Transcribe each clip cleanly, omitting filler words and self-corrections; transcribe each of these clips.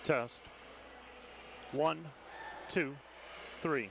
Test. 1, 2, 3.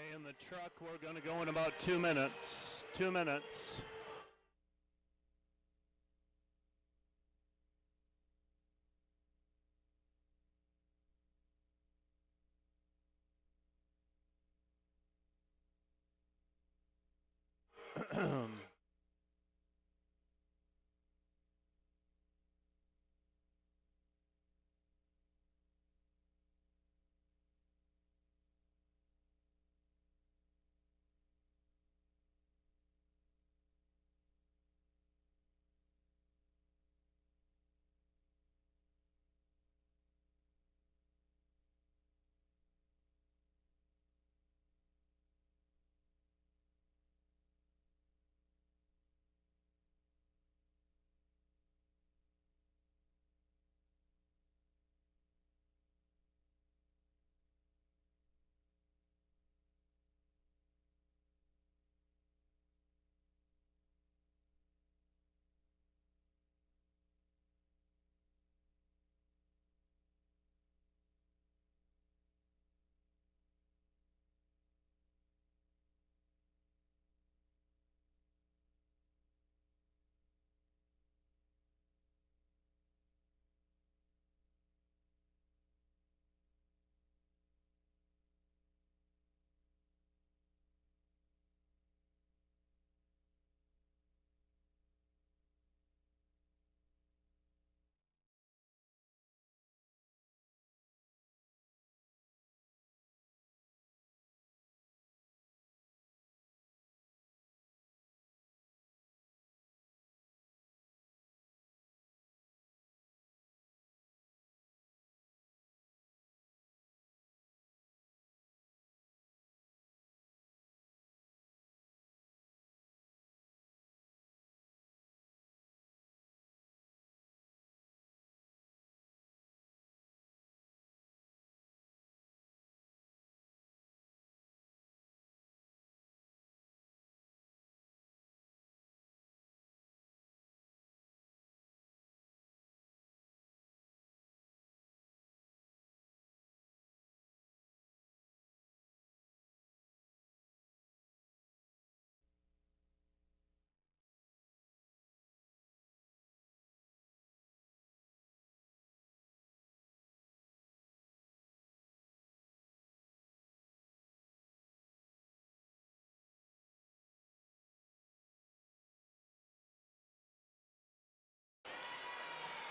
Okay, in the truck, we're going to go in about 2 minutes. 2 minutes.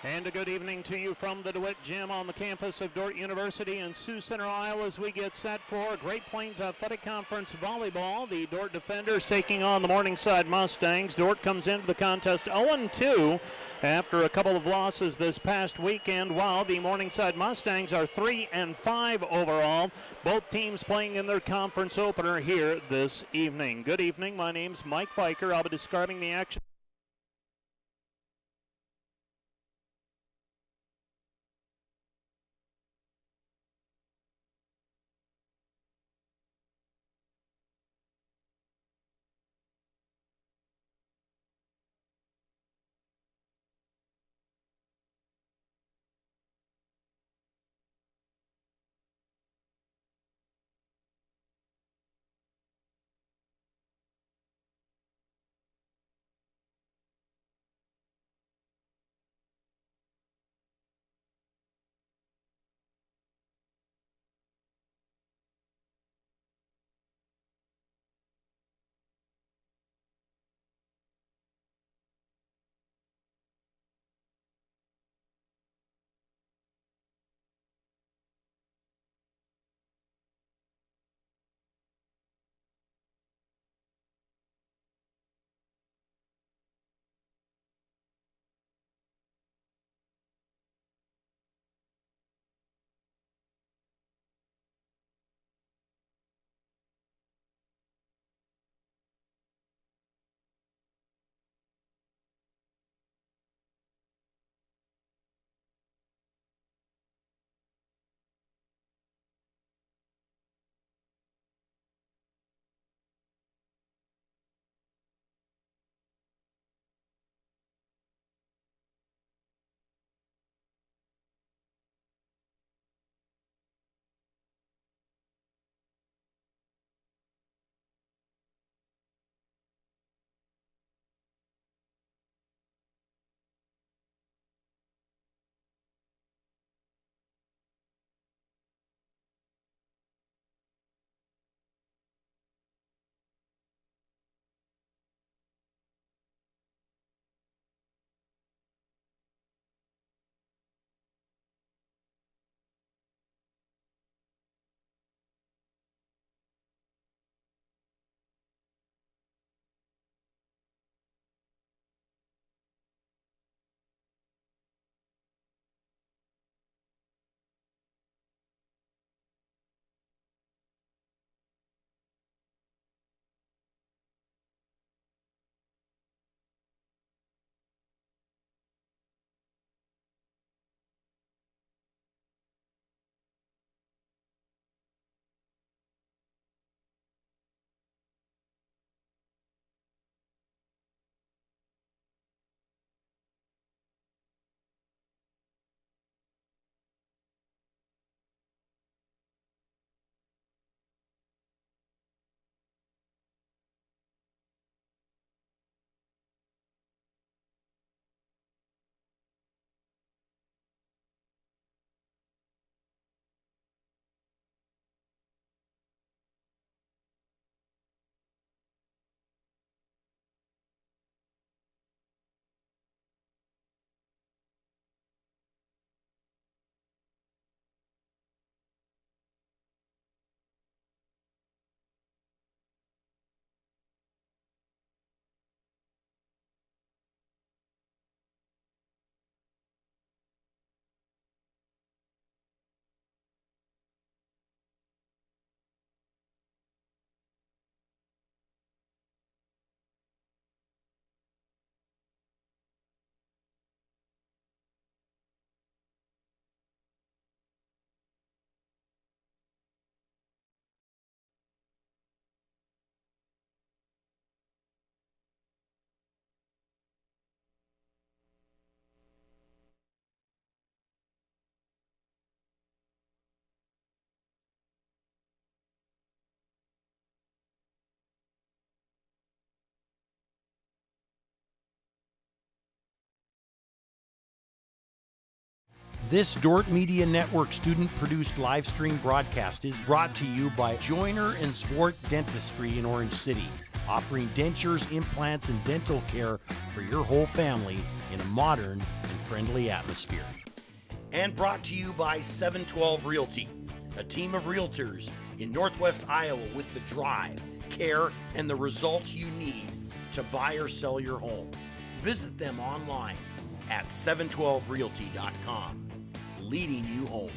And a good evening to you from the DeWitt Gym on the campus of Dordt University in Sioux Center, Iowa, as we get set for Great Plains Athletic Conference Volleyball. The Dordt Defenders taking on the Morningside Mustangs. Dordt comes into the contest 0-2 after a couple of losses this past weekend, while the Morningside Mustangs are 3-5 overall. Both teams playing in their conference opener here this evening. Good evening. My name's Mike Biker. I'll be describing the action. This Dordt Media Network student-produced live stream broadcast is brought to you by Joyner and Zwart Dentistry in Orange City, offering dentures, implants, and dental care for your whole family in a modern and friendly atmosphere. And brought to you by 712 Realty, a team of realtors in Northwest Iowa with the drive, care, and the results you need to buy or sell your home. Visit them online at 712realty.com. Leading you home.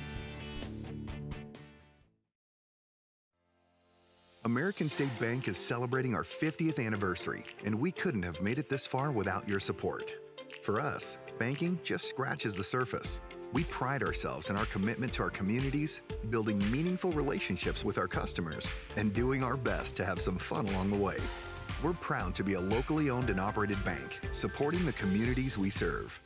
American State Bank is celebrating our 50th anniversary, and we couldn't have made it this far without your support. For us, banking just scratches the surface. We pride ourselves in our commitment to our communities, building meaningful relationships with our customers, and doing our best to have some fun along the way. We're proud to be a locally owned and operated bank, supporting the communities we serve.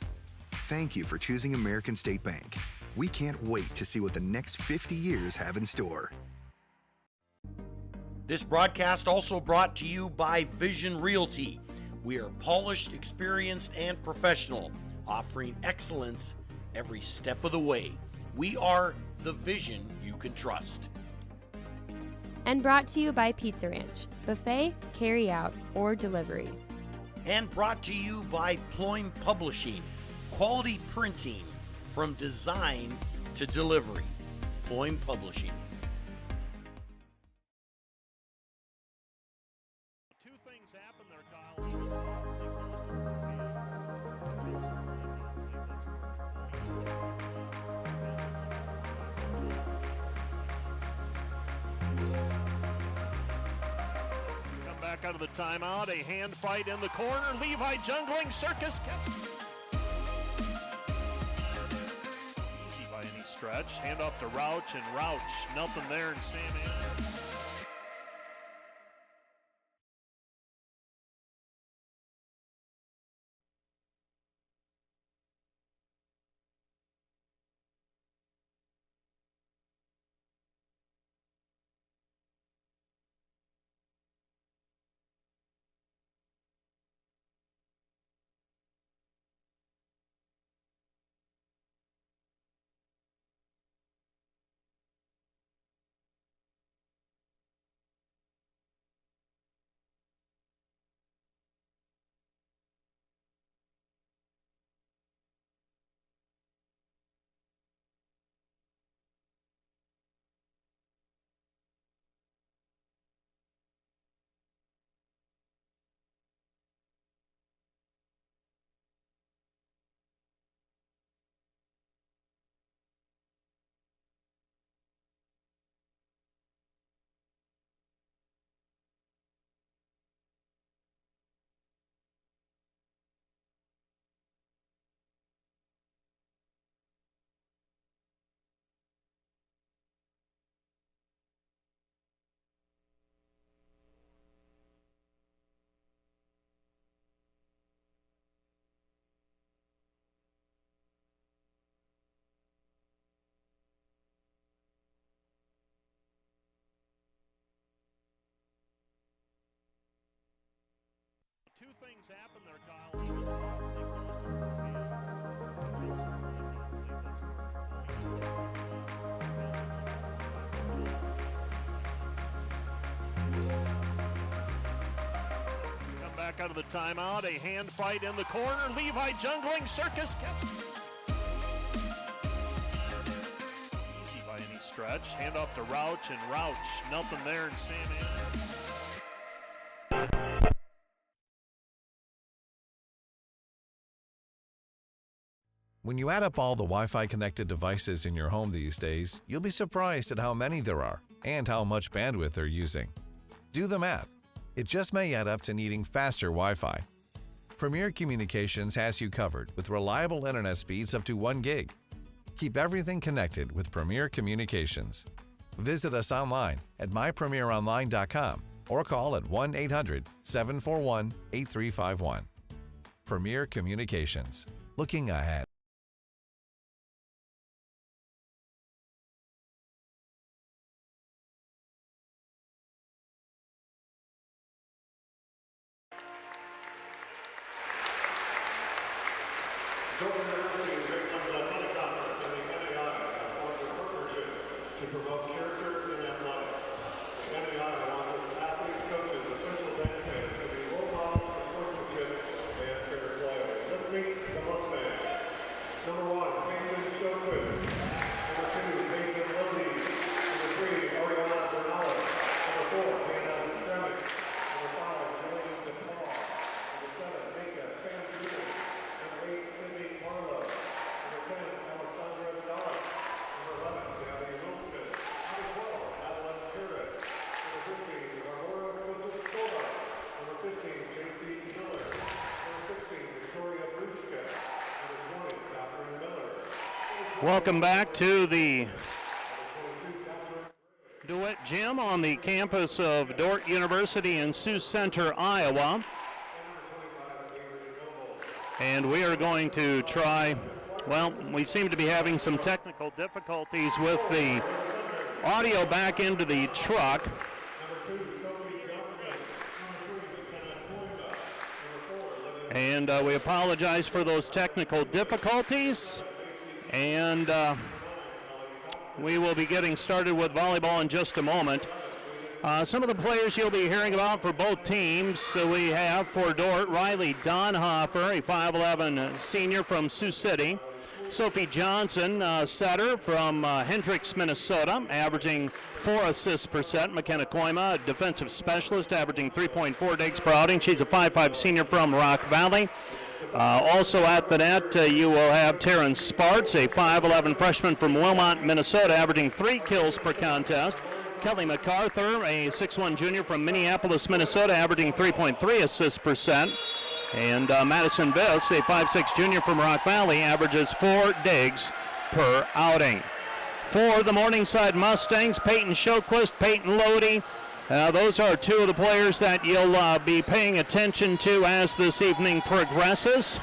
Thank you for choosing American State Bank. We can't wait to see what the next 50 years have in store. This broadcast also brought to you by Vision Realty. We are polished, experienced, and professional, offering excellence every step of the way. We are the vision you can trust. And brought to you by Pizza Ranch, buffet, carry out, or delivery. And brought to you by Ployne Publishing, quality printing from design to delivery. Ployne Publishing. Two things happened there, Kyle. Come back out of the timeout. A hand fight in the corner. Levi jungling. Circus kept. Stretch, hand off to Rouch, and Rouch, nothing there, and Sam Anderson. Two things happened there, Kyle. Come back out of the timeout. A hand fight in the corner. Levi jungling. Circus kept. Easy by any stretch. Hand off to Rouch, and Rouch, nothing there, and Sam Anderson. When you add up all the Wi-Fi connected devices in your home these days, you'll be surprised at how many there are and how much bandwidth they're using. Do the math. It just may add up to needing faster Wi-Fi. Premier Communications has you covered with reliable internet speeds up to 1 gig. Keep everything connected with Premier Communications. Visit us online at mypremieronline.com or call at 1-800-741-8351. Premier Communications. Looking ahead. Dordt University, here comes a conference. promote character in athletics. The NAI wants its athletes, coaches, officials, and fans to be role models for sportsmanship and fair play. Let's meet the Mustangs. Number 1, Peyton Showquist. Number 2, Peyton Lodi. Number 3, Ariana Bernales. Number 4, Hannah Stremick. Number 5, Julian DePaul. Number 7, Mika Fan Dugan. Number 8, Cindy Marlowe. Number 10, Alexandra Dalek. Number 11, Gabby Wilson. Number 12, Adeline Curtis. Number 15, Barbara Kozlowska. Number 15, JC Miller. Number 16, Victoria Bruska. Number 20, Catherine Miller. Welcome back to the DeWitt Gym on the campus of Dordt University in Sioux Center, Iowa. And we are going to try, well, we seem to be having some technical difficulties with the audio back into the truck. And we apologize for those technical difficulties. And we will be getting started with volleyball in just a moment. Some of the players you'll be hearing about for both teams, we have for Dordt, Riley Donhofer, a 5'11 senior from Sioux City. Sophie Johnson, setter from Hendricks, Minnesota, averaging 4 assists per set. McKenna Koima, a defensive specialist, averaging 3.4 digs per outing. She's a 5'5 senior from Rock Valley. Also at the net, you will have Taryn Sparts, a 5'11 freshman from Wilmot, Minnesota, averaging 3 kills per contest. Kelly MacArthur, a 6'1 junior from Minneapolis, Minnesota, averaging 3.3 assists per set. And Madison Viss, a 5'6 junior from Rock Valley, averages 4 digs per outing. For the Morningside Mustangs, Peyton Showquist, Peyton Lodi. Those are 2 of the players that you'll be paying attention to as this evening progresses.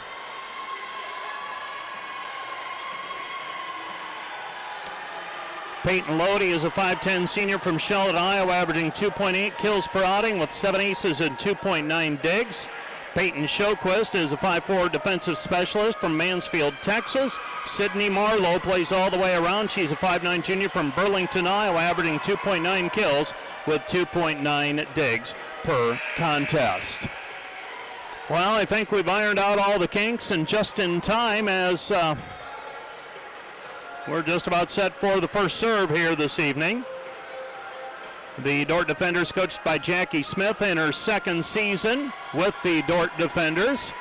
Peyton Lodi is a 5'10 senior from Charlotte, Iowa, averaging 2.8 kills per outing with 7 aces and 2.9 digs. Peyton Showquist is a 5'4 defensive specialist from Mansfield, Texas. Sydney Marlowe plays all the way around. She's a 5'9 junior from Burlington, Iowa, averaging 2.9 kills with 2.9 digs per contest. Well, I think we've ironed out all the kinks, and just in time as we're just about set for the first serve here this evening. The Dordt Defenders, coached by Jackie Smith in her 2nd season with the Dordt Defenders.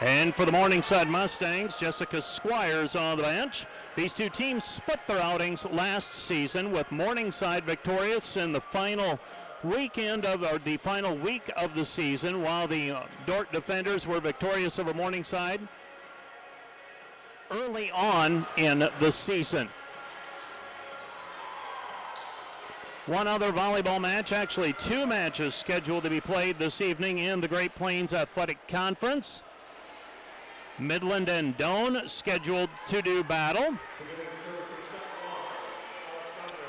And for the Morningside Mustangs, Jessica Squires on the bench. These 2 teams split their outings last season, with Morningside victorious in the final weekend of, or the final week of the season, while the Dordt Defenders were victorious over Morningside early on in the season. One other volleyball match, actually 2 matches scheduled to be played this evening in the Great Plains Athletic Conference. Midland and Doane scheduled to do battle.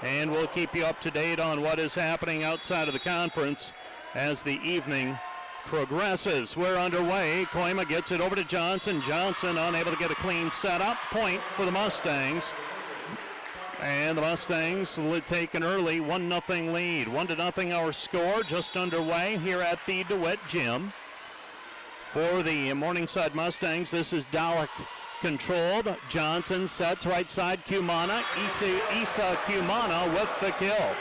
And we'll keep you up to date on what is happening outside of the conference as the evening progresses. We're underway. Koima gets it over to Johnson. Johnson unable to get a clean setup. Point for the Mustangs. And the Mustangs take an early 1-0 lead. 1-0 our score, just underway here at the DeWitt Gym. For the Morningside Mustangs, this is Dalek controlled. Johnson sets right side. Kumana. Isa Kumana with the kill.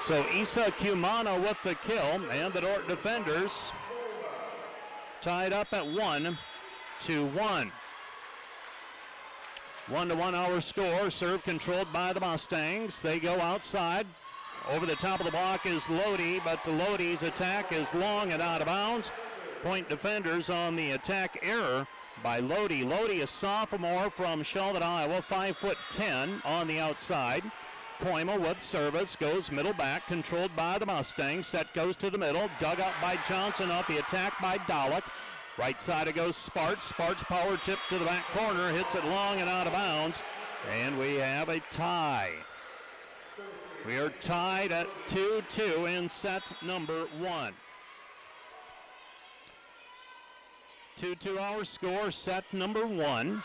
So Isa Kumana with the kill, and the Dordt Defenders tied up at 1-1. 1-1 our score. Serve controlled by the Mustangs. They go outside. Over the top of the block is Lodi, but Lodi's attack is long and out of bounds. Point Defenders on the attack error by Lodi. Lodi, a sophomore from Charlotte, Iowa, 5'10" on the outside. Koima with service, goes middle back, controlled by the Mustangs. Set goes to the middle, dug up by Johnson off the attack by Dalek. Right side it goes Sparts. Sparts power tip to the back corner, hits it long and out of bounds. And we have a tie. We are tied at 2-2 in set number 1. 2-2 our score, set number 1.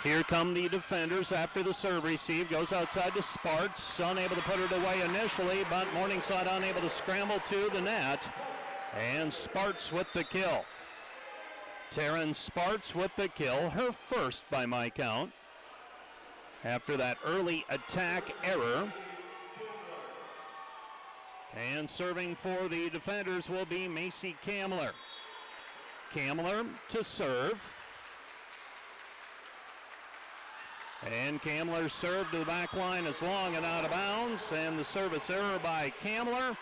Here come the defenders after the serve receive. Goes outside to Sparts. Unable to put it away initially, but Morningside unable to scramble to the net. And Sparts with the kill. Taryn Sparts with the kill. Her first by my count. After that early attack error. And serving for the defenders will be Macy Kamler. Kamler to serve. And Kamler's serve to the back line is long and out of bounds, and the service error by Kamler.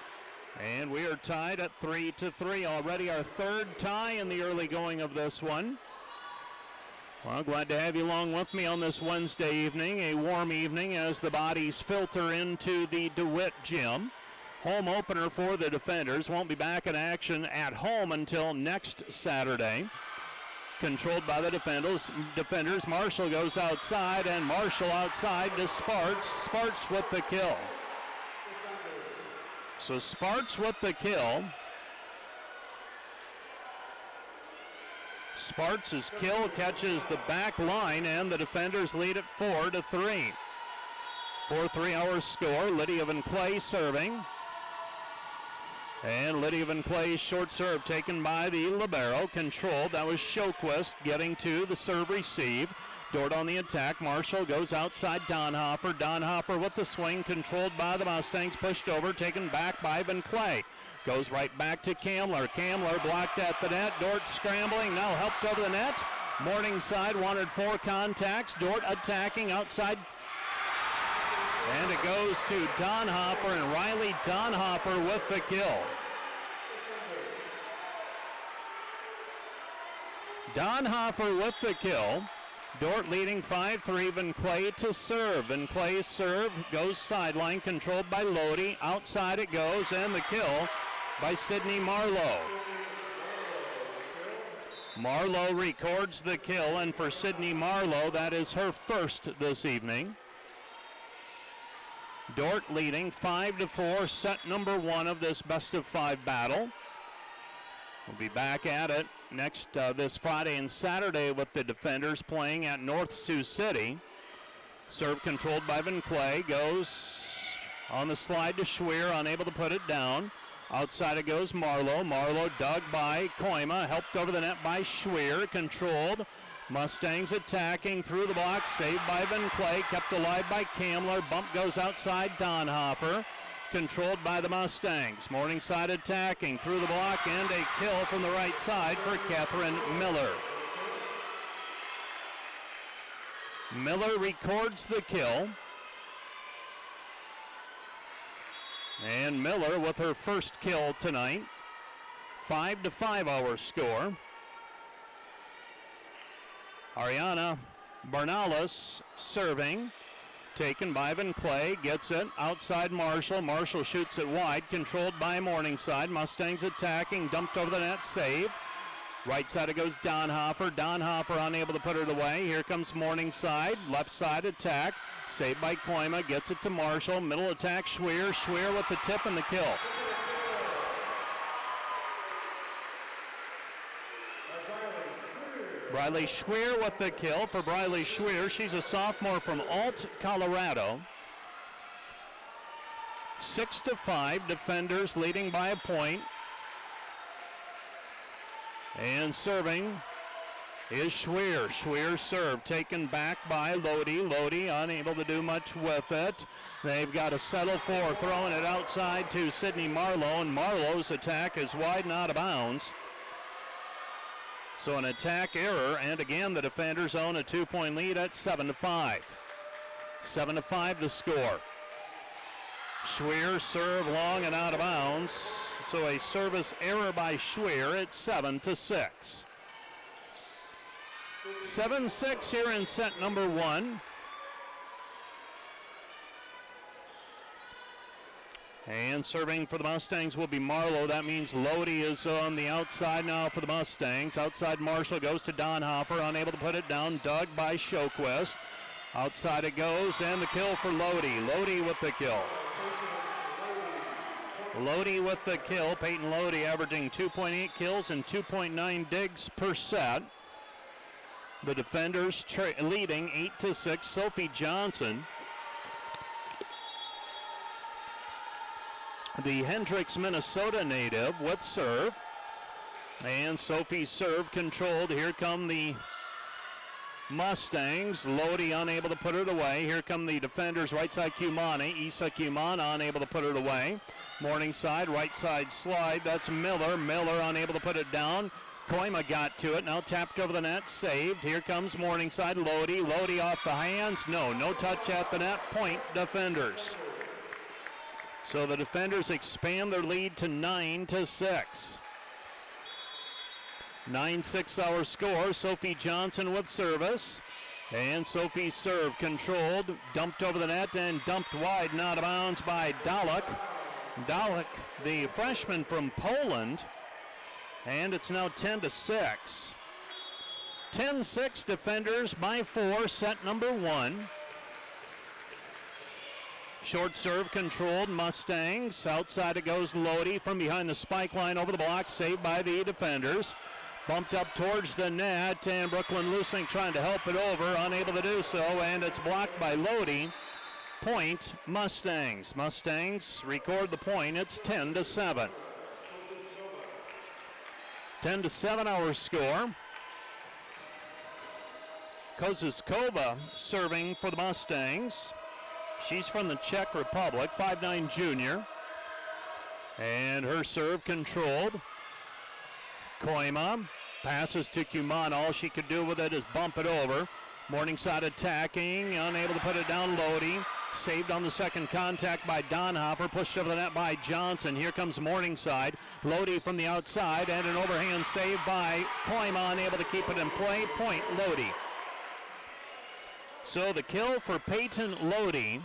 And we are tied at 3-3, already our third tie in the early going of this one. Well, glad to have you along with me on this Wednesday evening, a warm evening as the bodies filter into the DeWitt gym. Home opener for the defenders, won't be back in action at home until next Saturday. Controlled by the defenders. Marshall goes outside, and Marshall outside to Sparts. Sparts with the kill. So Sparts with the kill. Sparts' kill catches the back line, and the defenders lead it 4-3. 4-3 our score. Lydia Van Clay serving. And Lydia Van Clay's short serve taken by the libero, controlled. That was Shoquist getting to the serve receive. Dordt on the attack. Marshall goes outside Donhofer. Donhofer with the swing, controlled by the Mustangs, pushed over, taken back by Van Clay. Goes right back to Kamler. Kamler blocked at the net. Dordt scrambling, now helped over the net. Morningside wanted 4 contacts. Dordt attacking outside. And it goes to Donhofer, and Riley Donhofer with the kill. Donhofer with the kill. Dordt leading 5-3. Van Clay to serve. Van Clay's serve goes sideline, controlled by Lodi. Outside it goes, and the kill by Sydney Marlowe. Marlowe records the kill, and for Sydney Marlowe, that is her first this evening. Dordt leading 5-4, set number 1 of this best-of-5 battle. We'll be back at it next this Friday and Saturday with the defenders playing at North Sioux City. Serve controlled by Van Clay, goes on the slide to Schweer, unable to put it down. Outside it goes Marlowe. Marlowe dug by Koima, helped over the net by Schweer, controlled. Mustangs attacking through the block, saved by Van Clay, kept alive by Kamler. Bump goes outside Donhofer, controlled by the Mustangs. Morningside attacking through the block, and a kill from the right side for Catherine Miller. Miller records the kill. And Miller with her first kill tonight. 5-5 our score. Ariana Barnalis serving, taken by Van Clay, gets it outside Marshall. Marshall shoots it wide, controlled by Morningside. Mustangs attacking, dumped over the net, save. Right side it goes Donhofer. Donhofer unable to put it away. Here comes Morningside, left side attack, saved by Koima, gets it to Marshall. Middle attack, Schweer. Schweer with the tip and the kill. Briley Schweer with the kill for Briley Schweer. She's a sophomore from Alt, Colorado. 6-5, defenders leading by a point. And serving is Schweer. Schweer's serve taken back by Lodi. Lodi unable to do much with it. They've got to settle for throwing it outside to Sydney Marlowe, and Marlowe's attack is wide and out of bounds. So an attack error, and again the defenders own a 2-point lead at 7-5. 7-5 the score. Schweer serve long and out of bounds. So a service error by Schweer at 7-6. 7-6 here in set number 1. And serving for the Mustangs will be Marlowe. That means Lodi is on the outside now for the Mustangs. Outside Marshall goes to Donhofer, unable to put it down. Dug by Shoquist. Outside it goes, and the kill for Lodi. Lodi with the kill. Lodi with the kill. Peyton Lodi averaging 2.8 kills and 2.9 digs per set. The defenders leading 8-6. Sophie Johnson, the Hendricks, Minnesota native, with serve. And Sophie's serve controlled. Here come the Mustangs. Lodi unable to put it away. Here come the defenders, right side Cumana. Isa Cumana unable to put it away. Morningside, right side slide. That's Miller. Miller unable to put it down. Koima got to it. Now tapped over the net. Saved. Here comes Morningside. Lodi. Lodi off the hands. No touch at the net. Point defenders. So the defenders expand their lead to 9-6. 9-6 our score. Sophie Johnson with service. And Sophie's serve controlled. Dumped over the net and dumped wide and out of bounds by Dalek. Dalek, the freshman from Poland. And it's now 10-6. 10-6 defenders by 4, set number 1. Short serve controlled, Mustangs. Outside it goes Lodi from behind the spike line over the block, saved by the defenders. Bumped up towards the net, and Brooklyn Lusing trying to help it over, unable to do so, and it's blocked by Lodi. Point, Mustangs. Mustangs record the point. It's 10-7. 10-7 our score. Koziskova serving for the Mustangs. She's from the Czech Republic, 5'9" junior. And her serve controlled. Koima passes to Cumana. All she could do with it is bump it over. Morningside attacking, unable to put it down. Lodi saved on the second contact by Donhofer, pushed over the net by Johnson. Here comes Morningside. Lodi from the outside, and an overhand save by Koima, unable to keep it in play. Point Lodi. So the kill for Peyton Lodi.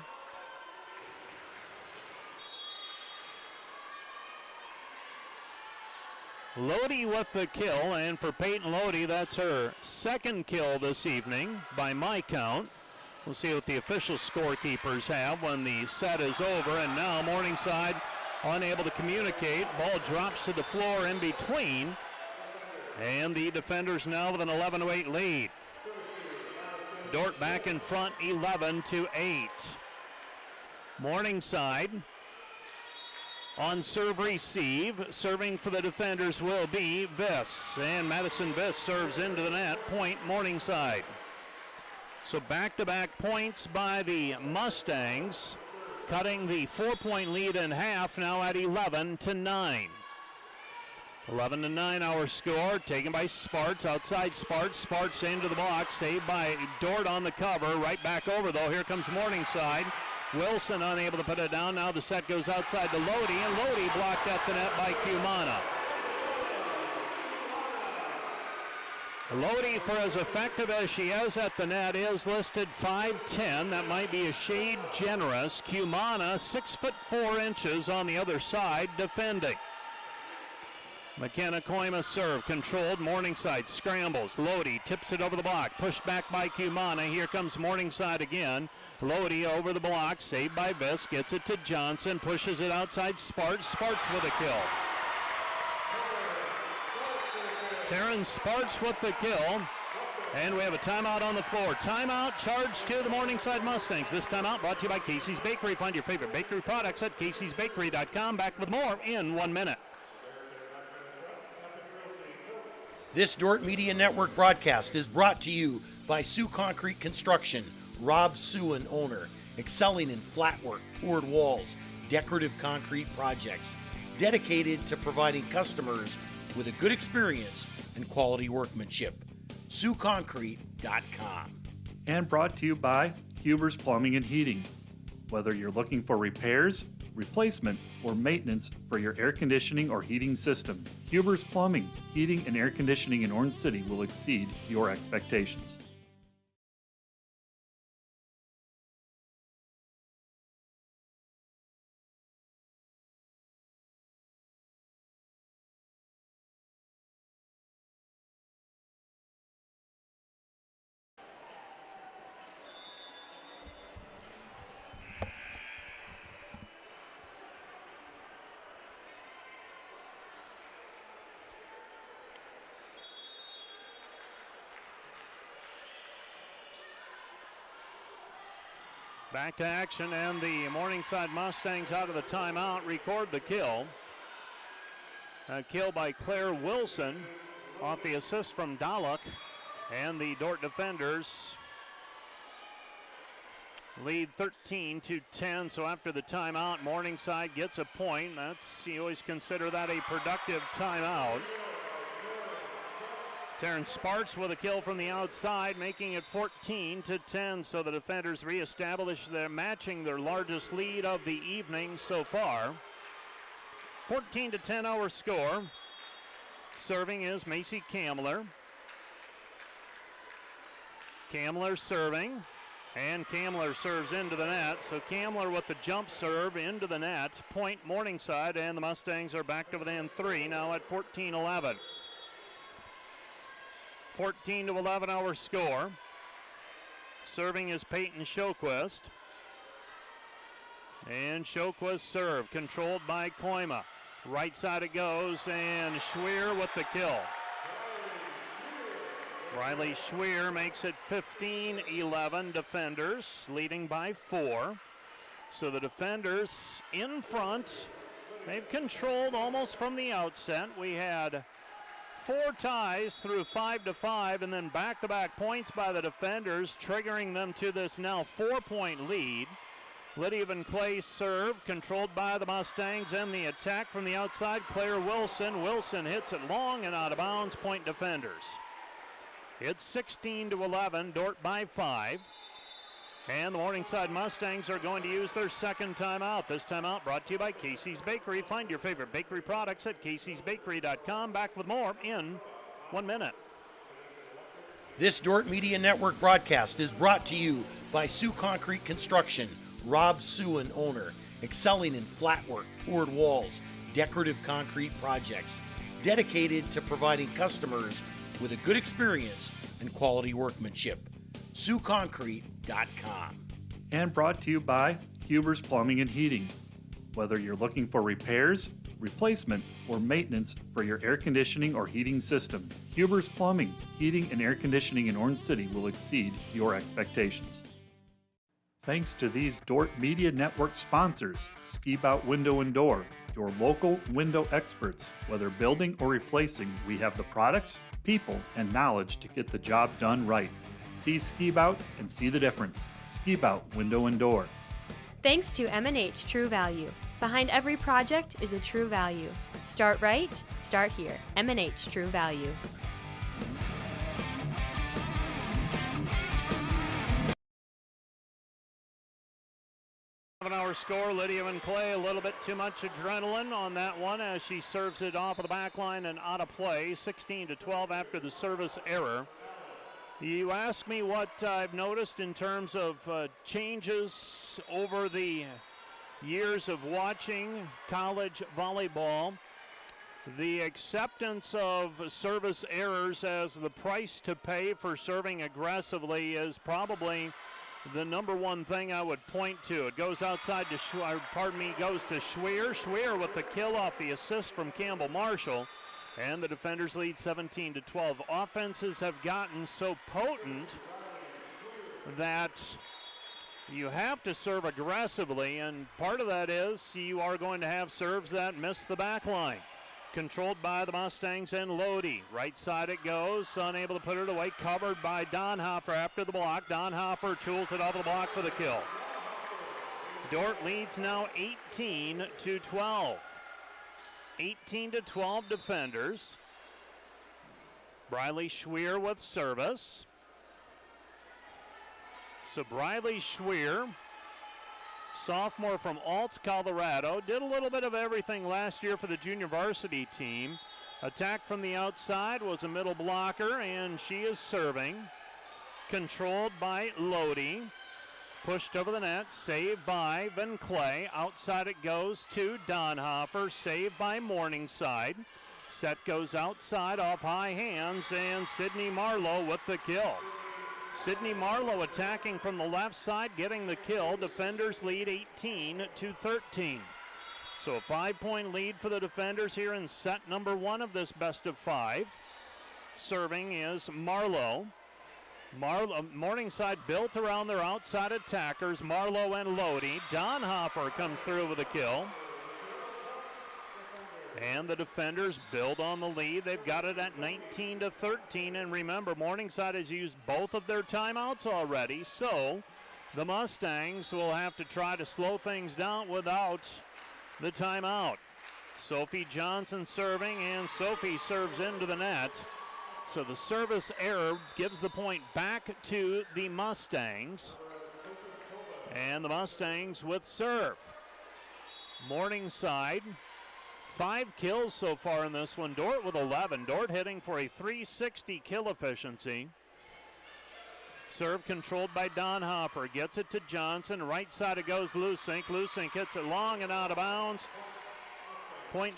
Lodi with the kill, and for Peyton Lodi, that's her second kill this evening by my count. We'll see what the official scorekeepers have when the set is over, and now Morningside unable to communicate. Ball drops to the floor in between, and the defenders now with an 11-8 lead. Dordt back in front, 11-8. Morningside on serve receive. Serving for the defenders will be Viss, and Madison Viss serves into the net. Point Morningside. So back-to-back points by the Mustangs, cutting the 4-point lead in half, now at 11-9. 11-9 our score, taken by Sparts, outside Sparts into the box, saved by Dordt on the cover, right back over though. Here comes Morningside. Wilson unable to put it down. Now the set goes outside to Lodi, and Lodi blocked at the net by Cumana. Lodi, for as effective as she is at the net, is listed 5'10". That might be a shade generous. Cumana, 6'4" on the other side, defending. McKenna Koima serve, controlled. Morningside scrambles. Lodi tips it over the block, pushed back by Cumana. Here comes Morningside again. Lodi over the block, saved by Viss, gets it to Johnson, pushes it outside Sparts. Sparts with a kill. Taryn Sparts with the kill. And we have a timeout on the floor. Timeout charged to the Morningside Mustangs. This timeout brought to you by Casey's Bakery. Find your favorite bakery products at caseysbakery.com. Back with more in 1 minute. This Dordt Media Network broadcast is brought to you by Sioux Concrete Construction. Rob Suin, owner, excelling in flat work, poured walls, decorative concrete projects, dedicated to providing customers with a good experience and quality workmanship. SiouxConcrete.com. And brought to you by Huber's Plumbing and Heating. Whether you're looking for repairs, replacement, or maintenance for your air conditioning or heating system, Huber's Plumbing, Heating, and Air Conditioning in Orange City will exceed your expectations. Back to action, and the Morningside Mustangs out of the timeout record the kill. A kill by Claire Wilson off the assist from Dalek, and the Dordt defenders lead 13-10. So after the timeout, Morningside gets a point. You always consider that a productive timeout. Taryn Sparks with a kill from the outside, making it 14-10. So the defenders reestablish matching their largest lead of the evening so far. 14-10 our score. Serving is Macy Kamler. Kamler serving, and Kamler serves into the net. So Kamler with the jump serve into the net. Point Morningside, and the Mustangs are back to within 3 now at 14-11. 14-11 our score. Serving is Peyton Shoquist. And Shoquist serve, controlled by Koima. Right side it goes, and Schweer with the kill. Riley Schweer makes it 15-11 defenders, leading by 4. So the defenders in front. They've controlled almost from the outset. We had 4 ties through 5-5, and then back-to-back points by the defenders, triggering them to this now 4-point lead. Lydia Van Clay serve, controlled by the Mustangs, and the attack from the outside, Claire Wilson. Wilson hits it long and out of bounds, point defenders. It's 16-11, Dordt by 5. And the Morningside Mustangs are going to use their second timeout. This timeout brought to you by Casey's Bakery. Find your favorite bakery products at caseysbakery.com. Back with more in 1 minute. This Dordt Media Network broadcast is brought to you by Sioux Concrete Construction. Rob Suin, owner, excelling in flat work, poured walls, decorative concrete projects, dedicated to providing customers with a good experience and quality workmanship. SiouxConcrete.com. And brought to you by Huber's Plumbing and Heating. Whether you're looking for repairs, replacement, or maintenance for your air conditioning or heating system, Huber's Plumbing, Heating, and Air Conditioning in Orange City will exceed your expectations. Thanks to these Dordt Media Network sponsors, Ski Bout Window and Door, your local window experts. Whether building or replacing, we have the products, people, and knowledge to get the job done right. See Ski Bout and see the difference. Ski Bout Window and Door. Thanks to M&H True Value. Behind every project is a true value. Start right, start here. M&H True Value. Our score, Lydia Van Clay, a little bit too much adrenaline on that one as she serves it off of the back line and out of play. 16-12 after the service error. You ask me what I've noticed in terms of changes over the years of watching college volleyball. The acceptance of service errors as the price to pay for serving aggressively is probably the number one thing I would point to. It goes outside to goes to Schweer. Schweer with the kill off the assist from Campbell Marshall. And the defenders lead 17-12. Offenses have gotten so potent that you have to serve aggressively, and part of that is you are going to have serves that miss the back line. Controlled by the Mustangs and Lodi. Right side it goes, unable to put it away, covered by Donhofer after the block. Donhofer tools it off the block for the kill. Dordt leads now 18-12. 18-12 defenders. Briley Schweer with service. So Briley Schweer, sophomore from Alt, Colorado, did a little bit of everything last year for the junior varsity team. Attack from the outside was a middle blocker, and she is serving. Controlled by Lodi. Pushed over the net, saved by Van Clay. Outside it goes to Donhofer, saved by Morningside. Set goes outside off high hands, and Sydney Marlowe with the kill. Sydney Marlowe attacking from the left side, getting the kill. Defenders lead 18-13. So a 5-point lead for the defenders here in set number 1 of this best of 5. Serving is Marlowe. Morningside built around their outside attackers, Marlowe and Lodi. Donhofer comes through with a kill. And the defenders build on the lead. They've got it at 19-13. And remember, Morningside has used both of their timeouts already. So the Mustangs will have to try to slow things down without the timeout. Sophie Johnson serving, and Sophie serves into the net. So the service error gives the point back to the Mustangs. And the Mustangs with serve. Morningside, 5 kills so far in this one. Dordt with 11. Dordt hitting for a .360 kill efficiency. Serve controlled by Donhofer. Gets it to Johnson. Right side it goes Lusink. Lusink hits it long and out of bounds. Point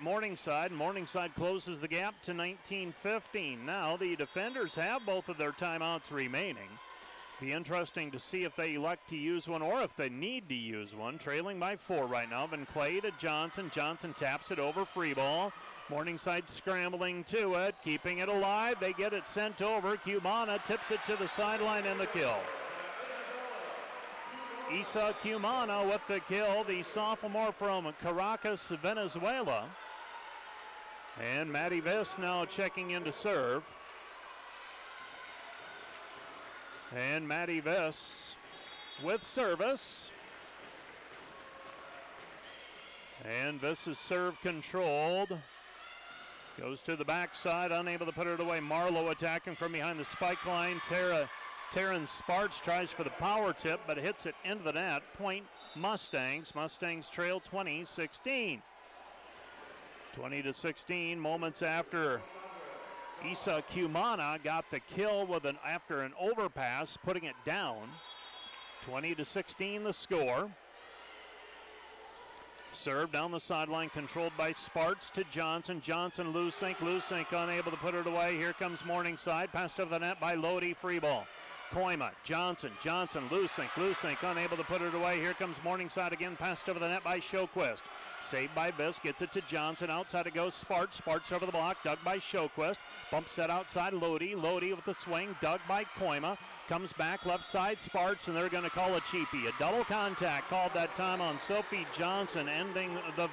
Morningside. Morningside closes the gap to 19-15. Now the defenders have both of their timeouts remaining. Be interesting to see if they elect to use one or if they need to use one. Trailing by 4 right now. Van Clay to Johnson. Johnson taps it over, free ball. Morningside scrambling to it, keeping it alive. They get it sent over. Cumana tips it to the sideline and the kill. Isa Cumana with the kill, the sophomore from Caracas, Venezuela. And Maddie Viss now checking in to serve. And Maddie Viss with service. And Viss's serve controlled. Goes to the backside, unable to put it away. Marlowe attacking from behind the spike line. Taryn Sparks tries for the power tip, but hits it into the net. Point Mustangs. Mustangs trail 20-16. 20-16, moments after Isa Cumana got the kill after an overpass, putting it down. 20-16 the score. Serve down the sideline, controlled by Sparks to Johnson. Johnson, Lusink. Lusink unable to put it away. Here comes Morningside. Passed over the net by Lodi. Free ball. Koima, Johnson, Lusink. Lusink unable to put it away. Here comes Morningside again. Passed over the net by Shoquist. Saved by Viss. Gets it to Johnson. Outside it goes Sparks. Sparks over the block. Dug by Shoquist. Bump set outside Lodi. Lodi with the swing. Dug by Koima. Comes back left side Sparks, and they're going to call a cheapie. A double contact called that time on Sophie Johnson, ending the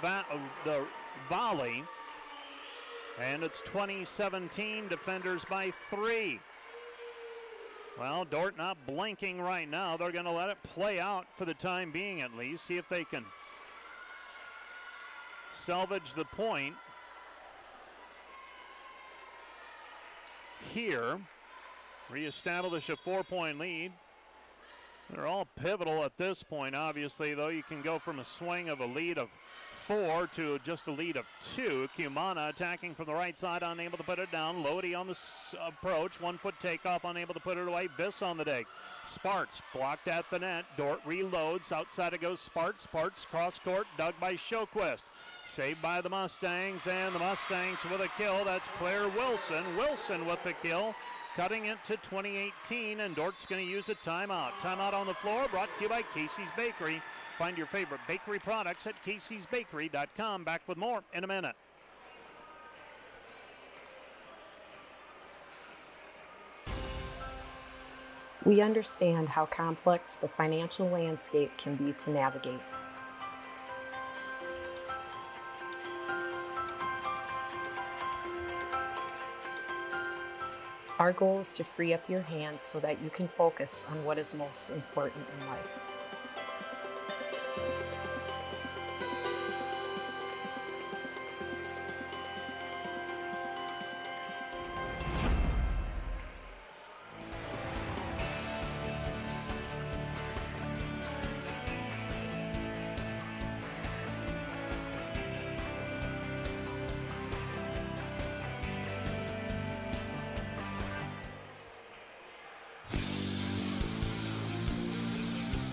volley. And it's 20-17. Defenders by 3. Well, Dordt not blinking right now. They're going to let it play out for the time being at least. See if they can salvage the point here. Reestablish a 4-point lead. They're all pivotal at this point, obviously, though. You can go from a swing of a lead of 4 to just a lead of 2. Cumana attacking from the right side, unable to put it down. Lodi on the approach, 1-foot takeoff, unable to put it away. Viss on the dig. Sparks blocked at the net. Dordt reloads. Outside it goes Sparks. Sparks cross court, dug by Shoquist. Saved by the Mustangs, and the Mustangs with a kill. That's Claire Wilson. Wilson with the kill, cutting it to 20-18, and Dordt's going to use a timeout. Timeout on the floor, brought to you by Casey's Bakery. Find your favorite bakery products at caseysbakery.com. Back with more in a minute. We understand how complex the financial landscape can be to navigate. Our goal is to free up your hands so that you can focus on what is most important in life.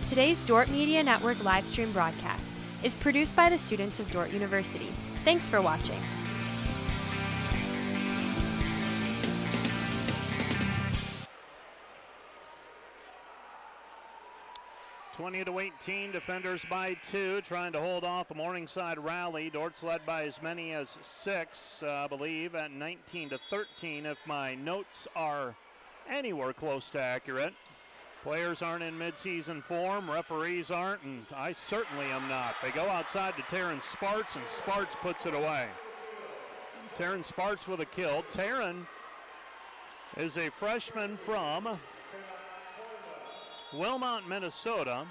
Today's Dordt Media Network live stream broadcast is produced by the students of Dordt University. Thanks for watching. (20-18), defenders by 2, trying to hold off the Morningside rally. Dordt's led by as many as 6, I believe, at 19-13, if my notes are anywhere close to accurate. Players aren't in midseason form, referees aren't, and I certainly am not. They go outside to Taryn Sparts, and Sparts puts it away. Taryn Sparts with a kill. Taryn is a freshman from Wilmot, Minnesota,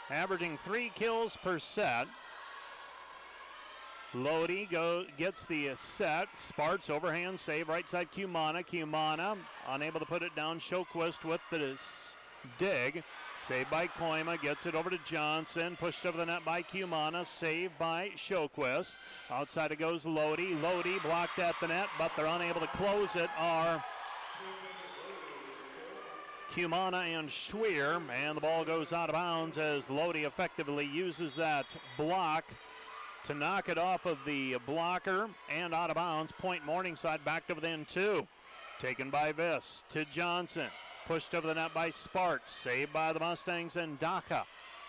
averaging 3 kills per set. Lodi gets the set. Sparts overhand save, right side Cumana. Cumana unable to put it down. Shoquist with the dig. Saved by Koima, gets it over to Johnson. Pushed over the net by Cumana. Saved by Shoquist. Outside it goes Lodi. Lodi blocked at the net, but they're unable to close it. Are Cumana and Schweer, and the ball goes out of bounds as Lodi effectively uses that block to knock it off of the blocker and out of bounds. Point Morningside back to within 2. Taken by Viss to Johnson. Pushed over the net by Sparts. Saved by the Mustangs and Daca.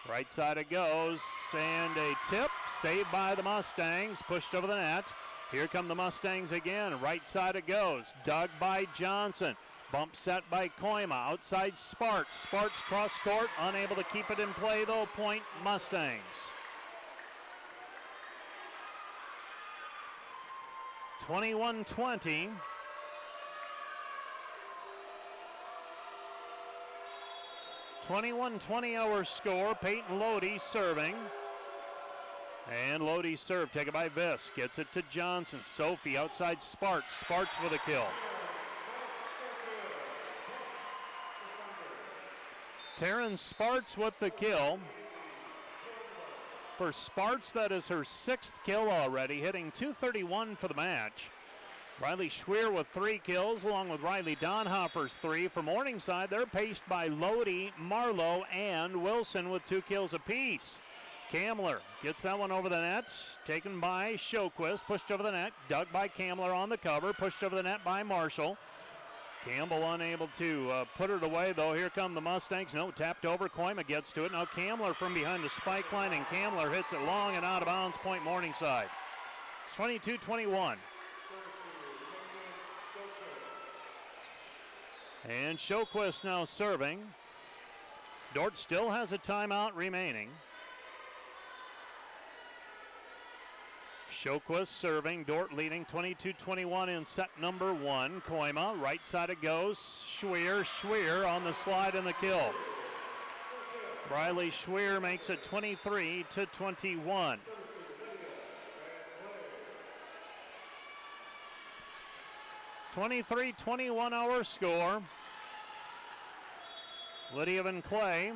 Right side it goes, and a tip. Saved by the Mustangs. Pushed over the net. Here come the Mustangs again. Right side it goes. Dug by Johnson. Bump set by Koima. Outside Sparts. Sparts cross court. Unable to keep it in play though. Point Mustangs. 21-20. Our score. Peyton Lodi serving. And Lodi's serve taken by Viss. Gets it to Johnson. Sophie outside Sparts. Sparts with a kill. Taryn Sparts with the kill. For Sparts, that is her 6th kill already, hitting .231 for the match. Riley Schweer with 3 kills, along with Riley Donhofer's 3. For Morningside, they're paced by Lodi, Marlowe, and Wilson with 2 kills apiece. Kamler gets that one over the net, taken by Shoquist, pushed over the net, dug by Kamler on the cover, pushed over the net by Marshall. Campbell unable to put it away, though. Here come the Mustangs. No, tapped over. Koima gets to it. Now Kamler from behind the spike line, and Kamler hits it long and out of bounds. Point Morningside. It's 22-21. And Shoquist now serving. Dordt still has a timeout remaining. Shoquist serving, Dordt leading 22-21 in set number 1. Koima, right side it goes. Schweer on the slide and the kill. Riley Schweer makes it 23-21. (23-21) our score. Lydia Van Clay,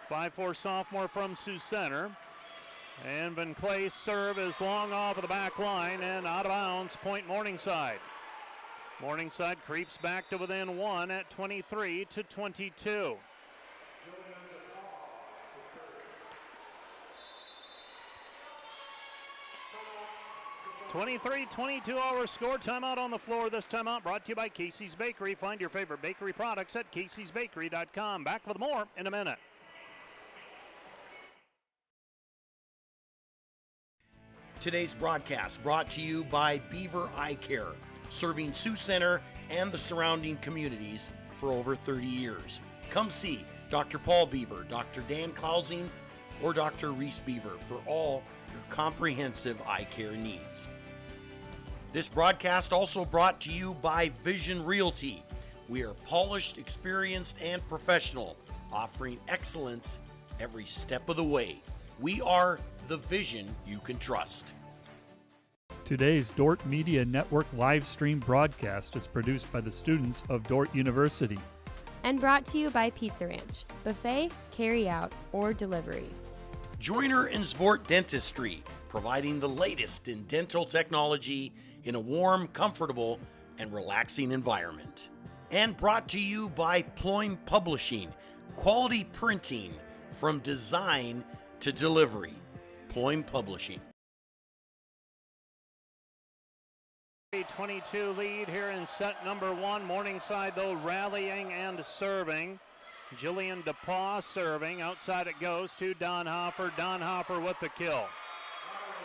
5'4" sophomore from Sioux Center. And Van Clay's serve is long off of the back line and out of bounds. Point Morningside. Morningside creeps back to within 1 at 23-22. 23-22 our score. Timeout on the floor. This timeout brought to you by Casey's Bakery. Find your favorite bakery products at caseysbakery.com. Back with more in a minute. Today's broadcast brought to you by Beaver Eye Care, serving Sioux Center and the surrounding communities for over 30 years. Come see Dr. Paul Beaver, Dr. Dan Klausing, or Dr. Reese Beaver for all your comprehensive eye care needs. This broadcast also brought to you by Vision Realty. We are polished, experienced, and professional, offering excellence every step of the way. We are the vision you can trust. Today's Dordt Media Network live stream broadcast is produced by the students of Dordt University. And brought to you by Pizza Ranch, buffet, carry out, or delivery. Joyner and Svort Dentistry, providing the latest in dental technology in a warm, comfortable, and relaxing environment. And brought to you by Ployne Publishing, quality printing from design to delivery. Ployne Publishing. 22 lead here in set number 1. Morningside, though, rallying and serving. Jillian DePaw serving. Outside it goes to Donhofer. Donhofer with the kill.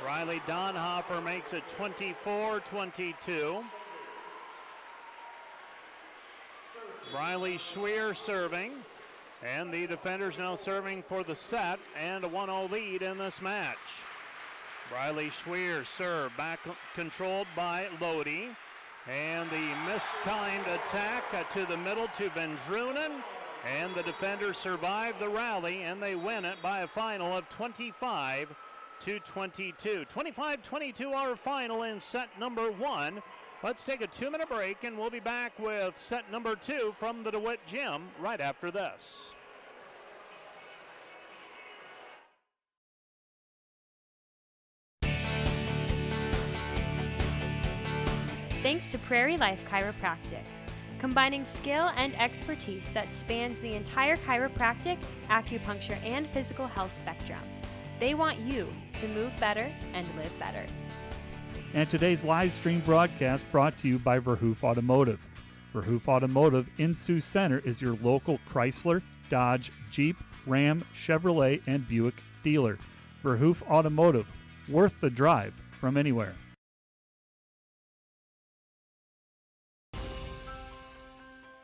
Riley Donhofer makes it 24-22. Riley Schweer serving. And the defenders now serving for the set and a 1-0 lead in this match. Riley Schweer serve back controlled by Lodi. And the mistimed attack to the middle to Vendrunen. And the defenders survive the rally and they win it by a final of 25-22. 25-22 our final in set number 1. Let's take a 2-minute break and we'll be back with set number 2 from the DeWitt Gym right after this. Thanks to Prairie Life Chiropractic, combining skill and expertise that spans the entire chiropractic, acupuncture, and physical health spectrum. They want you to move better and live better. And today's live stream broadcast brought to you by Verhoof Automotive. Verhoof Automotive in Sioux Center is your local Chrysler, Dodge, Jeep, Ram, Chevrolet, and Buick dealer. Verhoof Automotive, worth the drive from anywhere.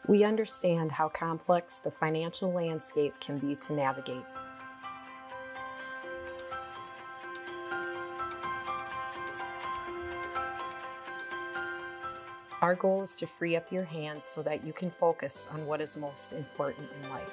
We understand how complex the financial landscape can be to navigate. Our goal is to free up your hands so that you can focus on what is most important in life.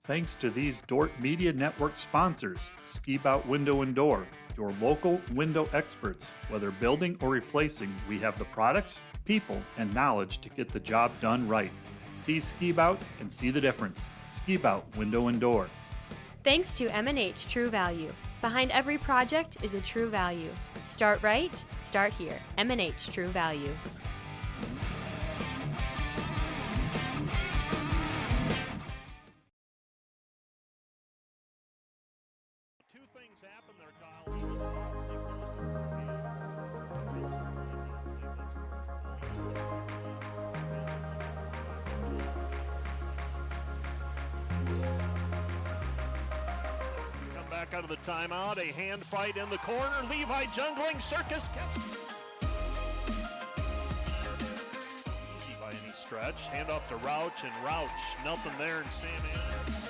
Thanks to these Dordt Media Network sponsors, Ski Bout Window and Door, your local window experts. Whether building or replacing, we have the products, people, and knowledge to get the job done right. See Ski Bout and see the difference. Ski Bout Window and Door. Thanks to M&H True Value. Behind every project is a true value. Start right, start here. M&H True Value. Two things happened there, Kyle. He was probably come back out of the timeout. A hand fight in the corner. Levi jungling. Circus kept easy by any stretch. Hand off to Rouch, and Rouch nothing there, and Sam Anderson.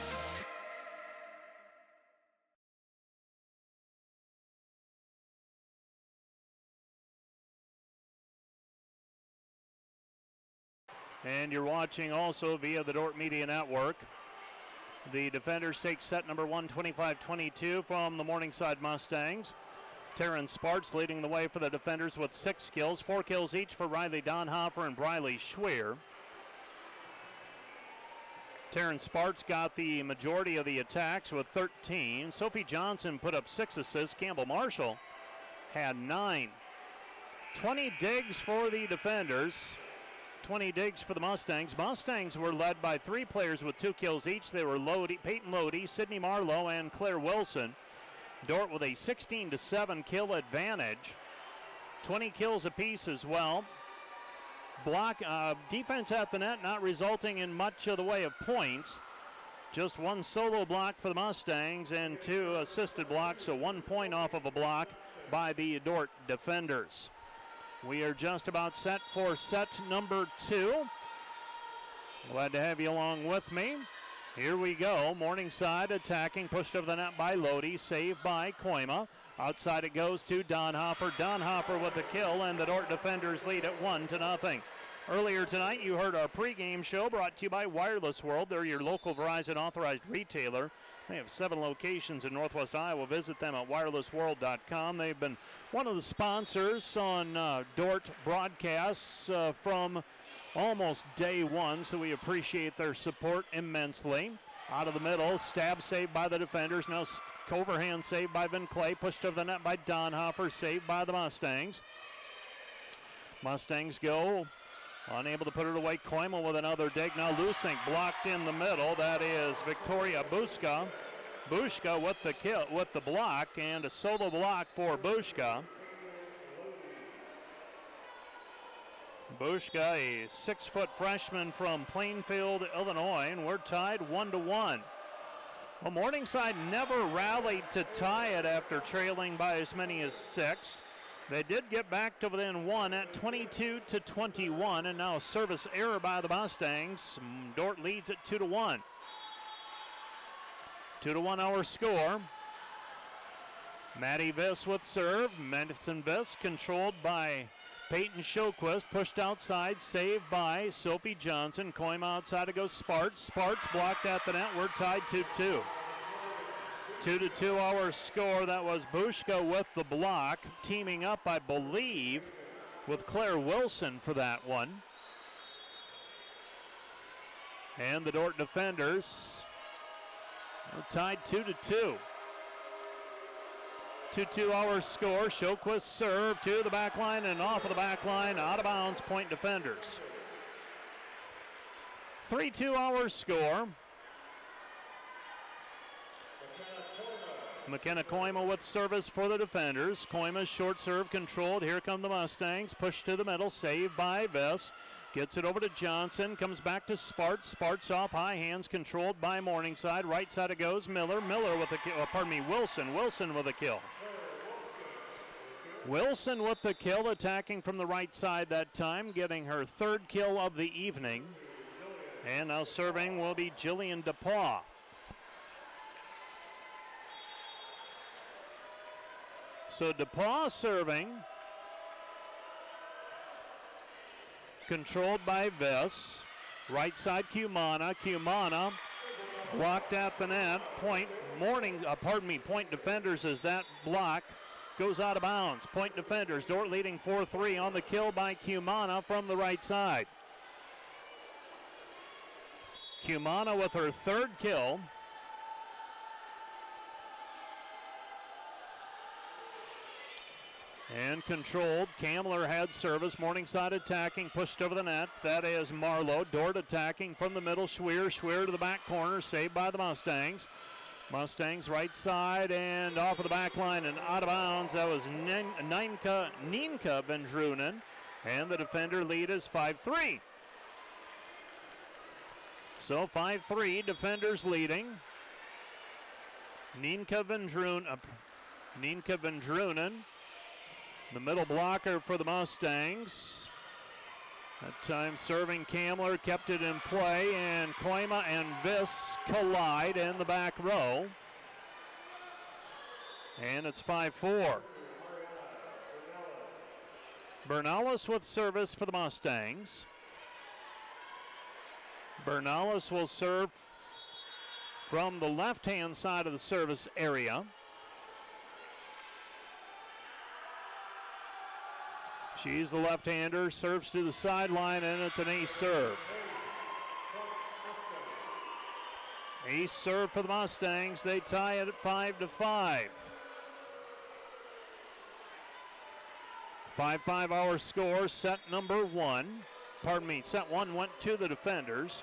And you're watching also via the Dordt Media Network. The defenders take set number 1, 25-22 from the Morningside Mustangs. Terrence Sparts leading the way for the defenders with 6 kills, 4 kills each for Riley Donhofer and Briley Schweer. Terrence Sparts got the majority of the attacks with 13. Sophie Johnson put up 6 assists. Campbell Marshall had 9. 20 digs for the defenders. 20 digs for the Mustangs. Mustangs were led by 3 players with 2 kills each. They were Peyton Lodi, Sydney Marlowe, and Claire Wilson. Dordt with a 16-7 kill advantage. 20 kills apiece as well. Defense at the net not resulting in much of the way of points. Just 1 solo block for the Mustangs and 2 assisted blocks, so 1 point off of a block by the Dordt defenders. We are just about set for set number 2. Glad to have you along with me. Here we go. Morningside attacking, pushed over the net by Lodi, saved by Koima. Outside it goes to Donhofer. Donhofer with the kill, and the Dordt defenders lead at 1-0. Earlier tonight, you heard our pregame show brought to you by Wireless World. They're your local Verizon authorized retailer. They have 7 locations in Northwest Iowa. Visit them at wirelessworld.com. They've been one of the sponsors on Dordt broadcasts from almost day one, so we appreciate their support immensely. Out of the middle, stab saved by the defenders. Now overhand saved by Van Clay, pushed over the net by Donhofer, saved by the Mustangs. Mustangs go, unable to put it away. Koima with another dig. Now Lusink blocked in the middle. That is Victoria Bushka. Bushka with the kill, with the block, and a solo block for Bushka. Bushka, a 6-foot freshman from Plainfield, Illinois, and we're tied 1-1. Well, Morningside never rallied to tie it after trailing by as many as 6. They did get back to within 1 at 22-21, and now a service error by the Mustangs. Dordt leads at 2-1. 2-1 our score. Maddie Viss with serve. Madison Viss controlled by Peyton Showquist, pushed outside, saved by Sophie Johnson. Coim outside, it goes Sparts. Sparts blocked at the net. We're tied 2-2. 2-2 our score. That was Bushka with the block, teaming up, I believe, with Claire Wilson for that one. And the Dordt defenders are tied 2-2. 2-2 our score. Showquist serve to the back line and off of the back line, out of bounds, point defenders. 3-2 our score. McKenna Koima with service for the defenders. Koima's short serve controlled. Here come the Mustangs. Push to the middle, saved by Viss. Gets it over to Johnson, comes back to Sparts. Sparts off high hands, controlled by Morningside. Right side it goes, Miller. Miller with a kill, Wilson. Wilson with a kill. Wilson with the kill, attacking from the right side that time, getting her 3rd kill of the evening. And now serving will be Jillian DePaul. So DePaul serving. Controlled by Viss. Right side Cumana. Cumana blocked at the net. Point defenders as that block goes out of bounds. Point defenders. Dordt leading 4-3 on the kill by Cumana from the right side. Cumana with her 3rd kill. And controlled. Kamler had service. Morningside attacking. Pushed over the net. That is Marlowe. Dordt attacking from the middle. Schweer. Schweer to the back corner. Saved by the Mustangs. Mustangs right side and off of the back line and out of bounds. That was Nienke Vendrunen. And the defender lead is 5-3. So 5-3. Defenders leading. Nienke Vendrunen. The middle blocker for the Mustangs. That time serving Kamler, kept it in play, and Koima and Viss collide in the back row. And it's 5-4. Bernales with service for the Mustangs. Bernales will serve from the left-hand side of the service area. She's the left-hander, serves to the sideline, and it's an ace serve. Ace serve for the Mustangs. They tie it at 5-5. 5-5 our score. Set number 1. Set 1 went to the defenders.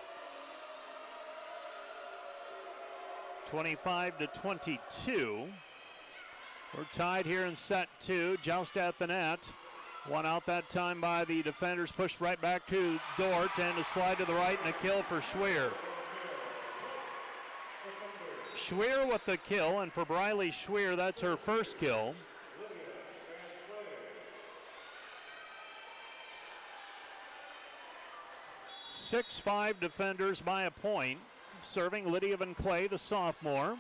25-22. We're tied here in set 2. Joust at the net. One out that time by the defenders, pushed right back to Dordt, and a slide to the right and a kill for Schweer. Schweer with the kill, and for Briley Schweer, that's her 1st kill. Six-5 defenders by a point. Serving Lydia Van Clay, the sophomore.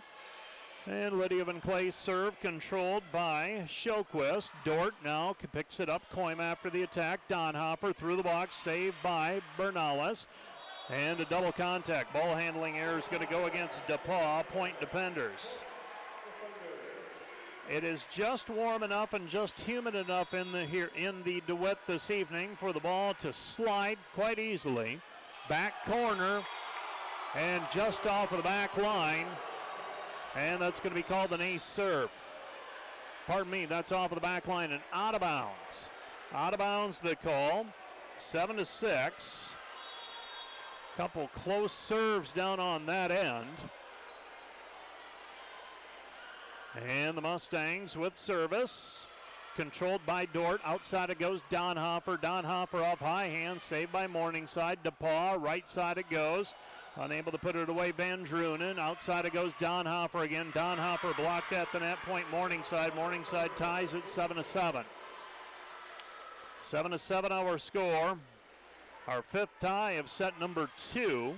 And Lydia Van Clay serve controlled by Showquist. Dordt now picks it up. Koim after the attack. Donhofer through the box, saved by Bernales. And a double contact. Ball handling error is going to go against DePaul. Point defenders. It is just warm enough and just humid enough in the DeWitt this evening for the ball to slide quite easily. Back corner and just off of the back line. And that's going to be called an ace serve. That's off of the back line and out of bounds. Out of bounds the call. 7-6. Couple close serves down on that end. And the Mustangs with service. Controlled by Dordt. Outside it goes Donhofer. Donhofer off high hand. Saved by Morningside. DePaul. Right side it goes. Unable to put it away, Van Drunen. Outside it goes Donhofer again. Donhofer blocked at the net point, Morningside. Morningside ties it 7-7. 7-7 our score. Our fifth tie of set number 2.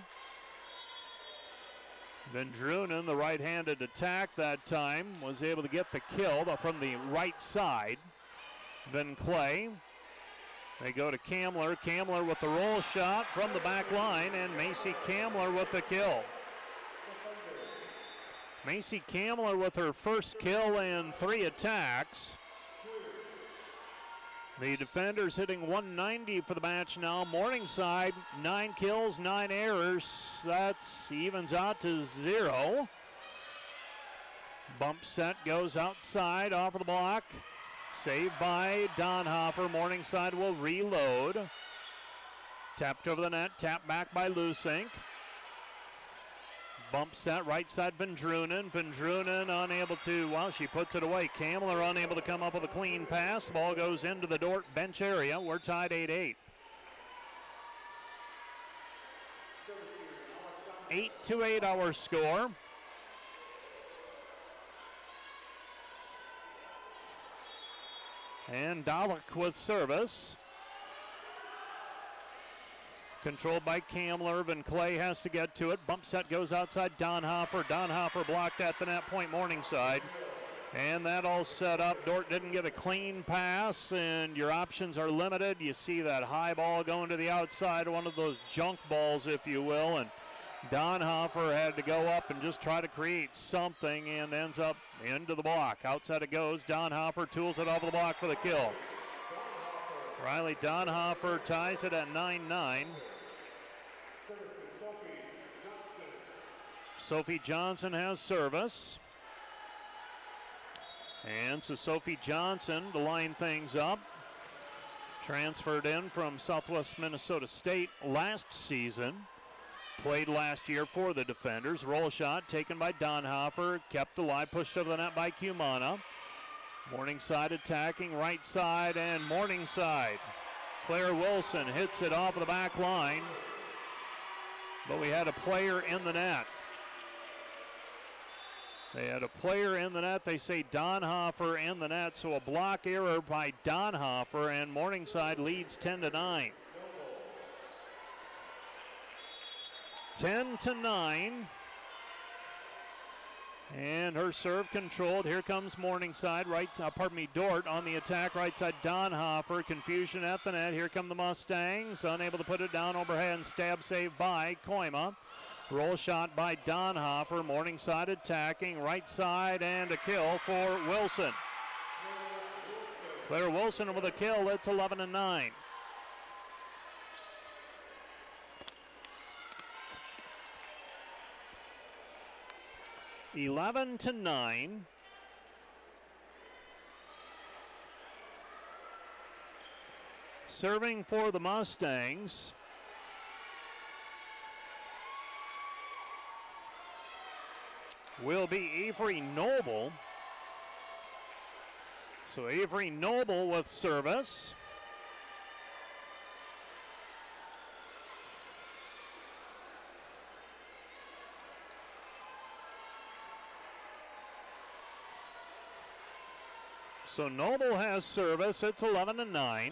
Van Drunen, the right-handed attack that time, was able to get the kill from the right side. Van Clay. They go to Kamler. Kamler with the roll shot from the back line, and Macy Kamler with the kill. Macy Kamler with her first kill in 3 attacks. The defenders hitting 190 for the match now. Morningside, 9 kills, 9 errors. That's evens out to 0. Bump set goes outside off of the block. Saved by Donhofer. Morningside will reload. Tapped over the net, tapped back by Lusink. Bump set, right side Van Drunen. Van Drunen unable to, well, she puts it away. Kamler unable to come up with a clean pass. The ball goes into the Dordt bench area. We're tied 8-8. 8-8 our score. And Dalek with service. Controlled by Kamler. Van Clay has to get to it. Bump set goes outside Donhofer. Donhofer blocked at the net point, Morningside. And that all set up. Dordt didn't get a clean pass, and your options are limited. You see that high ball going to the outside, one of those junk balls, if you will. And Donhofer had to go up and just try to create something and ends up into the block. Outside it goes. Donhofer tools it off the block for the kill. Riley Donhofer ties it at 9-9. Sophie Johnson has service. And so Sophie Johnson to line things up. Transferred in from Southwest Minnesota State last season. Played last year for the defenders. Roll shot taken by Donhofer. Kept alive, pushed over the net by Cumana. Morningside attacking right side, and Morningside. Claire Wilson hits it off of the back line. But we had a player in the net. They had a player in the net. They say Donhofer in the net, so a block error by Donhofer, and Morningside leads 10-9. 10-9. And her serve controlled. Here comes Morningside. Dordt on the attack. Right side, Donhofer. Confusion at the net. Here come the Mustangs. Unable to put it down overhead. Stab save by Koima. Roll shot by Donhofer. Morningside attacking. Right side and a kill for Wilson. Claire Wilson with a kill. It's 11-9. Eleven to 9. Serving for the Mustangs. Will be Avery Noble. So Avery Noble with service. So Noble has service. It's 11-9.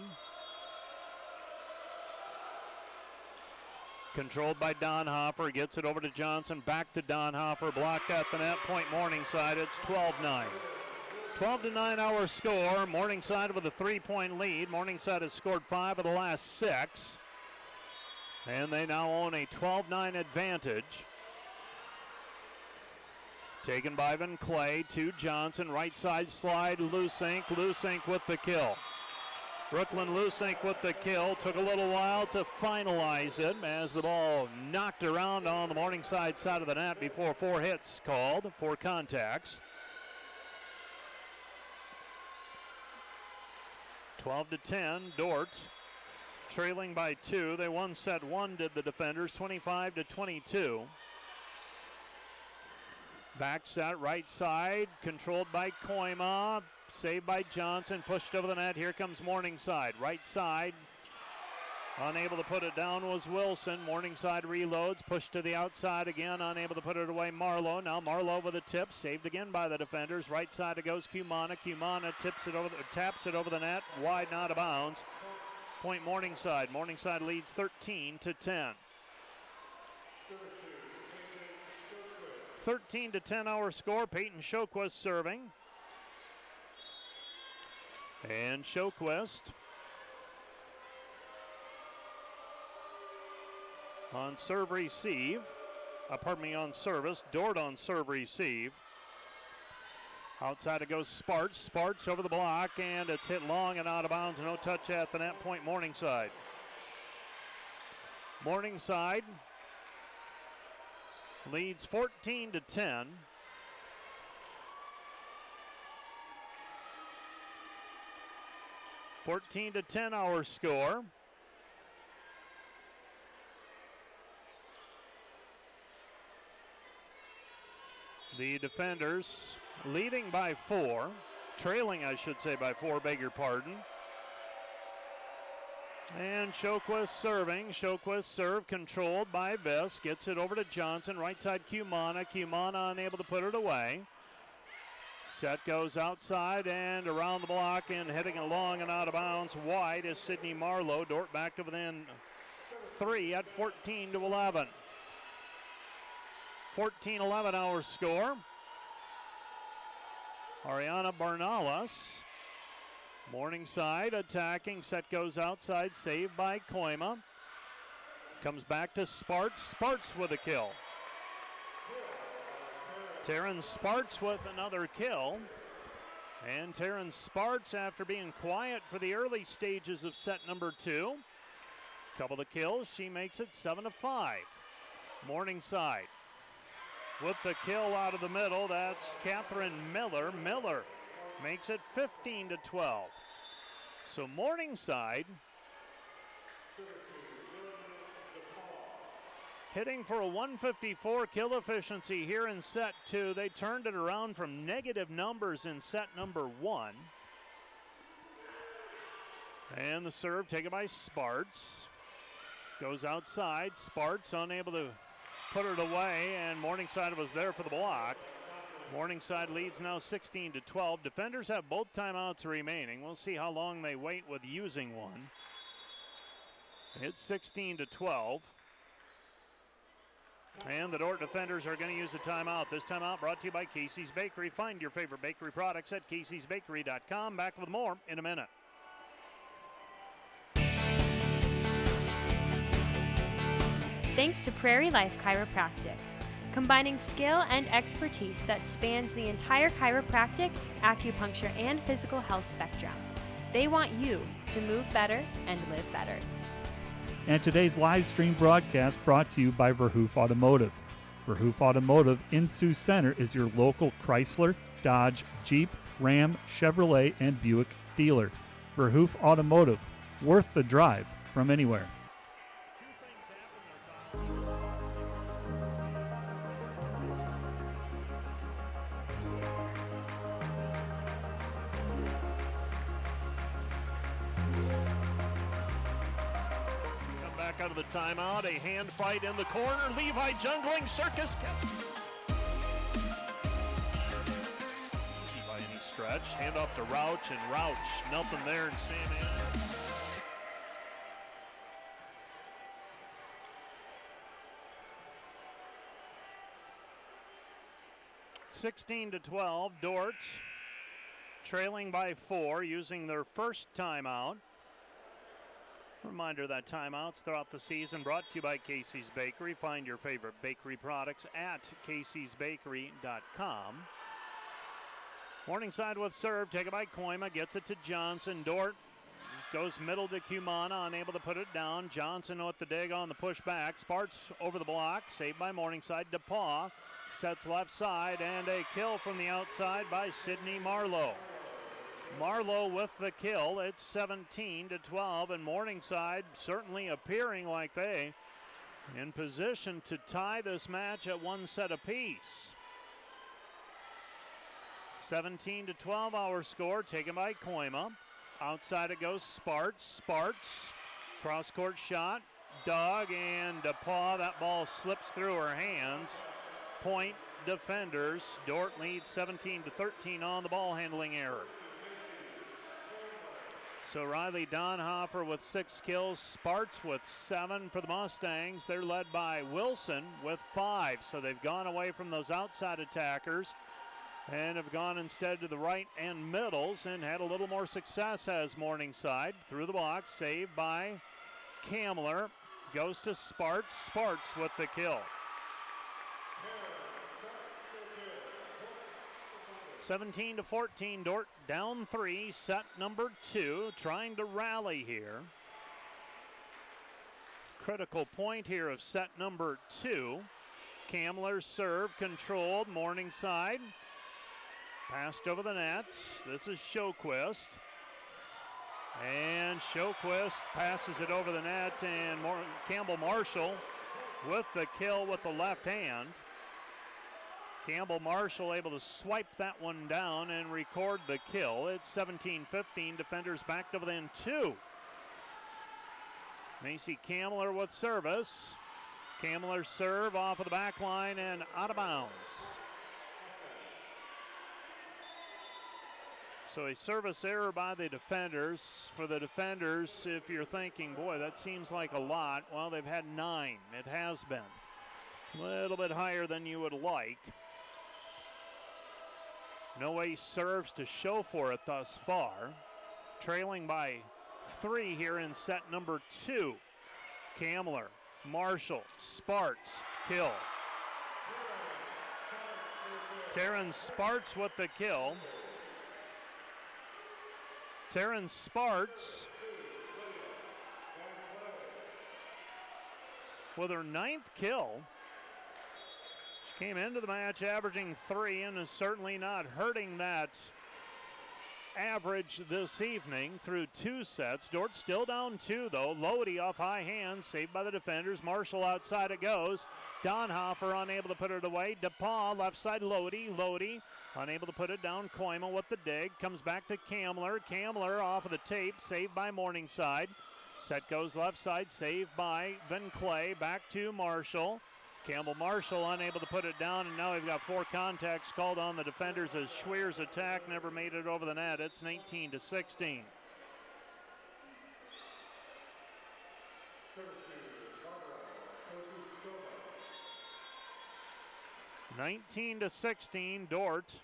Controlled by Donhofer. Gets it over to Johnson. Back to Donhofer. Blocked at the net point. Morningside. It's 12-9. 12-9 our score. Morningside with a 3-point lead. Morningside has scored 5 of the last 6. And they now own a 12-9 advantage. Taken by Van Clay to Johnson. Right side slide. Lusink. Lusink with the kill. Brooklyn Lusink with the kill. Took a little while to finalize it as the ball knocked around on the Morningside side of the net before 4 hits called, 4 contacts. 12-10, Dordt trailing by 2. They won set 1, did the defenders, 25-22. Back set, right side, controlled by Koima. Saved by Johnson, pushed over the net. Here comes Morningside. Right side. Unable to put it down was Wilson. Morningside reloads, pushed to the outside again, unable to put it away Marlowe. Now Marlowe with a tip, saved again by the defenders. Right side it goes Cumana. Cumana taps it over the net, wide and out of bounds. Point Morningside. Morningside leads 13-10. 13-10 our score. Peyton Shoquist serving. And Shoquist on serve receive. On service. Dordt on serve receive. Outside it goes Sparks. Sparks over the block, and it's hit long and out of bounds. No touch at the net. Point Morningside. Morningside leads 14-10. Our score. The defenders leading by 4, trailing I should say by 4, beg your pardon. And Shoquist serving. Shoquist serve controlled by Viss. Gets it over to Johnson. Right side Cumana. Cumana unable to put it away. Set goes outside and around the block and heading along and out of bounds. Wide is Sydney Marlowe. Dordt back to within 3 at 14-11. 14-11 our score. Ariana Barnalas. Morningside attacking. Set goes outside. Saved by Koima. Comes back to Sparks. Sparks with a kill. Taryn Sparks with another kill. And Taryn Sparks, after being quiet for the early stages of set number 2, couple of kills, she makes it 7-5. Morningside with the kill out of the middle. That's Catherine Miller. Miller makes it 15-12. So Morningside hitting for a 154 kill efficiency here in set 2. They turned it around from negative numbers in set number 1. And the serve taken by Sparks. Goes outside. Sparks unable to put it away, and Morningside was there for the block. Morningside leads now 16-12. Defenders have both timeouts remaining. We'll see how long they wait with using one. It's 16-12. And the Dordt defenders are going to use a timeout. This timeout brought to you by Casey's Bakery. Find your favorite bakery products at caseysbakery.com. Back with more in a minute. Thanks to Prairie Life Chiropractic, combining skill and expertise that spans the entire chiropractic, acupuncture, and physical health spectrum. They want you to move better and live better. And today's live stream broadcast brought to you by Verhoof Automotive. Verhoof Automotive in Sioux Center is your local Chrysler, Dodge, Jeep, Ram, Chevrolet, and Buick dealer. Verhoof Automotive, worth the drive from anywhere. Out of the timeout, a hand fight in the corner. Levi jungling, Circus. By any stretch. Hand off to Rouch, and Rouch, nothing there, and Sam Ann. (16-12), Dordt trailing by 4, using their first timeout. Reminder that timeouts throughout the season brought to you by Casey's Bakery. Find your favorite bakery products at caseysbakery.com. Morningside with serve, taken by Koima, gets it to Johnson. Dordt goes middle to Cumana, unable to put it down. Johnson with the dig on the push back. Sparks over the block, saved by Morningside. DePaul sets left side, and a kill from the outside by Sydney Marlowe. Marlowe with the kill. It's 17-12, and Morningside certainly appearing like they in position to tie this match at 1 set apiece. 17-12 our score, taken by Koima. Outside it goes Sparks. Sparks Cross-court shot, dug, and DePaul. That ball slips through her hands. Point defenders. Dordt leads 17-13 on the ball handling error. So Riley Donhofer with 6 kills, Sparts with 7 for the Mustangs. They're led by Wilson with 5. So they've gone away from those outside attackers and have gone instead to the right and middles and had a little more success as Morningside. Through the box, saved by Kamler. Goes to Sparts. Sparts with the kill. 17-14, Dordt down 3, set number 2, trying to rally here. Critical point here of set number 2. Kamler's serve controlled, Morningside. Passed over the net. This is Sjoquist. And Sjoquist passes it over the net, and Campbell Marshall with the kill with the left hand. Campbell Marshall able to swipe that one down and record the kill. It's 17-15, defenders back to within 2. Macy Kamler with service. Kamler's serve off of the back line and out of bounds. So a service error by the defenders. For the defenders, if you're thinking, boy, that seems like a lot, well, they've had 9. It has been a little bit higher than you would like. No ace serves to show for it thus far. Trailing by 3 here in set number 2. Kamler, Marshall, Sparts, kill. Taryn Sparts with the kill. Taryn Sparts with her 9th kill. She came into the match averaging 3 and is certainly not hurting that average this evening through 2 sets. Dordt still down 2 though. Lodi off high hand, saved by the defenders. Marshall outside it goes. Donhofer unable to put it away. DePaul left side Lodi. Lodi unable to put it down. Koima with the dig. Comes back to Kamler. Kamler off of the tape, saved by Morningside. Set goes left side, saved by Van Clay. Back to Marshall. Campbell Marshall unable to put it down, and now we've got 4 contacts called on the defenders as Schweer's attack never made it over the net. It's 19-16. 19-16, Dordt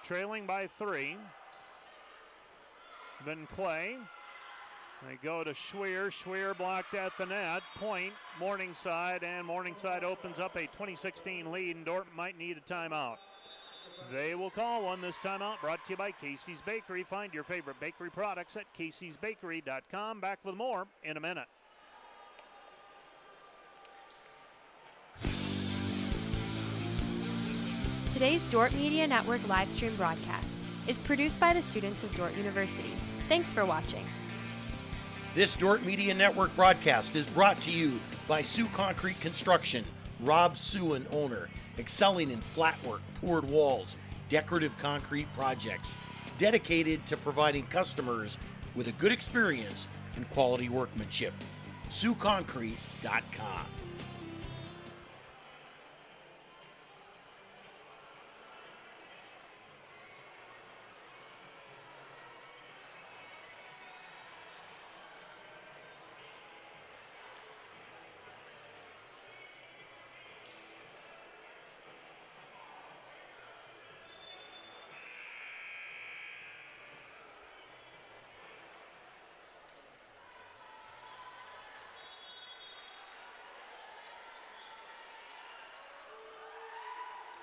trailing by 3. Van Clay. They go to Schweer. Schweer blocked at the net. Point, Morningside, and Morningside opens up a 20-16 lead, and Dordt might need a timeout. They will call one. This timeout brought to you by Casey's Bakery. Find your favorite bakery products at caseysbakery.com. Back with more in a minute. Today's Dordt Media Network live stream broadcast is produced by the students of Dordt University. Thanks for watching. This Dordt Media Network broadcast is brought to you by Sioux Concrete Construction, Rob Suen, owner, excelling in flat work, poured walls, decorative concrete projects, dedicated to providing customers with a good experience and quality workmanship. SiouxConcrete.com.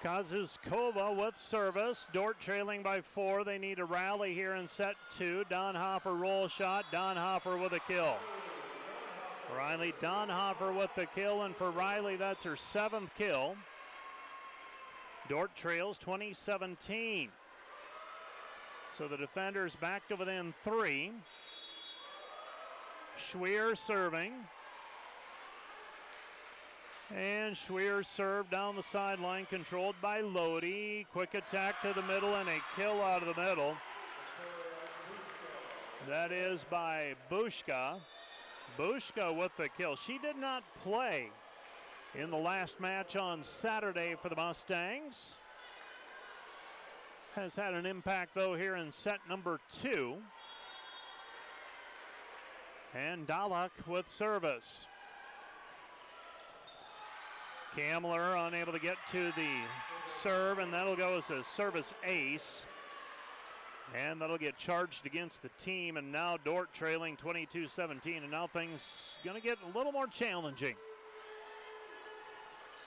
Kazuskova with service. Dordt trailing by 4. They need a rally here in set 2. Donhofer roll shot. Donhofer with a kill. Riley Donhofer with the kill, and for Riley, that's her 7th kill. Dordt trails 20-17. So the defenders back to within 3. Schweer serving. And Schweer served down the sideline, controlled by Lodi. Quick attack to the middle and a kill out of the middle. That is by Bushka. Bushka with the kill. She did not play in the last match on Saturday for the Mustangs. Has had an impact, though, here in set number 2. And Dalek with service. Kamler unable to get to the serve, and that'll go as a service ace. And that'll get charged against the team, and now Dordt trailing 22-17, and now things gonna get a little more challenging.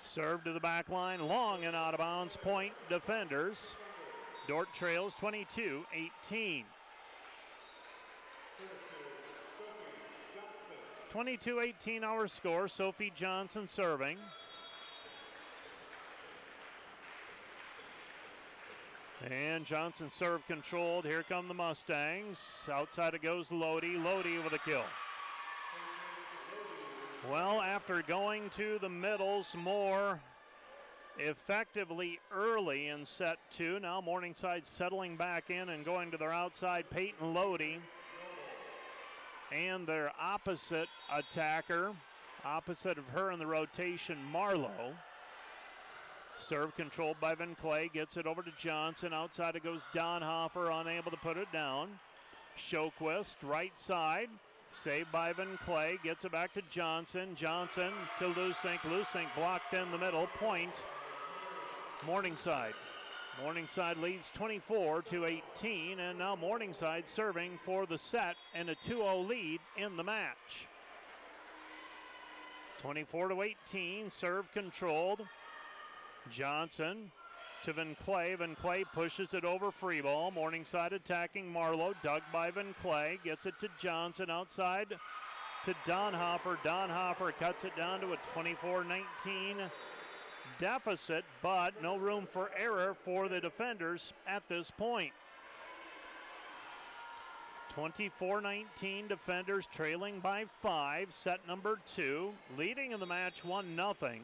Serve to the back line, long and out of bounds, point defenders. Dordt trails 22-18. 22-18 our score. Sophie Johnson serving. And Johnson serve controlled. Here come the Mustangs. Outside it goes Lodi. Lodi with a kill. Well, after going to the middles more effectively early in set 2, now Morningside settling back in and going to their outside. Peyton Lodi and their opposite attacker, opposite of her in the rotation, Marlowe. Serve controlled by Van Clay, gets it over to Johnson. Outside it goes Donhofer, unable to put it down. Shoquist, right side, saved by Van Clay, gets it back to Johnson. Johnson to Lusink. Lusink blocked in the middle, point Morningside. Morningside leads 24-18, and now Morningside serving for the set and a 2-0 lead in the match. 24-18, serve controlled. Johnson to Van Clay. Van Clay pushes it over, free ball. Morningside attacking Marlowe, dug by Van Clay, gets it to Johnson outside to Donhofer. Donhofer cuts it down to a 24-19 deficit, but no room for error for the defenders at this point. 24-19 defenders trailing by 5, set number 2, leading in the match 1-0.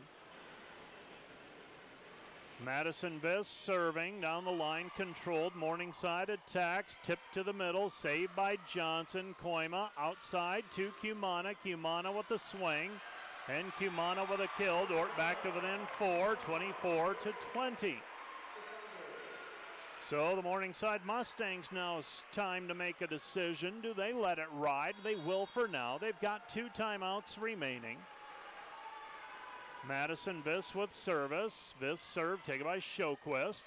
Madison Viss serving down the line, controlled. Morningside attacks, tipped to the middle, saved by Johnson. Koima outside to Cumana. Cumana with the swing, and Cumana with a kill. Dordt back to within 4, 24-20. So the Morningside Mustangs now it's time to make a decision. Do they let it ride? They will for now. They've got 2 timeouts remaining. Madison Viss with service. Viss serve taken by Shoquist.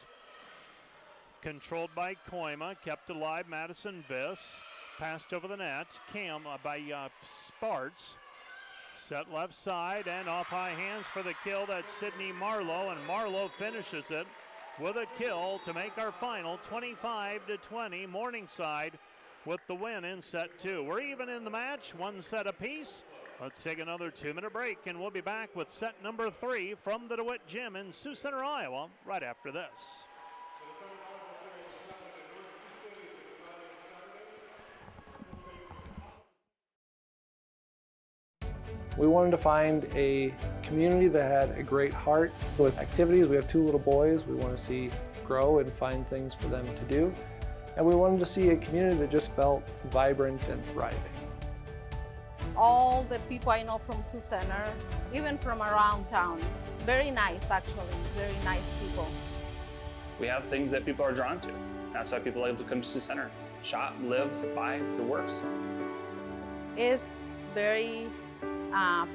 Controlled by Koima, kept alive Madison Viss. Passed over the net. Cam by Sparts. Set left side and off high hands for the kill. That's Sydney Marlowe, and Marlowe finishes it with a kill to make our final 25-20. Morningside with the win in set 2. We're even in the match, 1 set apiece. Let's take another 2-minute break, and we'll be back with set number 3 from the DeWitt Gym in Sioux Center, Iowa, right after this. We wanted to find a community that had a great heart with activities. We have 2 little boys we want to see grow and find things for them to do. And we wanted to see a community that just felt vibrant and thriving. All the people I know from Sioux Center, even from around town, very nice actually, very nice people. We have things that people are drawn to. That's why people like to come to Sioux Center. Shop, live, buy the works. It's very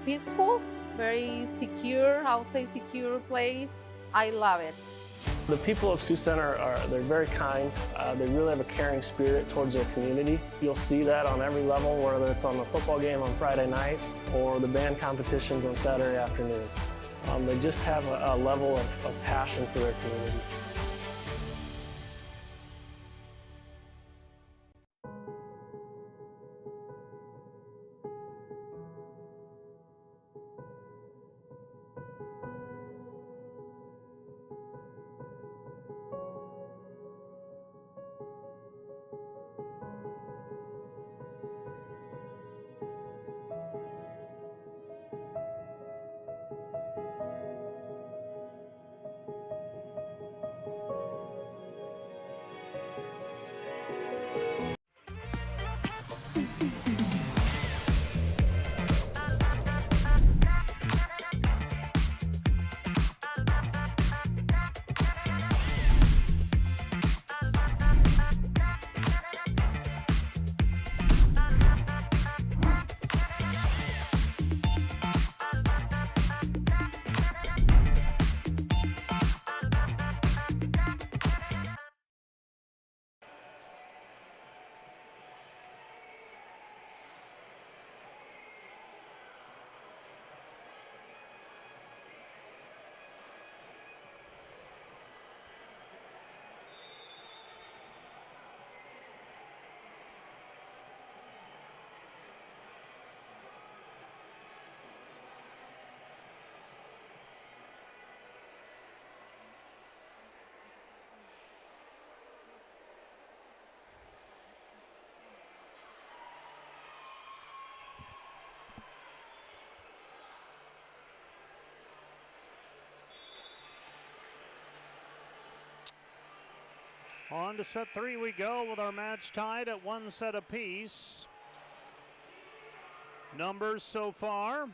peaceful, very secure, I'll say secure place. I love it. The people of Sioux Center they're very kind. They really have a caring spirit towards their community. You'll see that on every level, whether it's on the football game on Friday night or the band competitions on Saturday afternoon. They just have a level of passion for their community. On to set 3 we go with our match tied at 1 set apiece. Numbers so far.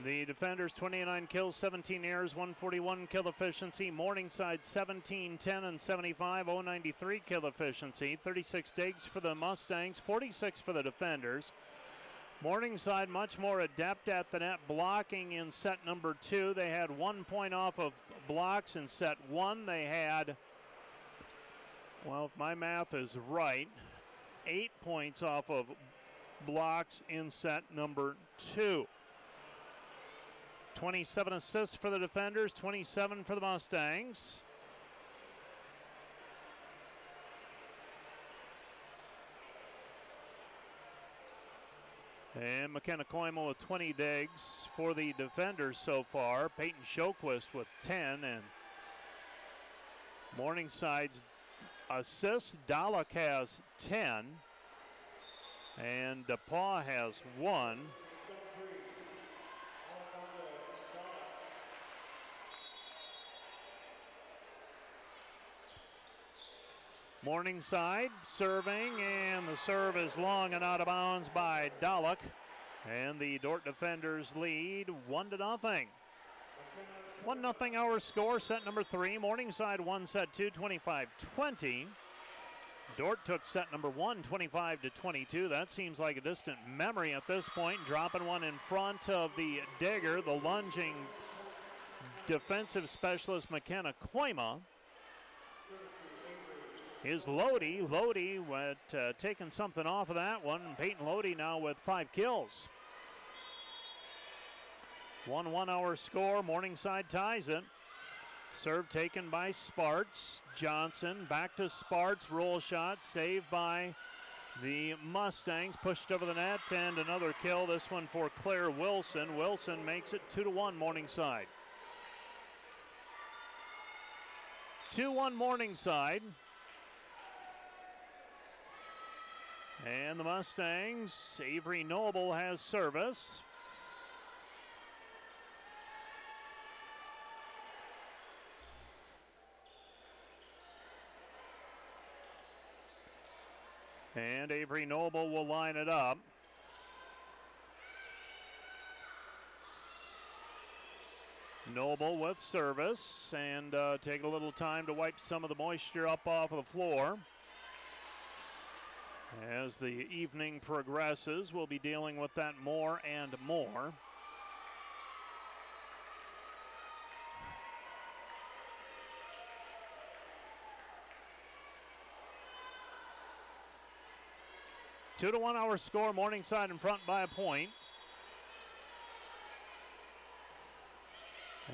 The defenders 29 kills, 17 errors, 141 kill efficiency. Morningside 17, 10, and 75, 093 kill efficiency. 36 digs for the Mustangs, 46 for the defenders. Morningside much more adept at the net blocking in set number 2. They had 1 point off of blocks in set 1. They had, well, if my math is right, 8 points off of blocks in set number 2. 27 assists for the defenders, 27 for the Mustangs. And McKenna Koima with 20 digs for the defenders so far. Peyton Shoquist with 10. And Morningside's assists, Dalek has 10. And DePaul has 1. Morningside serving, and the serve is long and out of bounds by Dalek. And the Dordt defenders lead 1-0. 1-0 our score, set number 3. Morningside won set 2, 25-20. Dordt took set number 1, 25-22. That seems like a distant memory at this point. Dropping one in front of the digger, the lunging defensive specialist McKenna Koima. Is Lodi. Lodi taking something off of that one. Peyton Lodi now with 5 kills. 1-1 our score. Morningside ties it. Serve taken by Sparts. Johnson back to Sparts. Roll shot saved by the Mustangs. Pushed over the net and another kill. This one for Claire Wilson. Wilson makes it 2-1 Morningside. 2-1 Morningside. And the Mustangs, Avery Noble has service. And Avery Noble will line it up. Noble with service and take a little time to wipe some of the moisture up off of the floor. As the evening progresses, we'll be dealing with that more and more. Two to 1 our score, Morningside in front by a point.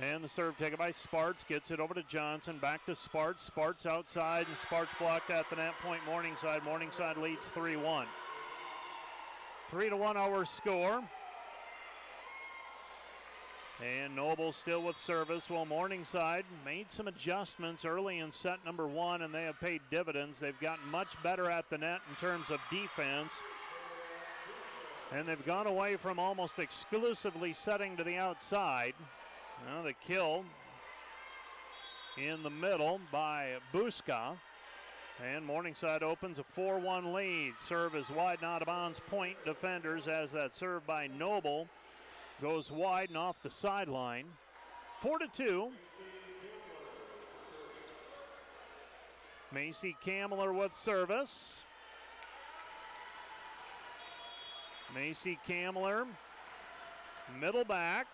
And the serve taken by Sparts, gets it over to Johnson, back to Sparts. Sparts outside, and Sparts blocked at the net point. Morningside. Morningside leads 3-1. 3-1 our score. And Noble still with service. Well, Morningside made some adjustments early in set number 1, and they have paid dividends. They've gotten much better at the net in terms of defense. And they've gone away from almost exclusively setting to the outside. Now the kill in the middle by Buska. And Morningside opens a 4-1 lead. Serve is wide and out of bounds. Point defenders as that serve by Noble goes wide and off the sideline. 4-2. Macy Kamler with service. Macy Kamler, middle back.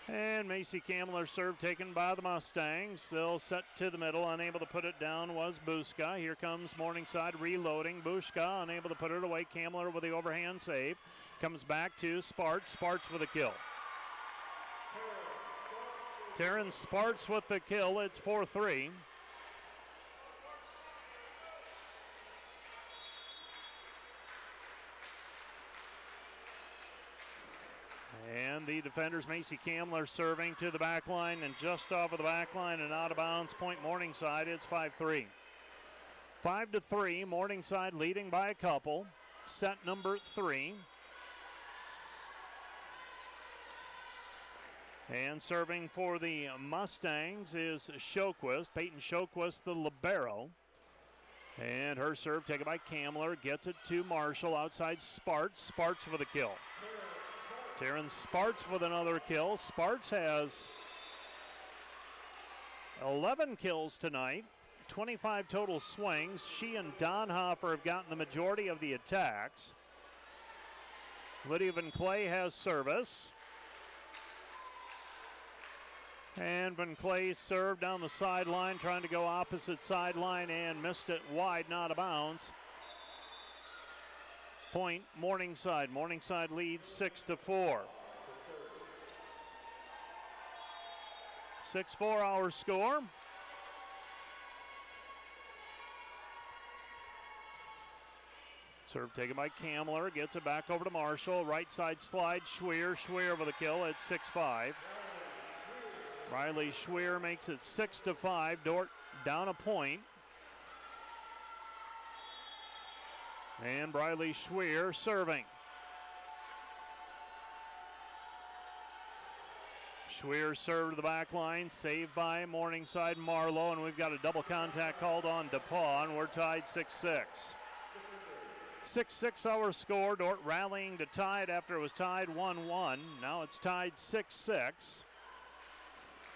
And Macy Kamler serve taken by the Mustangs. They'll set to the middle. Unable to put it down was Buska. Here comes Morningside reloading. Buska unable to put it away. Kamler with the overhand save. Comes back to Sparts. Sparts with a kill. Taryn Sparts with the kill. It's 4-3. And the defenders, Macy Kamler serving to the back line and just off of the back line and out of bounds. Point Morningside. It's 5-3. 5-3. Morningside leading by a couple. Set number 3. And serving for the Mustangs is Shoquist, Peyton Shoquist, the libero. And her serve taken by Kamler, gets it to Marshall, outside Sparts. Sparts for the kill. Taryn Sparts with another kill. Sparts has 11 kills tonight, 25 total swings. She and Donhofer have gotten the majority of the attacks. Lydia Van Clay has service. And Van Clay served down the sideline, trying to go opposite sideline and missed it wide, not out of bounds. Point Morningside. Morningside leads 6-4. 6-4 our score. Serve taken by Kamler, gets it back over to Marshall. Right side slide, Schweer. Schweer with a kill. It's 6-5. Riley Schweer makes it 6-5. Dordt down a point. And Briley Schweer serving. Schweer served to the back line, saved by Morningside Marlowe, and we've got a double contact called on DePaul, and we're tied 6-6. 6-6 our score. Dordt rallying to tie it after it was tied 1-1. Now it's tied 6-6.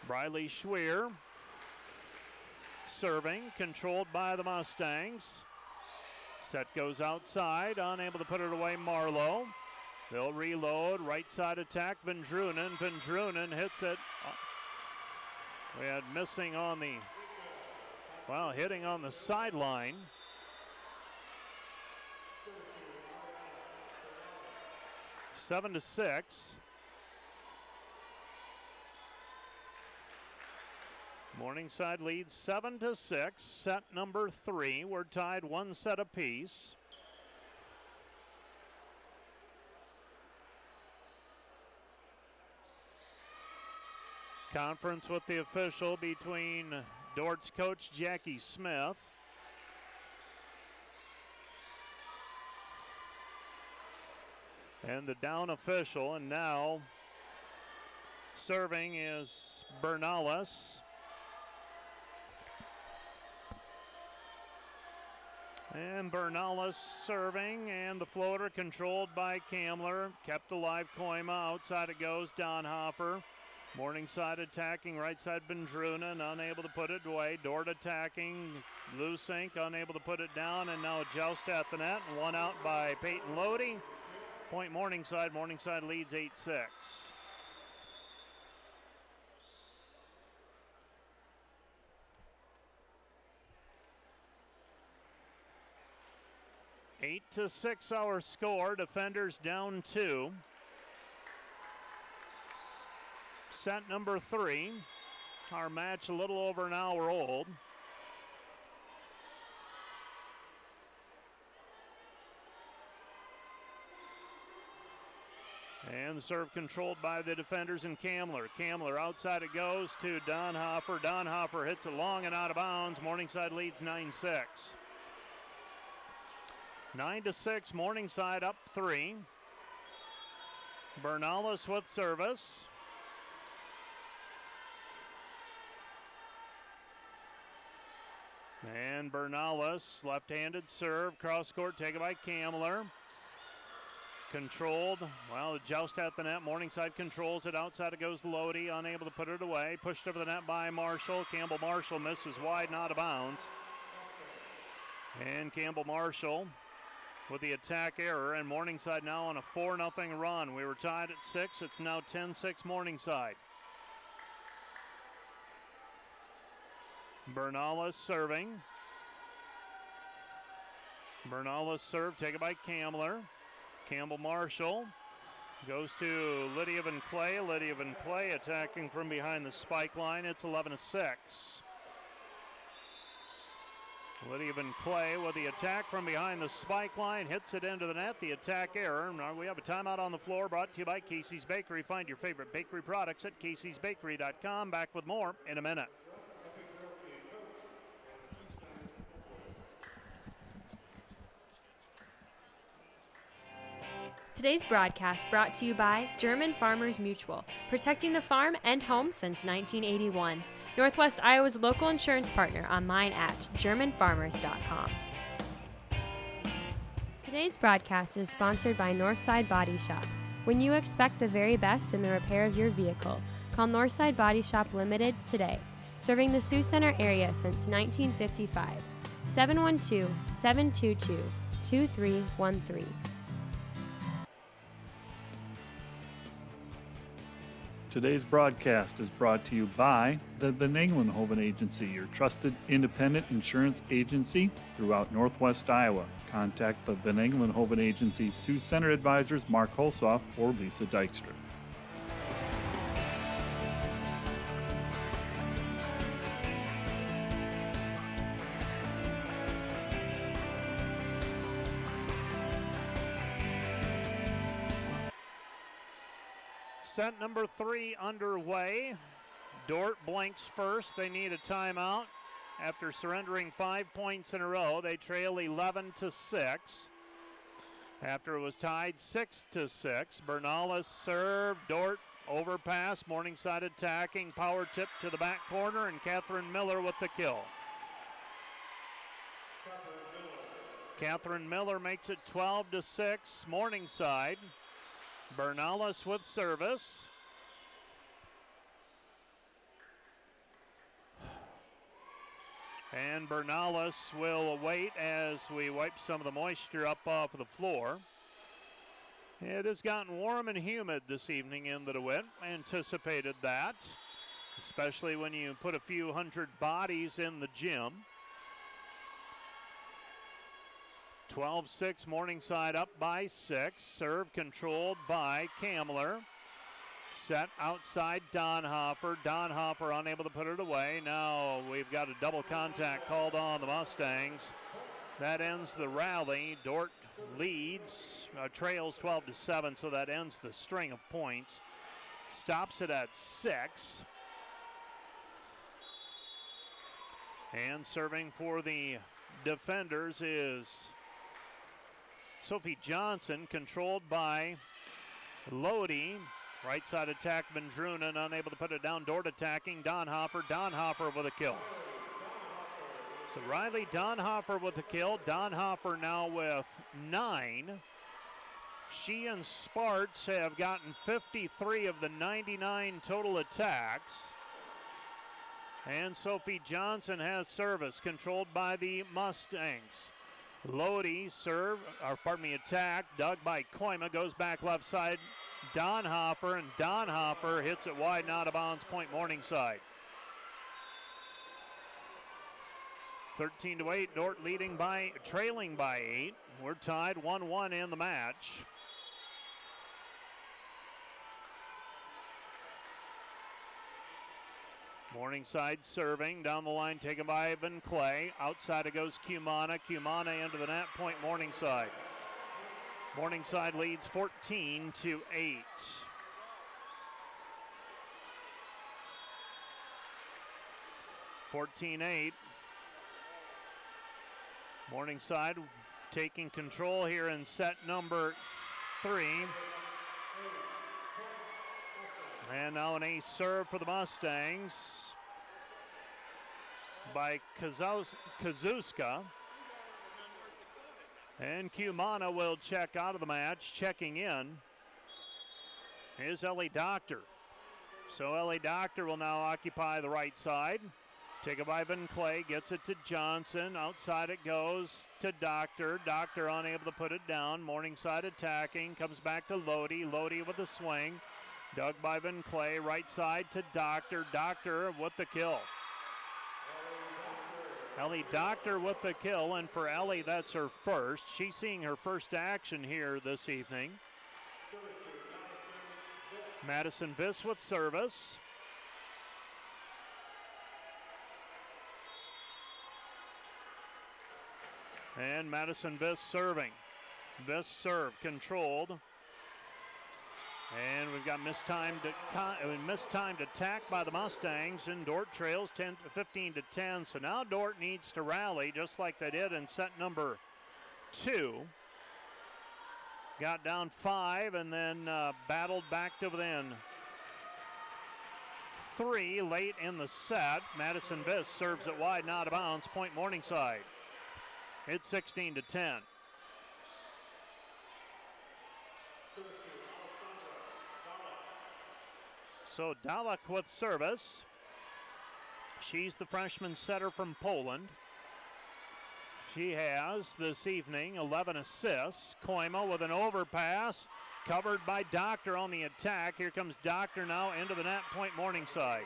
Briley Schweer serving, controlled by the Mustangs. Set goes outside, unable to put it away, Marlowe. They'll reload, right side attack, Vendrunen. Vendrunen hits it. We had missing on the, well, hitting on the sideline. Seven to 6. Morningside leads 7-6. Set number 3. We're tied 1 set apiece. Conference with the official between Dordt's coach Jackie Smith and the down official, and now serving is Bernales. And Bernales serving, and the floater controlled by Kamler. Kept alive, Koima. Outside it goes, Donhofer. Morningside attacking, right side Vendrunen, unable to put it away. Dordt attacking, Lusink, unable to put it down, and now a joust at the net. One out by Peyton Lodi. Point Morningside. Morningside leads 8-6. 8-6 our score. Defenders down 2. Set number 3. Our match a little over an hour old. And the serve controlled by the defenders and Kamler. Kamler outside it goes to Donhofer. Donhofer hits it long and out of bounds. Morningside leads 9-6. 9-6, Morningside up 3. Bernales with service. And Bernales, left-handed serve, cross court taken by Kamler. Controlled, well, the joust at the net. Morningside controls it. Outside it goes Lodi, unable to put it away. Pushed over the net by Marshall. Campbell Marshall misses wide and out of bounds. And Campbell Marshall with the attack error, and Morningside now on a 4-0 run. We were tied at 6. It's now 10-6 Morningside. Bernales serving. Bernales serve taken by Kamler. Campbell Marshall goes to Lydia Van Clay. Lydia Van Clay attacking from behind the spike line. It's 11-6. Lydia Van Clay with the attack from behind the spike line, hits it into the net. The attack error. Now we have a timeout on the floor brought to you by Casey's Bakery. Find your favorite bakery products at caseysbakery.com. Back with more in a minute. Today's broadcast brought to you by German Farmers Mutual, protecting the farm and home since 1981. Northwest Iowa's local insurance partner, online at germanfarmers.com. Today's broadcast is sponsored by Northside Body Shop. When you expect the very best in the repair of your vehicle, call Northside Body Shop Limited today, serving the Sioux Center area since 1955. 712-722-2313. Today's broadcast is brought to you by the Van Engelenhoven Agency, your trusted independent insurance agency throughout Northwest Iowa. Contact the Van Engelenhoven Agency's Sioux Center advisors Mark Holsoff or Lisa Dykstra. Set number 3 underway. Dordt blinks first. They need a timeout. After surrendering 5 points in a row, they trail 11-6. After it was tied 6-6, Bernales served. Dordt overpass. Morningside attacking. Power tip to the back corner, and Catherine Miller with the kill. Catherine Miller makes it 12-6. Morningside. Bernales with service. And Bernales will wait as we wipe some of the moisture up off of the floor. It has gotten warm and humid this evening in the DeWitt. Anticipated that, especially when you put a few hundred bodies in the gym. 12-6, Morningside up by 6. Serve controlled by Kamler. Set outside Donhofer. Donhofer unable to put it away. Now we've got a double contact called on the Mustangs. That ends the rally. Dordt leads, trails 12-7, so that ends the string of points. Stops it at 6. And serving for the defenders is Sophie Johnson, controlled by Lodi. Right side attack, Vendrunen unable to put it down. Dordt attacking, Donhofer. Donhofer with a kill. So Riley Donhofer with a kill. Donhofer now with 9. She and Sparts have gotten 53 of the 99 total attacks. And Sophie Johnson has service, controlled by the Mustangs. Lodi attack, dug by Koima, goes back left side. Donhofer, and Donhofer hits it wide and out of bounds, point Morningside. 13-8, Dordt trailing by 8. We're tied 1-1 in the match. Morningside serving, down the line taken by Evan Clay. Outside it goes Cumana. Cumana into the net, point Morningside. Morningside leads 14-8. 14-8. Morningside taking control here in set number 3. And now an ace serve for the Mustangs by Kazuska. And Cumana will check out of the match. Checking in is Ellie Doctor. So Ellie Doctor will now occupy the right side. Take it by Van Clay, gets it to Johnson. Outside it goes to Doctor. Doctor unable to put it down. Morningside attacking, comes back to Lodi. Lodi with a swing. Dug by Van Clay, right side to Doctor. Doctor with the kill. Ellie Doctor with the kill, and for Ellie, that's her first. She's seeing her first action here this evening. Madison Viss with service. And Madison Viss serving. Viss serve controlled. And we've got mistimed attack by the Mustangs, and Dordt trails 15-10. So now Dordt needs to rally just like they did in set number 2. got down 5 and then battled back to within 3 late in the set. Madison Biss serves it wide and out of bounds. Point Morningside. It's 16-10. So Dalek with service. She's the freshman setter from Poland. She has this evening 11 assists. Koima with an overpass, covered by Doctor on the attack. Here comes Doctor now into the net. Point Morningside.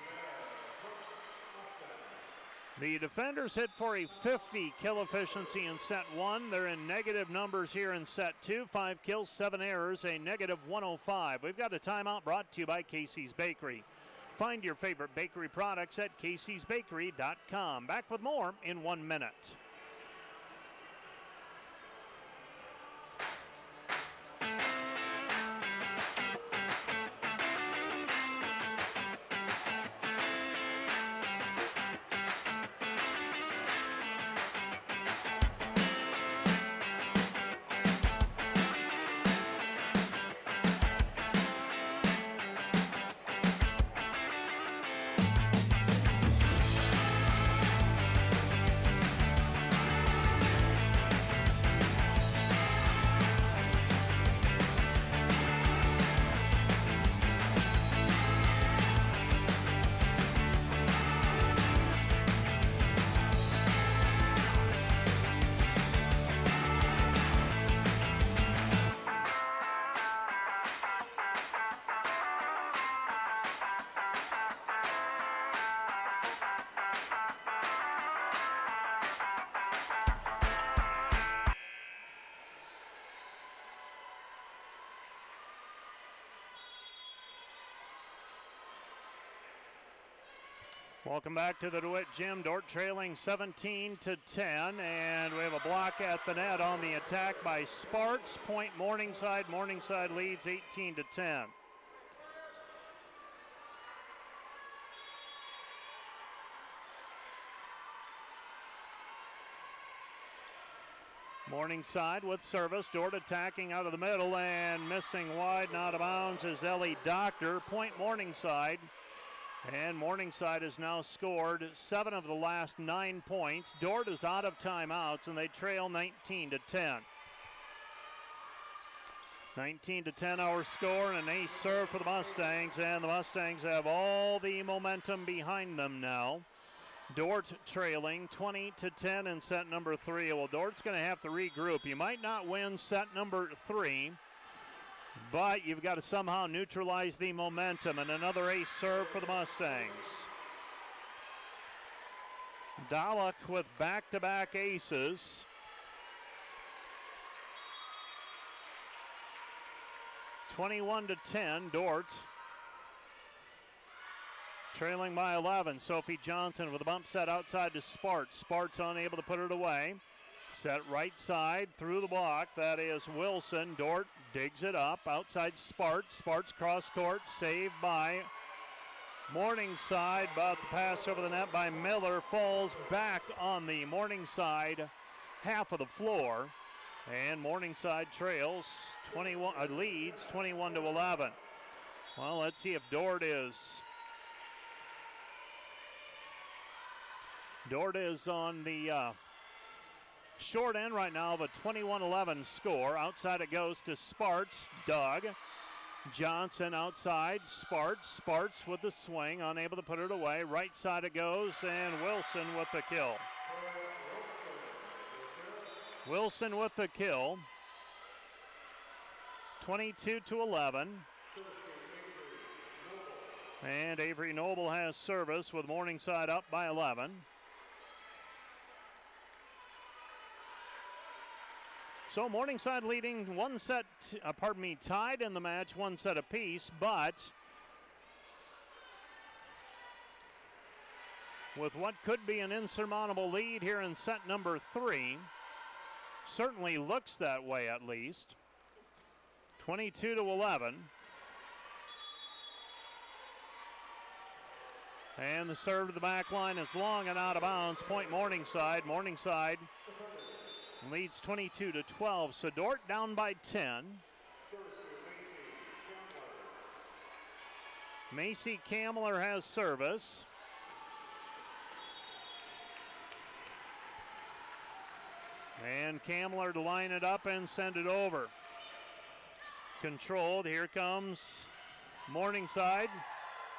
The defenders hit for a 50 kill efficiency in set 1. They're in negative numbers here in set 2. 5 kills, 7 errors, a negative 105. We've got a timeout brought to you by Casey's Bakery. Find your favorite bakery products at caseysbakery.com. Back with more in 1 minute. Welcome back to the DeWitt Gym. Dordt trailing 17-10, and we have a block at the net on the attack by Sparks. Point Morningside. Morningside leads 18-10. Morningside with service. Dordt attacking out of the middle and missing wide and out of bounds is Ellie Doctor. Point Morningside. And Morningside has now scored 7 of the last 9 points. Dordt is out of timeouts, and they trail 19-10. 19-10 our score, and an ace serve for the Mustangs, and the Mustangs have all the momentum behind them now. Dordt trailing 20-10 in set number 3. Well, Dort's going to have to regroup. You might not win set number 3, but you've got to somehow neutralize the momentum, and another ace serve for the Mustangs. Dalek with back-to-back aces. (21-10) Dordt trailing by 11. Sophie Johnson with a bump set outside to Sparts. Sparts unable to put it away. Set right side through the block. That is Wilson. Dordt digs it up outside Sparts. Sparts cross court. Saved by Morningside. About to pass over the net by Miller. Falls back on the Morningside half of the floor. And Morningside trails 21, leads 21-11. Well, let's see if Dordt is on the short end right now of a 21-11 score. Outside it goes to Sparts. Doug. Johnson outside. Sparts with the swing. Unable to put it away. Right side it goes, and Wilson with the kill. Wilson with the kill. 22-11. And Avery Noble has service with Morningside up by 11. So Morningside leading tied in the match, 1 set apiece, but with what could be an insurmountable lead here in set number 3, certainly looks that way at least. 22-11. And the serve to the back line is long and out of bounds. Point Morningside. Morningside leads 22-12. So Dordt down by 10. Macy Kamler has service. And Kamler to line it up and send it over. Controlled. Here comes Morningside.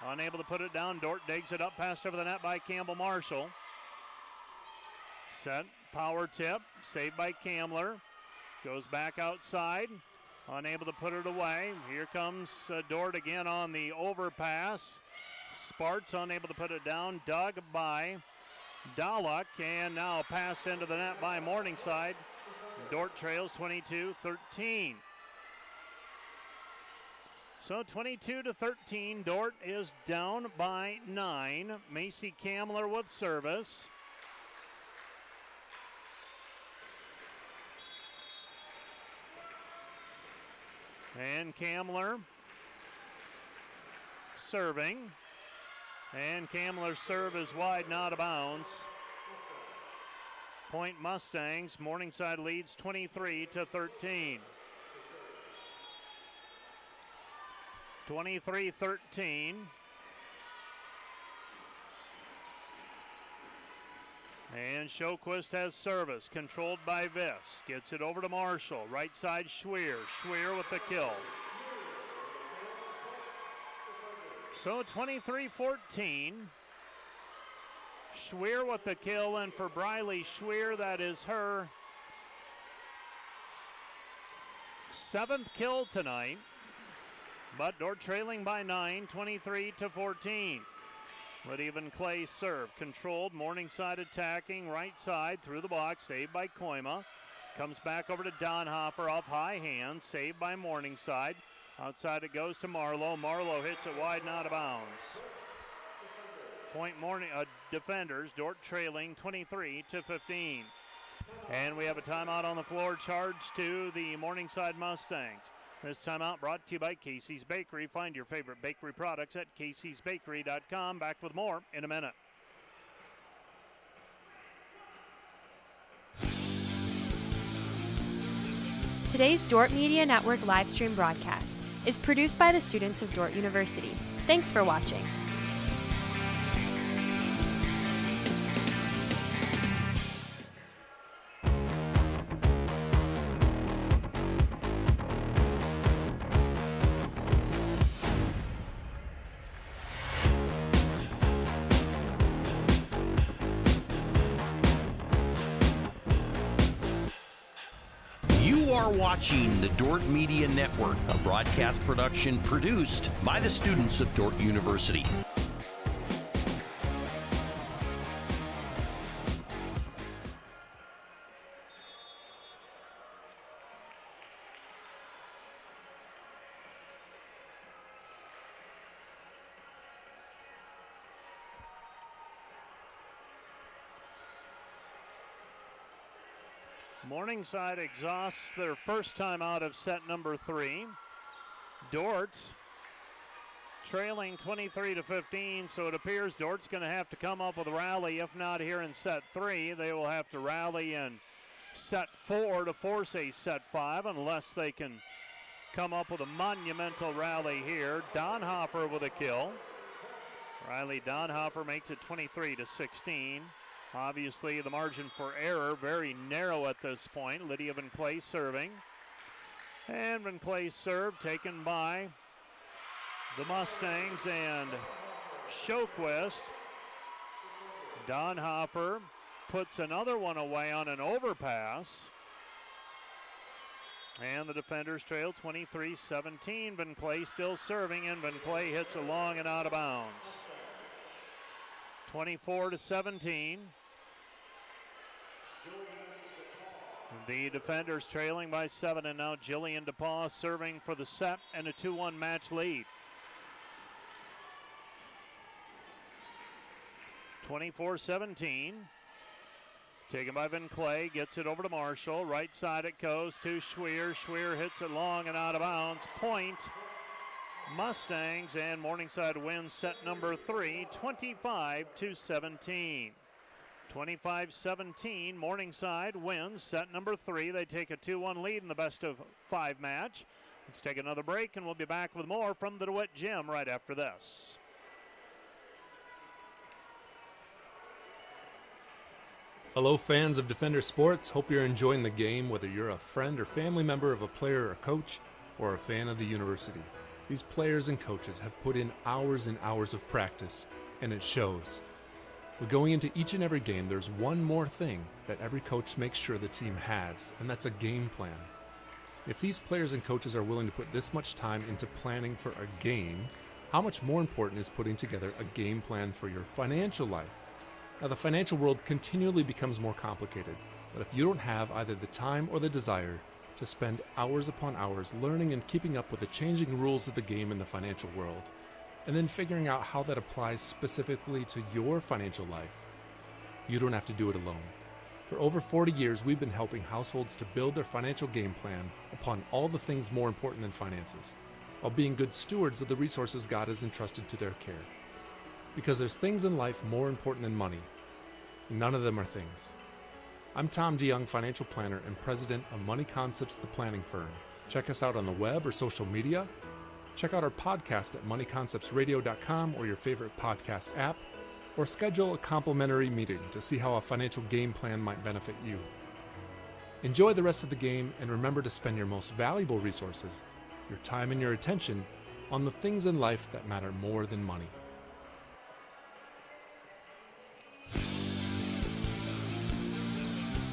Unable to put it down. Dordt digs it up, passed over the net by Campbell Marshall. Set, power tip, saved by Kamler. Goes back outside. Unable to put it away. Here comes Dordt again on the overpass. Sparts unable to put it down. Dug by Dalek, and now a pass into the net by Morningside. Dordt trails 22-13. So 22-13, Dordt is down by 9. Macy Kamler with service. And Kamler serving. And Kamler's serve is wide and out of bounds. Point Mustangs. Morningside leads 23-13. 23-13. And Shoquist has service, controlled by Viss. Gets it over to Marshall. Right side, Schweer. Schweer with the kill. So 23-14. Schweer with the kill, and for Briley Schweer, that is her 7th kill tonight. But Dordt trailing by 9, 23-14. Lydia Van Clay serve, controlled, Morningside attacking, right side, through the box, saved by Koima. Comes back over to Donhofer off high hand, saved by Morningside. Outside it goes to Marlowe. Marlowe hits it wide and out of bounds. Point defenders, Dordt trailing 23-15. And we have a timeout on the floor charged to the Morningside Mustangs. This timeout brought to you by Casey's Bakery. Find your favorite bakery products at caseysbakery.com. Back with more in a minute. Today's Dordt Media Network live stream broadcast is produced by the students of Dordt University. Thanks for watching. Watching the Dordt Media Network, a broadcast production produced by the students of Dordt University. Morningside exhausts their first time out of set number 3. Dordt trailing 23-15, so it appears Dordt's going to have to come up with a rally. If not here in set 3, they will have to rally in set 4 to force a set 5, unless they can come up with a monumental rally here. Donhofer with a kill. Riley Donhofer makes it 23-16. Obviously, the margin for error very narrow at this point. Lydia Van Clay serving. And Van Clay's serve taken by the Mustangs and Shoquist. Donhofer puts another one away on an overpass. And the defenders trail 23-17. Van Clay still serving, and Van Clay hits it long and out of bounds. 24-17. The defenders trailing by 7, and now Jillian DePaul serving for the set and a 2-1 match lead. 24-17. Taken by Van Clay, gets it over to Marshall. Right side it goes to Schweer. Schweer hits it long and out of bounds. Point Mustangs, and Morningside wins set number 3, 25-17. 25-17, Morningside wins set number 3. They take a 2-1 lead in the best of 5 match. Let's take another break, and we'll be back with more from the DeWitt Gym right after this. Hello, fans of Defender Sports. Hope you're enjoying the game, whether you're a friend or family member of a player or coach, or a fan of the university. These players and coaches have put in hours and hours of practice, and it shows. But going into each and every game, there's one more thing that every coach makes sure the team has, and that's a game plan. If these players and coaches are willing to put this much time into planning for a game, how much more important is putting together a game plan for your financial life? Now, the financial world continually becomes more complicated, but if you don't have either the time or the desire to spend hours upon hours learning and keeping up with the changing rules of the game in the financial world, and then figuring out how that applies specifically to your financial life, you don't have to do it alone. For over 40 years, we've been helping households to build their financial game plan upon all the things more important than finances, while being good stewards of the resources God has entrusted to their care. Because there's things in life more important than money. None of them are things. I'm Tom DeYoung, financial planner and president of Money Concepts, the planning firm. Check us out on the web or social media. Check out our podcast at moneyconceptsradio.com or your favorite podcast app, or schedule a complimentary meeting to see how a financial game plan might benefit you. Enjoy the rest of the game, and remember to spend your most valuable resources, your time and your attention, on the things in life that matter more than money.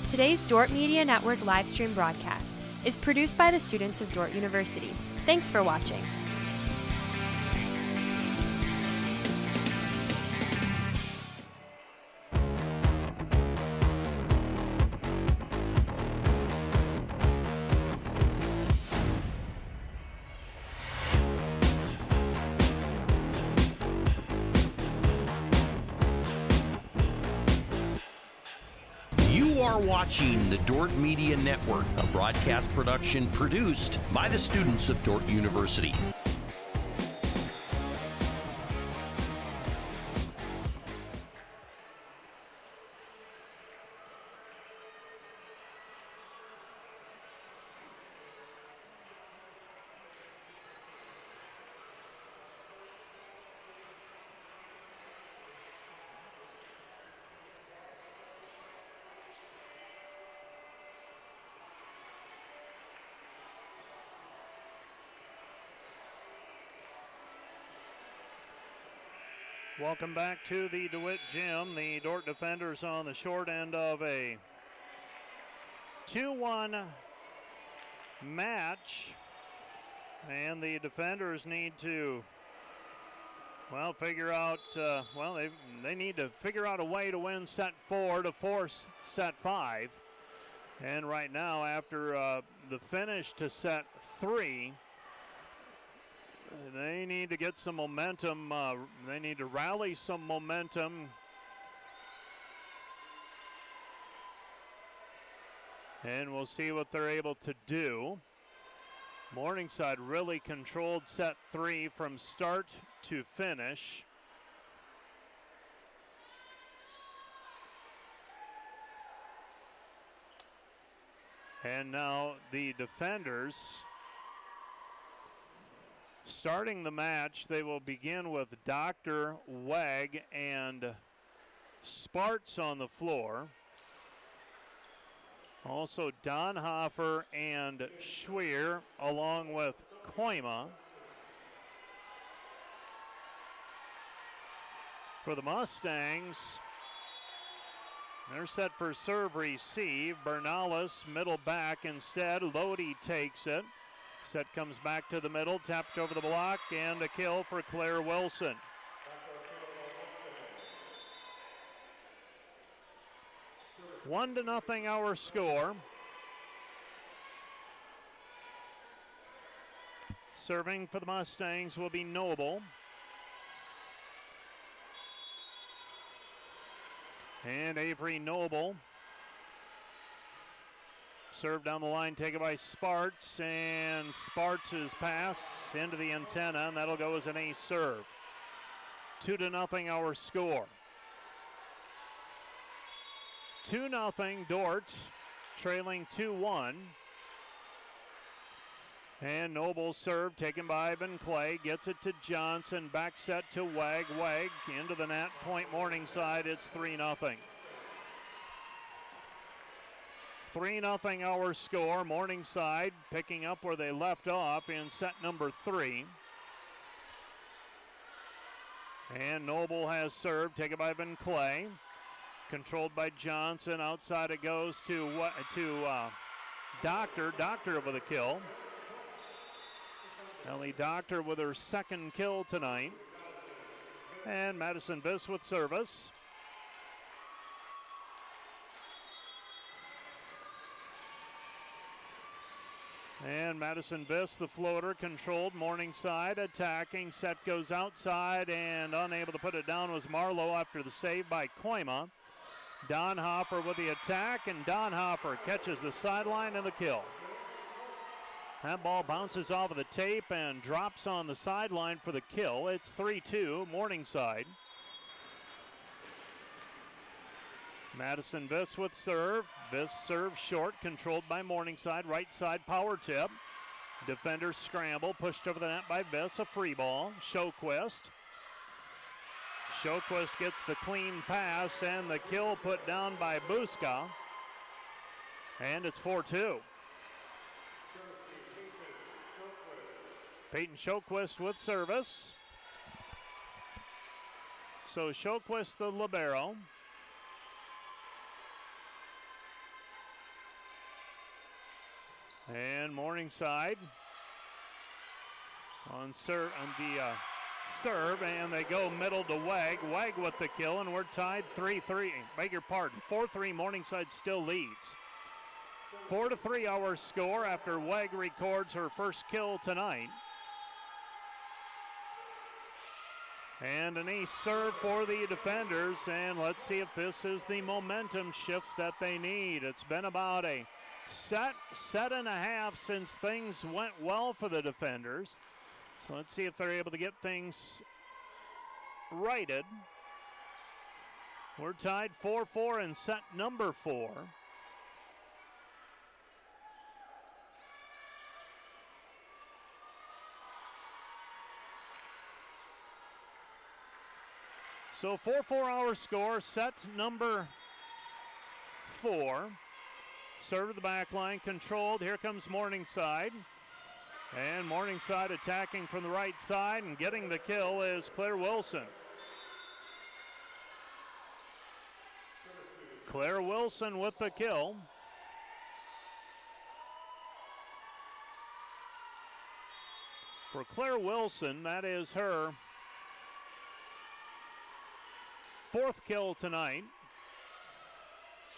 Today's Dordt Media Network livestream broadcast is produced by the students of Dordt University. Thanks for watching. You are watching the Dordt Media Network, a broadcast production produced by the students of Dordt University. Welcome back to the DeWitt Gym. The Dordt defenders on the short end of a 2-1 match. And the defenders need to, well, figure out, they need to figure out a way to win set 4 to force set 5. And right now, after the finish to set 3, they need to get some momentum. They need to rally some momentum. And we'll see what they're able to do. Morningside really controlled set 3 from start to finish. And now the defenders, starting the match, they will begin with Dr. Wegg and Sparts on the floor. Also Donhofer and Schweer, along with Koima. For the Mustangs, they're set for serve receive. Bernales middle back instead. Lodi takes it. Set comes back to the middle, tapped over the block, and a kill for Claire Wilson. One to nothing our score. Serving for the Mustangs will be Noble. And Avery Noble. Serve down the line, taken by Sparts, and Sparts' pass into the antenna, and that'll go as an ace serve. 2-0 our score. 2-0 Dordt, trailing 2-1. And Noble serve taken by Van Clay. Gets it to Johnson. Back set to Wag. Wag into the net. Point Morningside. It's 3-0. 3-0 our score. Morningside picking up where they left off in set number 3. And Noble has served, taken by Van Clay. Controlled by Johnson. Outside it goes to Doctor. Doctor with a kill. Ellie Doctor with her second kill tonight. And Madison Viss with service. And Madison Viss, the floater, controlled. Morningside attacking. Set goes outside, and unable to put it down was Marlowe after the save by Koima. Donhofer with the attack, and Donhofer catches the sideline and the kill. That ball bounces off of the tape and drops on the sideline for the kill. It's 3-2 Morningside. Madison Viss with serve. Viss serve short, controlled by Morningside. Right side power tip. Defenders scramble, pushed over the net by Viss. A free ball. Shoquist. Shoquist gets the clean pass and the kill put down by Buska. And it's 4-2. Peyton Shoquist with service. So Shoquist the libero. And Morningside on serve, and they go middle to Wag. Wag with the kill, and we're tied 3-3. Beg your pardon, 4-3. Morningside still leads. 4-3 our score after Wag records her first kill tonight. And an ace serve for the defenders, and let's see if this is the momentum shift that they need. It's been about a set and a half since things went well for the defenders. So let's see if they're able to get things righted. We're tied 4-4 in set number 4. So 4-4 our score, set number 4. Serve to the back line, controlled. Here comes Morningside. And Morningside attacking from the right side, and getting the kill is Claire Wilson. Claire Wilson with the kill. For Claire Wilson, that is her 4th kill tonight.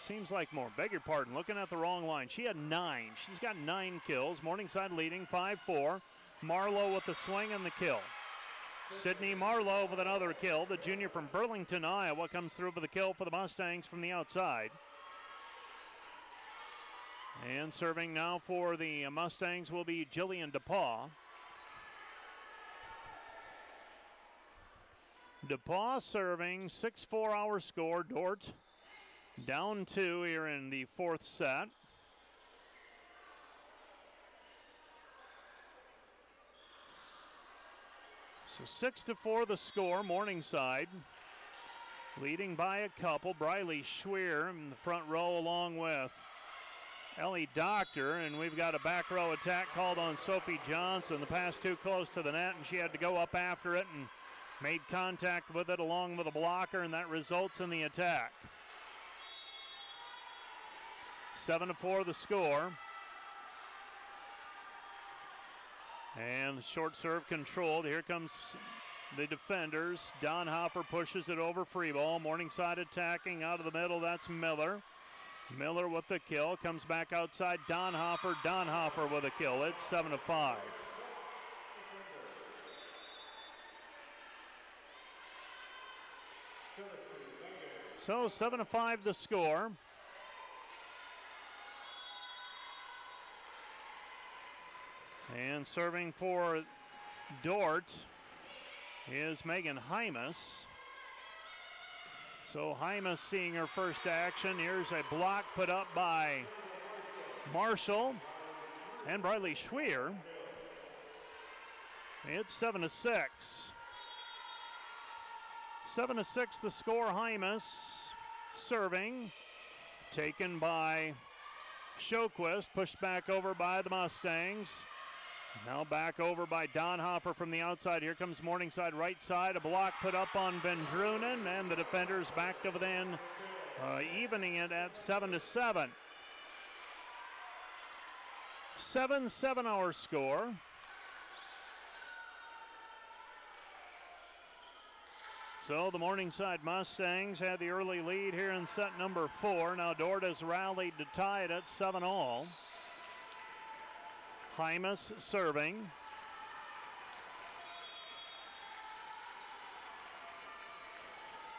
Seems like more. Beg your pardon, looking at the wrong line. She had 9. She's got 9 kills. Morningside leading 5-4. Marlowe with the swing and the kill. Sydney Marlowe with another kill. The junior from Burlington, Iowa, comes through for the kill for the Mustangs from the outside. And serving now for the Mustangs will be Jillian DePaw. DePaw serving, 6-4 our score. Dordt down 2 here in the 4th set. So 6-4 the score. Morningside leading by a couple. Briley Schweer in the front row along with Ellie Doctor, and we've got a back row attack called on Sophie Johnson. The pass too close to the net, and she had to go up after it and made contact with it along with a blocker, and that results in the attack. 7-4 the score. And short serve controlled. Here comes the defenders. Donhofer pushes it over, free ball. Morningside attacking out of the middle. That's Miller. Miller with the kill. Comes back outside. Donhofer. Donhofer with a kill. It's 7-5. So 7-5 the score. And serving for Dordt is Megan Hymas. So Hymas seeing her first action. Here's a block put up by Marshall and Briley Schweer. It's 7-6. 7-6 the score. Hymas serving. Taken by Shoquist. Pushed back over by the Mustangs. Now back over by Donhofer from the outside. Here comes Morningside right side. A block put up on Vendrunen, and the defenders back to within, evening it at 7-7. 7-7 our score. So the Morningside Mustangs had the early lead here in set number 4. Now Dordt has rallied to tie it at 7-all. Hymas serving.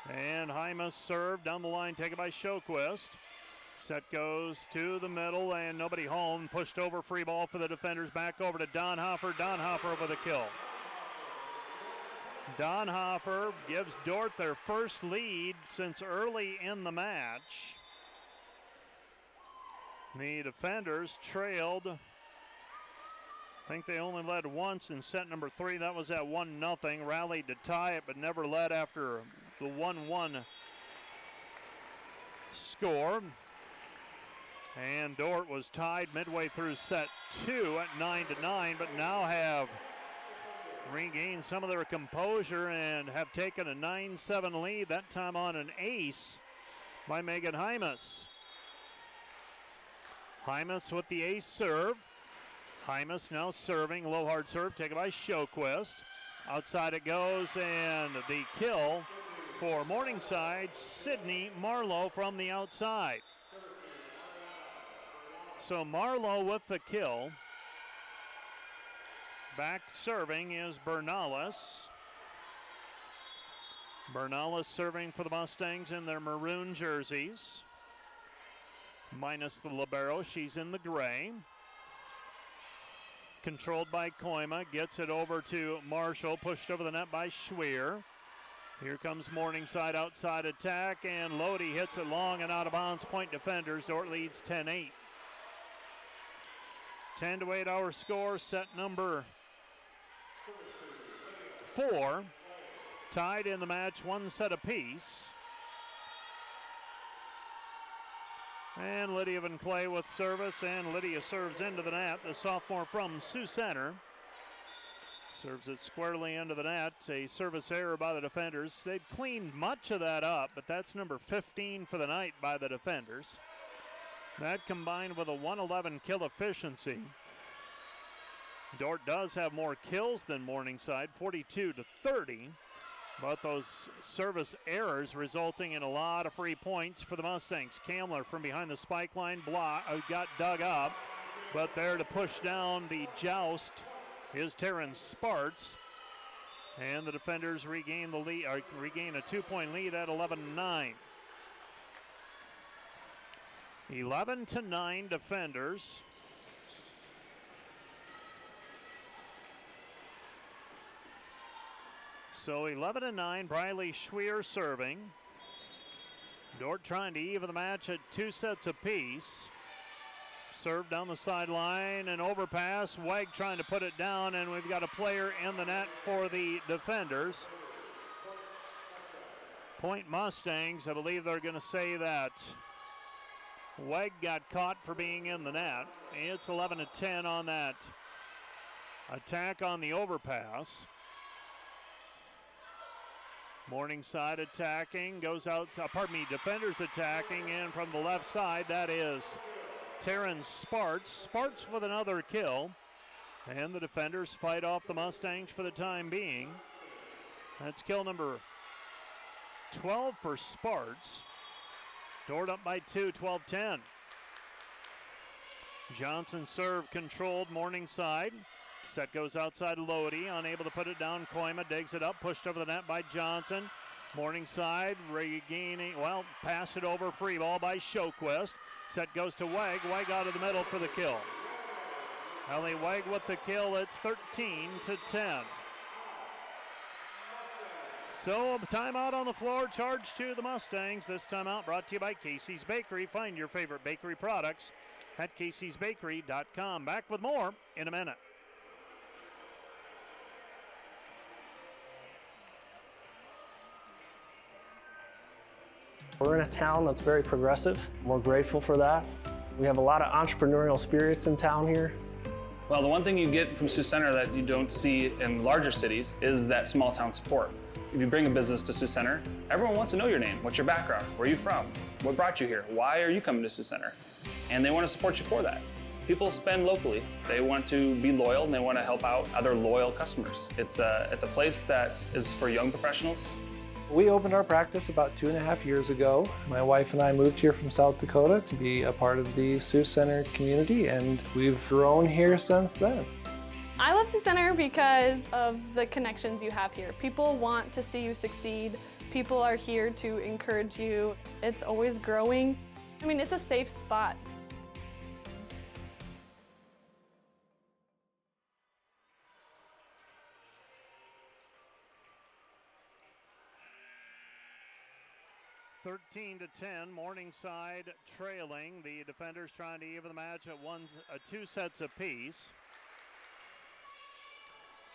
And Hymas served down the line, taken by Shoquist. Set goes to the middle and nobody home. Pushed over, free ball for the defenders. Back over to Donhofer. Donhofer with a kill. Donhofer gives Dordt their first lead since early in the match. The defenders trailed. I think they only led once in set number 3. That was at 1-0. Rallied to tie it, but never led after the 1-1 score. And Dordt was tied midway through set 2 at 9-9, but now have regained some of their composure and have taken a 9-7 lead, that time on an ace by Megan Hymas. Hymas with the ace serve. Hymas now serving, low hard serve taken by Shoquist. Outside it goes, and the kill for Morningside, Sydney Marlowe from the outside. So Marlowe with the kill. Back serving is Bernales. Bernales serving for the Mustangs in their maroon jerseys. Minus the libero, she's in the gray. Controlled by Koima, gets it over to Marshall, pushed over the net by Schweer. Here comes Morningside outside attack, and Lodi hits it long and out of bounds. Point defenders, Dordt leads 10-8. 10-8 our score, set number 4. Tied in the match, 1 set apiece. And Lydia Van Clay with service, and Lydia serves into the net. The sophomore from Sioux Center serves it squarely into the net. A service error by the defenders. They've cleaned much of that up, but that's number 15 for the night by the defenders. That combined with a 111 kill efficiency. Dordt does have more kills than Morningside, 42-30. But those service errors resulting in a lot of free points for the Mustangs. Kamler from behind the spike line got dug up, but there to push down the joust is Terrence Sparts. And the defenders regain the lead, regain a 2-point lead at 11-9. 11-9 defenders. So 11-9, Briley Schweer serving. Dordt trying to even the match at 2 sets apiece. Serve down the sideline and overpass. Weg trying to put it down, and we've got a player in the net for the defenders. Point Mustangs, I believe they're going to say that Weg got caught for being in the net. It's 11-10 on that attack on the overpass. Morningside attacking, goes out, defenders attacking, and from the left side, that is Terrence Sparts. Sparts with another kill, and the defenders fight off the Mustangs for the time being. That's kill number 12 for Sparts. Dordt up by 2, 12-10. Johnson serve controlled, Morningside. Set goes outside Lodi, unable to put it down. Koima digs it up, pushed over the net by Johnson. Morningside regaining, pass it over, free ball by Shoquist. Set goes to Weg. Weg out of the middle for the kill. Ellie Weg with the kill. It's 13-10. So a timeout on the floor, charge to the Mustangs. This timeout brought to you by Casey's Bakery. Find your favorite bakery products at caseysbakery.com. Back with more in a minute. We're in a town that's very progressive. We're grateful for that. We have a lot of entrepreneurial spirits in town here. Well, the one thing you get from Sioux Center that you don't see in larger cities is that small town support. If you bring a business to Sioux Center, everyone wants to know your name. What's your background? Where are you from? What brought you here? Why are you coming to Sioux Center? And they want to support you for that. People spend locally. They want to be loyal and they want to help out other loyal customers. It's a place that is for young professionals. We opened our practice about 2.5 years ago. My wife and I moved here from South Dakota to be a part of the Sioux Center community, and we've grown here since then. I love Sioux Center because of the connections you have here. People want to see you succeed. People are here to encourage you. It's always growing. I mean, it's a safe spot. (13 to 10), Morningside trailing. The defenders trying to even the match at 2 sets apiece.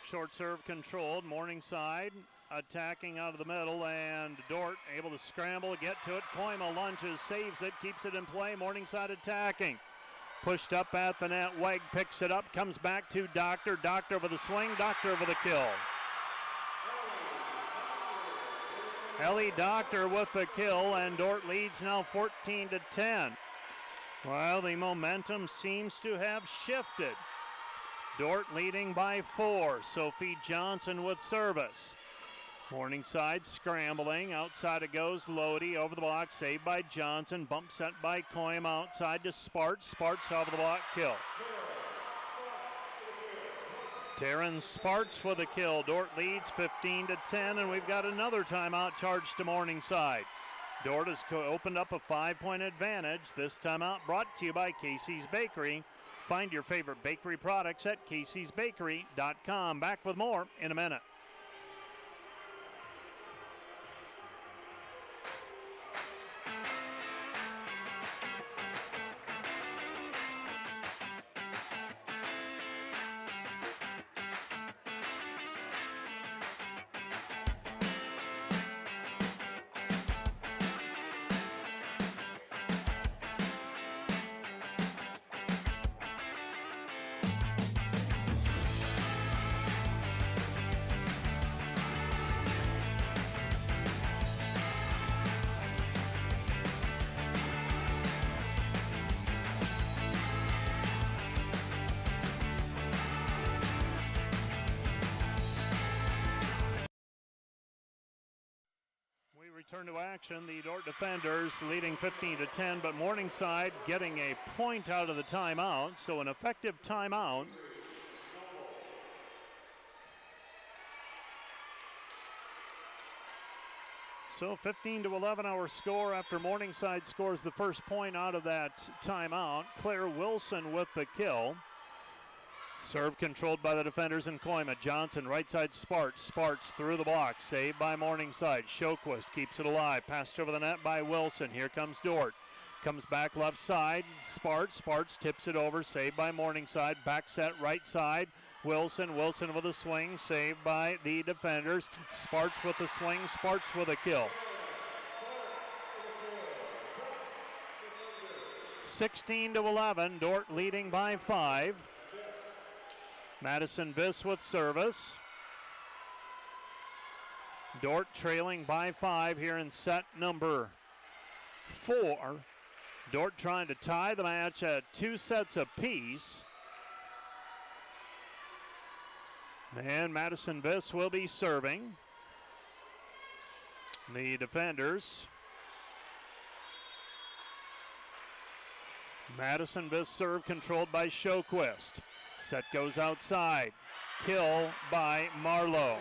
Short serve controlled. Morningside attacking out of the middle, and Dordt able to scramble, get to it. Koima lunges, saves it, keeps it in play. Morningside attacking. Pushed up at the net. Weg picks it up, comes back to Doctor. Doctor over the swing, Doctor over the kill. Ellie Doctor with the kill, and Dordt leads now 14 to 10. Well, the momentum seems to have shifted. Dordt leading by 4. Sophie Johnson with service. Morningside scrambling. Outside it goes. Lodi over the block. Saved by Johnson. Bump set by Koima outside to Sparks. Sparks over the block. Kill. Taryn Sparks for the kill. Dordt leads 15 to 10, and we've got another timeout charged to Morningside. Dordt has opened up a 5-point advantage. This timeout brought to you by Casey's Bakery. Find your favorite bakery products at caseysbakery.com. Back with more in a minute. Return to action. The Dordt defenders leading 15 to 10, but Morningside getting a point out of the timeout, so an effective timeout. So 15 to 11 our score after Morningside scores the first point out of that timeout. Claire Wilson with the kill. Serve controlled by the defenders in Koima. Johnson, right side Sparks. Sparks through the block. Saved by Morningside. Shoquist keeps it alive. Passed over the net by Wilson. Here comes Dordt. Comes back left side. Sparks. Sparks tips it over. Saved by Morningside. Back set right side. Wilson. Wilson with a swing. Saved by the defenders. Sparks with the swing. Sparks with a kill. 16 to 11. Dordt leading by 5. Madison Viss with service. Dordt trailing by 5 here in set number 4. Dordt trying to tie the match at 2 sets apiece. And Madison Viss will be serving. The defenders. Madison Viss serve controlled by Shoquist. Set goes outside. Kill by Marlowe.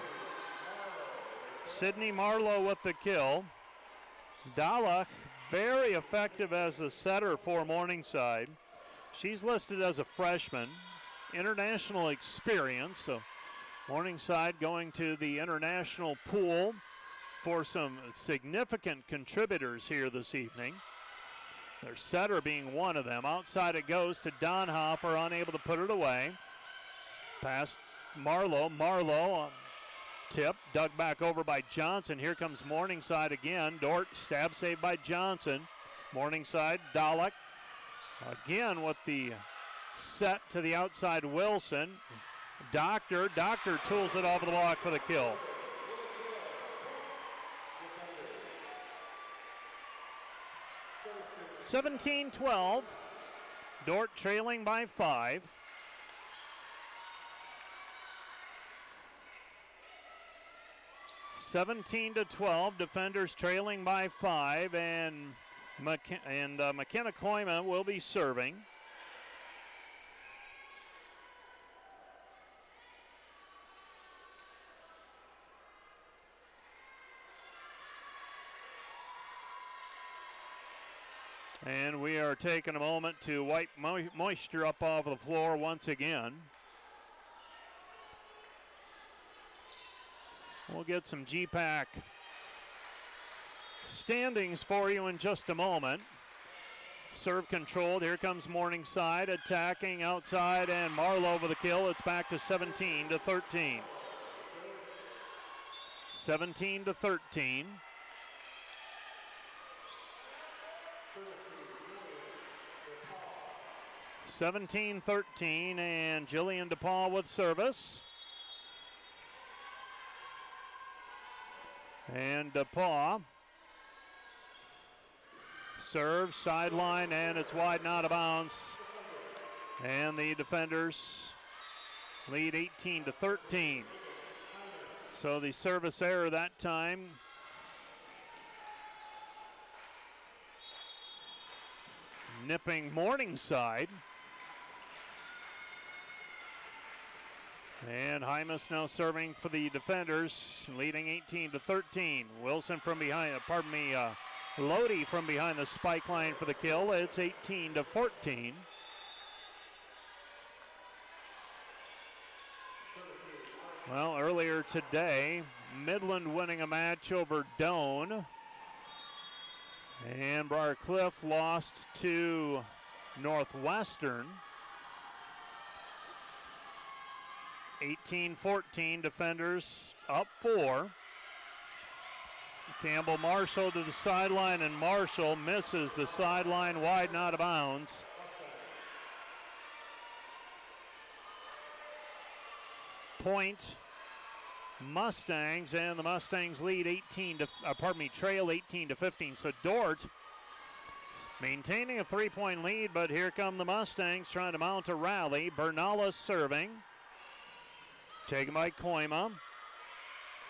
Sydney Marlowe with the kill. Dalach, very effective as the setter for Morningside. She's listed as a freshman. International experience. So Morningside going to the international pool for some significant contributors here this evening. Their setter being one of them. Outside it goes to Donhofer, unable to put it away. Past Marlowe. Marlowe Tip dug back over by Johnson. Here comes Morningside again. Dordt stab save by Johnson. Morningside, Dalek again with the set to the outside. Wilson. Doctor tools it off of the block for the kill. (17-12). Dordt trailing by 5. (17-12). Defenders trailing by 5, and McKenna Koima will be serving. And we are taking a moment to wipe moisture up off the floor once again. We'll get some GPAC standings for you in just a moment. Serve controlled. Here comes Morningside attacking outside, and Marlowe with the kill. It's back to 17-13. 17-13. 17-13, and Jillian DePaul with service. And DePaul serves sideline, and it's wide and out of bounds. And the defenders lead 18-13. So the service error that time nipping Morningside. And Hymas now serving for the defenders, leading 18-13. Wilson from behind, Lodi from behind the spike line for the kill. It's 18-14. Well, earlier today, Midland winning a match over Doane. And Briarcliff lost to Northwestern. 18-14, defenders up 4. Campbell Marshall to the sideline, and Marshall misses the sideline, wide and out of bounds. Point Mustangs, and the Mustangs lead trail 18-15. So Dordt maintaining a 3-point lead, but here come the Mustangs trying to mount a rally. Bernala serving. Taken by Koima.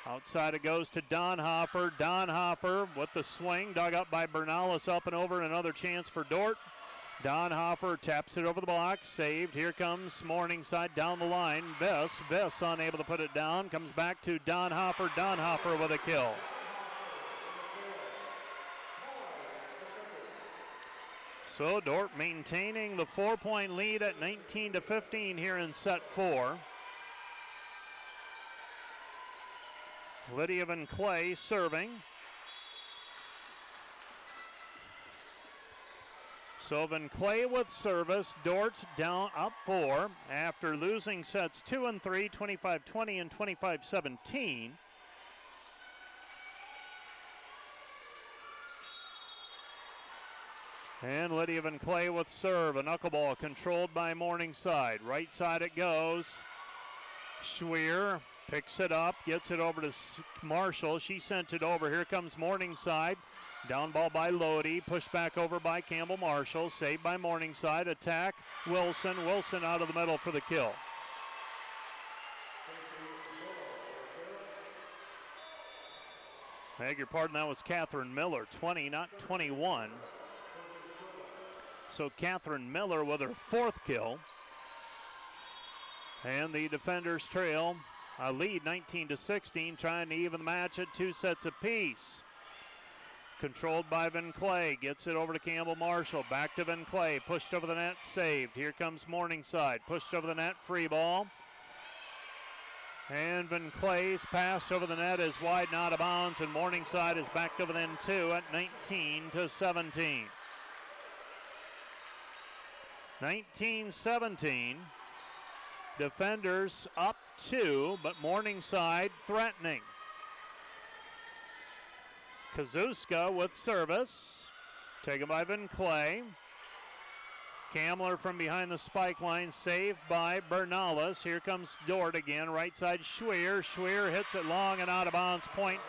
Outside it goes to Donhofer. Donhofer with the swing, dug up by Bernalis, up and over, and another chance for Dordt. Donhofer taps it over the block, saved. Here comes Morningside down the line. Viss unable to put it down, comes back to Donhofer. Donhofer with a kill. So Dordt maintaining the 4-point lead at 19-15 here in set 4. Lydia Van Clay serving. So Van Clay with service. Dordt down up 4 after losing sets 2 and 3, 25-20 and 25-17. And Lydia Van Clay with serve. A knuckleball controlled by Morningside. Right side it goes. Schweer picks it up, gets it over to Marshall. She sent it over. Here comes Morningside. Down ball by Lodi. Pushed back over by Campbell Marshall. Saved by Morningside. Attack Wilson. Wilson out of the middle for the kill. Beg your pardon, that was Catherine Miller. 20, not 21. So Catherine Miller with her 4th kill. And the defenders trail a lead 19-16, trying to even the match at 2 sets apiece. Controlled by Van Clay, gets it over to Campbell Marshall, back to Van Clay, pushed over the net, saved. Here comes Morningside, pushed over the net, free ball. And Van Clay's pass over the net is wide and out of bounds, and Morningside is back to within 2 at 19-17. 19-17. Defenders up 2, but Morningside threatening. Kazuska with service. Taken by Van Clay. Kamler from behind the spike line, saved by Bernales. Here comes Dordt again, right side Schwer. Schwer hits it long and out of bounds. Point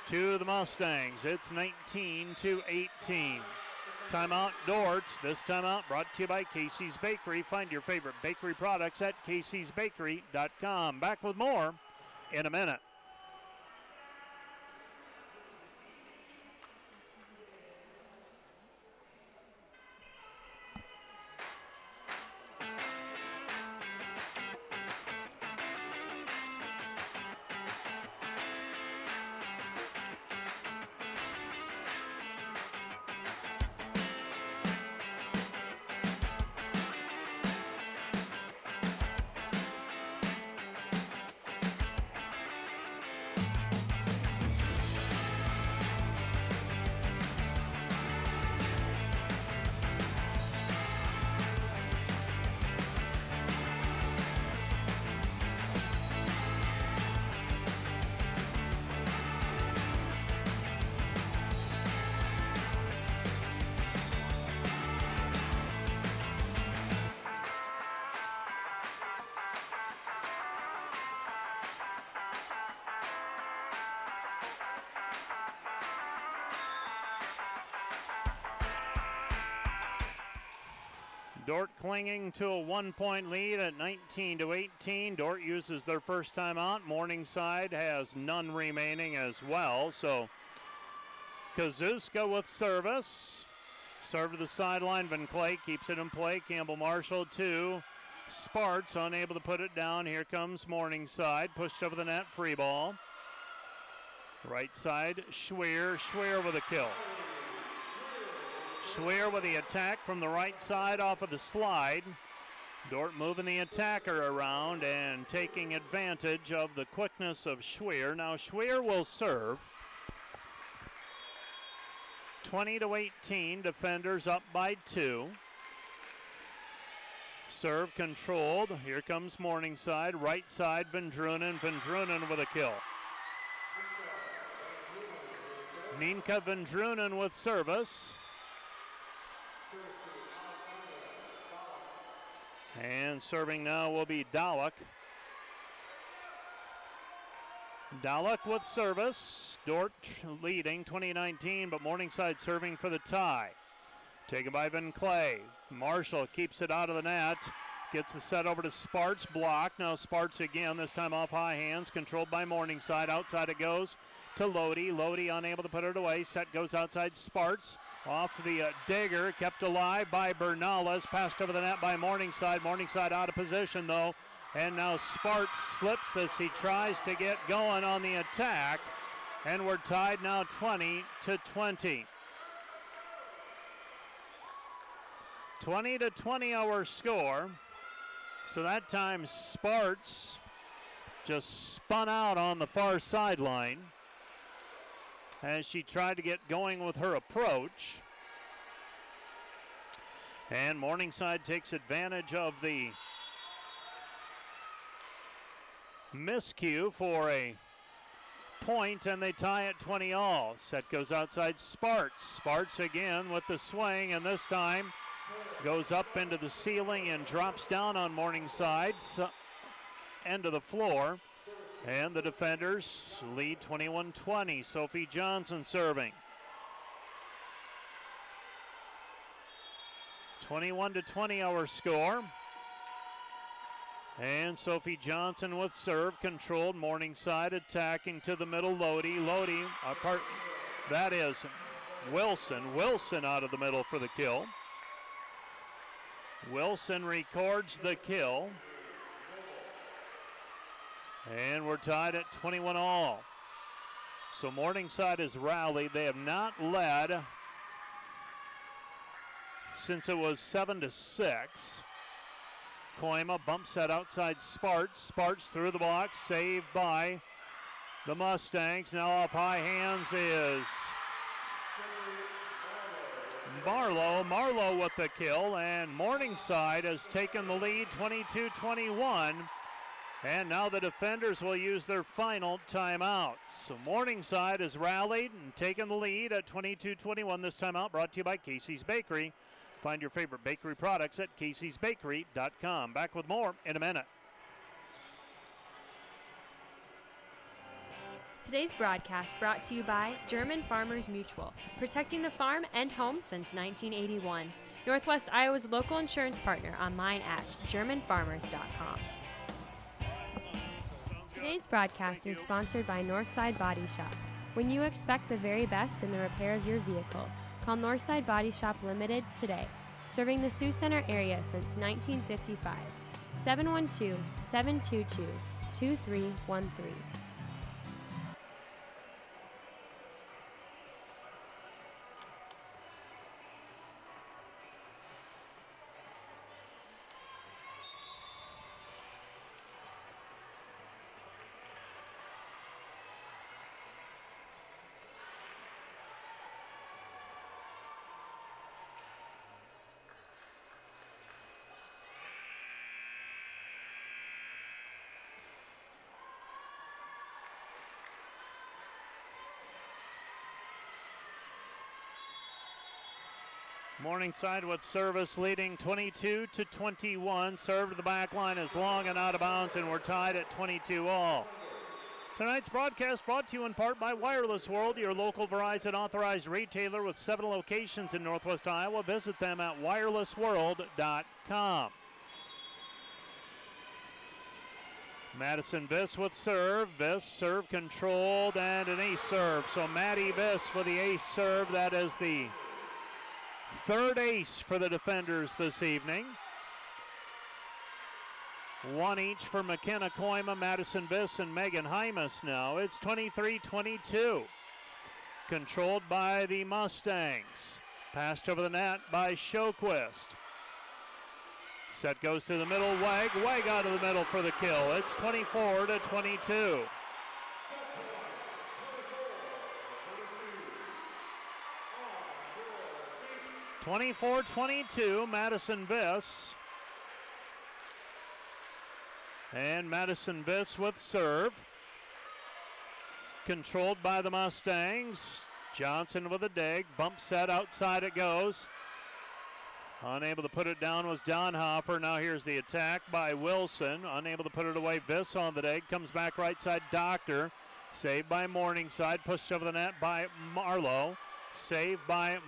to the Mustangs. It's 19-18. Timeout Dordt. This timeout brought to you by Casey's Bakery. Find your favorite bakery products at caseysbakery.com. Back with more in a minute. Dordt clinging to a 1-point lead at 19-18. Dordt uses their first timeout. Morningside has none remaining as well. So Kazuska with service. Serve to the sideline. Van Clay keeps it in play. Campbell Marshall to Sparts, unable to put it down. Here comes Morningside. Pushed over the net. Free ball. Right side, Schwer. Schwer with a kill. Schwer with the attack from the right side off of the slide. Dordt moving the attacker around and taking advantage of the quickness of Schwer. Now Schwer will serve. 20-18, defenders up by 2. Serve controlled. Here comes Morningside. Right side, Vendrunen. Vendrunen with a kill. Minka Vendrunen with service. And serving now will be Dalek. Dalek with service. Dordt leading 20-19, but Morningside serving for the tie. Taken by Van Clay. Marshall keeps it out of the net. Gets the set over to Sparts. Block. Now Sparts again, this time off high hands. Controlled by Morningside. Outside it goes to Lodi. Lodi unable to put it away. Set goes outside Sparts. Off the dagger. Kept alive by Bernales. Passed over the net by Morningside. Morningside out of position though. And now Sparts slips as he tries to get going on the attack. And we're tied now 20-20. 20-20 our score. So that time Sparts just spun out on the far sideline as she tried to get going with her approach. And Morningside takes advantage of the miscue for a point, and they tie at 20-all. Set goes outside Sparts. Sparts again with the swing, and this time goes up into the ceiling and drops down on Morningside, end of the floor. And the defenders lead 21-20. Sophie Johnson serving. 21-20 our score. And Sophie Johnson with serve, controlled. Morningside attacking to the middle. Lodi, that is Wilson. Wilson out of the middle for the kill. Wilson records the kill. And we're tied at 21-all. So Morningside has rallied. They have not led since it was 7-6. Koima bump set outside Sparts. Sparts through the block, saved by the Mustangs. Now off high hands is Marlowe. Marlowe with the kill, and Morningside has taken the lead 22-21. And now the defenders will use their final timeout. So Morningside has rallied and taken the lead at 22-21. This timeout brought to you by Casey's Bakery. Find your favorite bakery products at caseysbakery.com. Back with more in a minute. Today's broadcast brought to you by German Farmers Mutual, protecting the farm and home since 1981. Northwest Iowa's local insurance partner, online at germanfarmers.com. Today's broadcast is sponsored by Northside Body Shop. When you expect the very best in the repair of your vehicle, call Northside Body Shop Limited today. Serving the Sioux Center area since 1955. 712-722-2313. Morningside with service leading 22-21. Serve to the back line is long and out of bounds, and we're tied at 22 all. Tonight's broadcast brought to you in part by Wireless World, your local Verizon authorized retailer with 7 locations in Northwest Iowa. Visit them at wirelessworld.com. Madison Biss with serve. Biss serve controlled and an ace serve. So Maddie Biss with the ace serve. That is the third ace for the defenders this evening. One each for McKenna Koima, Madison Biss, and Megan Hymas now. It's 23-22. Controlled by the Mustangs. Passed over the net by Shoquist. Set goes to the middle. Wag out of the middle for the kill. It's 24-22. Madison Biss. And Madison Biss with serve. Controlled by the Mustangs. Johnson with a dig. Bump set outside it goes. Unable to put it down was Donhofer. Now here's the attack by Wilson. Unable to put it away. Biss on the dig. Comes back right side. Doctor. Saved by Morningside. Pushed over the net by Marlowe. Saved by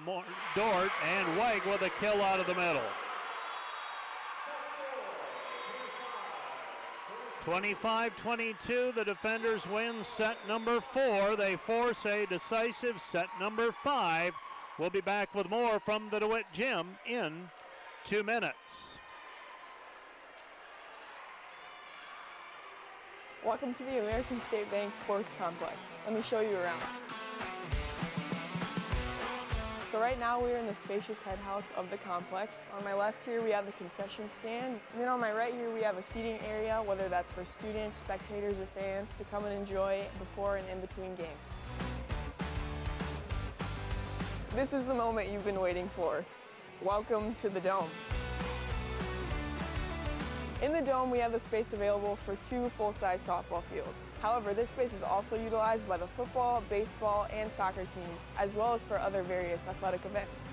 Dordt, and Wag with a kill out of the middle. 25-22, the defenders win set number 4. They force a decisive set number 5. We'll be back with more from the DeWitt Gym in 2 minutes. Welcome to the American State Bank Sports Complex. Let me show you around. So right now we're in the spacious head house of the complex. On my left here we have the concession stand, and then on my right here we have a seating area, whether that's for students, spectators, or fans to come and enjoy before and in between games. This is the moment you've been waiting for. Welcome to the Dome. In the Dome, we have the space available for 2 full-size softball fields. However, this space is also utilized by the football, baseball, and soccer teams, as well as for other various athletic events.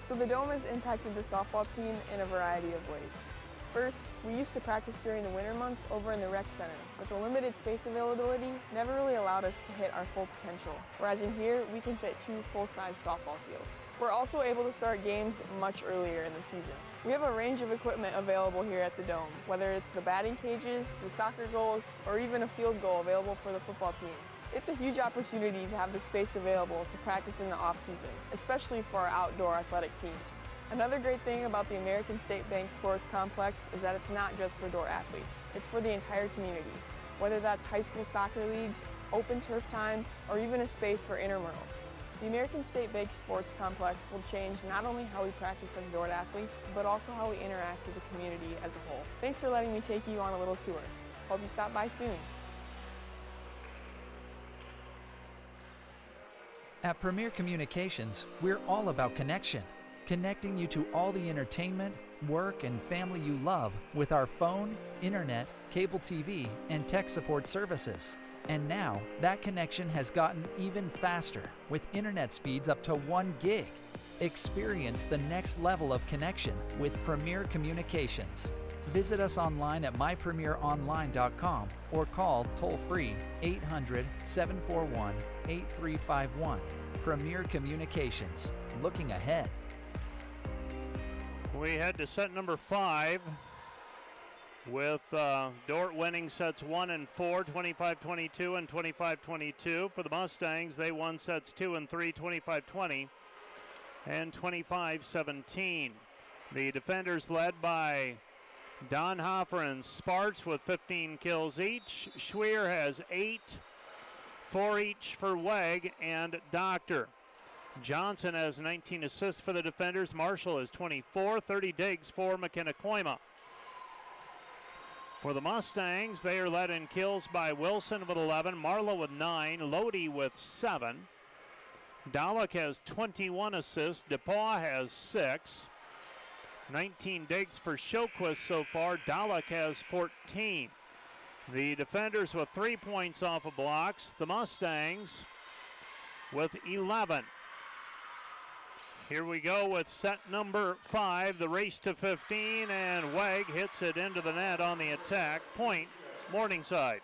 So the Dome has impacted the softball team in a variety of ways. First, we used to practice during the winter months over in the rec center, but the limited space availability never really allowed us to hit our full potential, whereas in here, we can fit 2 full-size softball fields. We're also able to start games much earlier in the season. We have a range of equipment available here at the Dome, whether it's the batting cages, the soccer goals, or even a field goal available for the football team. It's a huge opportunity to have the space available to practice in the off-season, especially for our outdoor athletic teams. Another great thing about the American State Bank Sports Complex is that it's not just for Dordt athletes. It's for the entire community, whether that's high school soccer leagues, open turf time, or even a space for intramurals. The American State Bank Sports Complex will change not only how we practice as Dordt athletes, but also how we interact with the community as a whole. Thanks for letting me take you on a little tour. Hope you stop by soon. At Premier Communications, we're all about connection. connecting you to all the entertainment, work, and family you love with our phone, internet, cable TV, and tech support services. And now, that connection has gotten even faster with internet speeds up to 1 gig. Experience the next level of connection with Premier Communications. Visit us online at mypremieronline.com or call toll-free 800-741-8351. Premier Communications, looking ahead. We head to set number 5 with Dordt winning sets 1 and 4, 25-22 and 25-22. For the Mustangs, they won sets 2 and 3, 25-20 and 25-17. The defenders led by Donhofer and Sparts with 15 kills each. Schweer has 8, 4 each for Weg and Doctor. Johnson has 19 assists for the defenders. Marshall has 24, 30 digs for McKenna Koima. For the Mustangs, they are led in kills by Wilson with 11, Marlowe with 9, Lodi with 7. Dalek has 21 assists, DePaul has 6. 19 digs for Shoquist so far. Dalek has 14. The defenders with 3 points off of blocks. The Mustangs with 11. Here we go with set number 5, the race to 15, and Weg hits it into the net on the attack. Point, Morningside.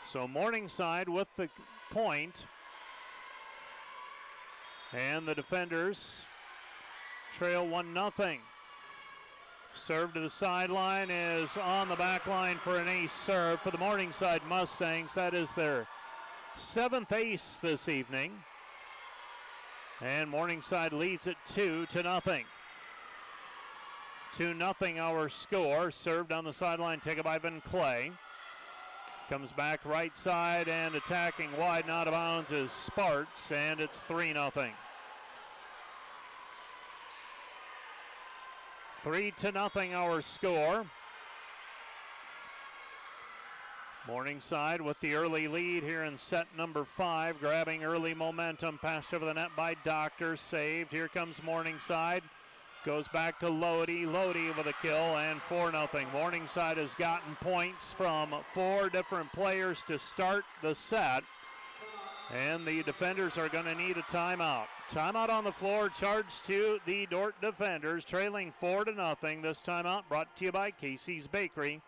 So Morningside with the point, and the defenders trail 1-0. Serve to the sideline is on the back line for an ace serve for the Morningside Mustangs. That is their 7th ace this evening. And Morningside leads it 2-0. 2-0 our score. Served on the sideline, taken by Van Clay. Comes back right side and attacking wide and out of bounds is Sparts, and it's 3-0. 3-0 our score. Morningside with the early lead here in set number 5, grabbing early momentum, passed over the net by Doctor, saved. Here comes Morningside, goes back to Lodi with a kill, and 4-0. Morningside has gotten points from 4 different players to start the set, and the defenders are going to need a timeout. Timeout on the floor, charged to the Dordt defenders, trailing 4-0. This timeout brought to you by Casey's Bakery.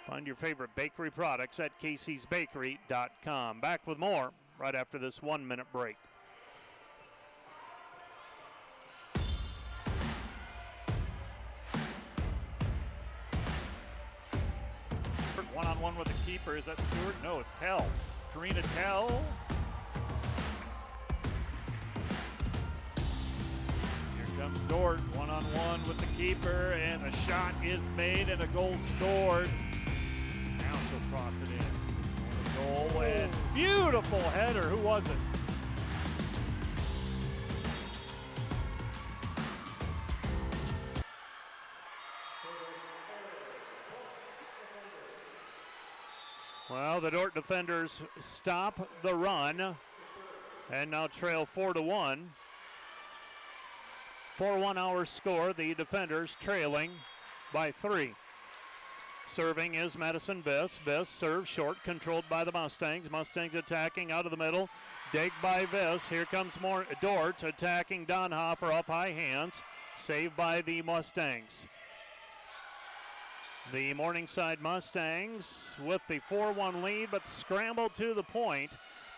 Find your favorite bakery products at caseysbakery.com. Back with more right after this 1-minute break. One-on-one with the keeper. Is that Stewart? No, it's Tell. Karina Tell. Comes Dordt, one-on-one with the keeper, and a shot is made and a goal scored. Now she'll cross it in. The goal, and beautiful header. Who was it? Well, the Dordt defenders stop the run and now trail 4-1. 4-1 our score. The defenders trailing by 3. Serving is Madison Viss. Viss serves short, controlled by the Mustangs. Mustangs attacking out of the middle. Dig by Viss. Here comes more Dordt attacking Donhofer off high hands. Saved by the Mustangs. The Morningside Mustangs with the 4-1 lead, but scrambled to the point.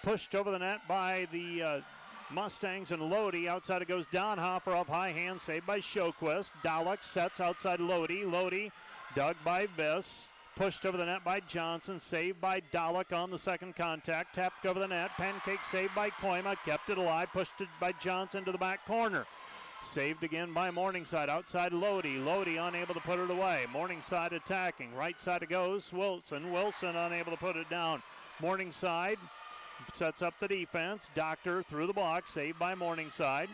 Pushed over the net by the Mustangs and Lodi. Outside it goes Donhofer off high hand, saved by Shoquist. Dalek sets outside Lodi. Lodi dug by Viss. Pushed over the net by Johnson, saved by Dalek on the second contact. Tapped over the net. Pancake saved by Koima. Kept it alive. Pushed it by Johnson to the back corner. Saved again by Morningside. Outside Lodi. Lodi unable to put it away. Morningside attacking. Right side it goes. Wilson. Wilson unable to put it down. Morningside sets up the defense. Doctor through the block. Saved by Morningside.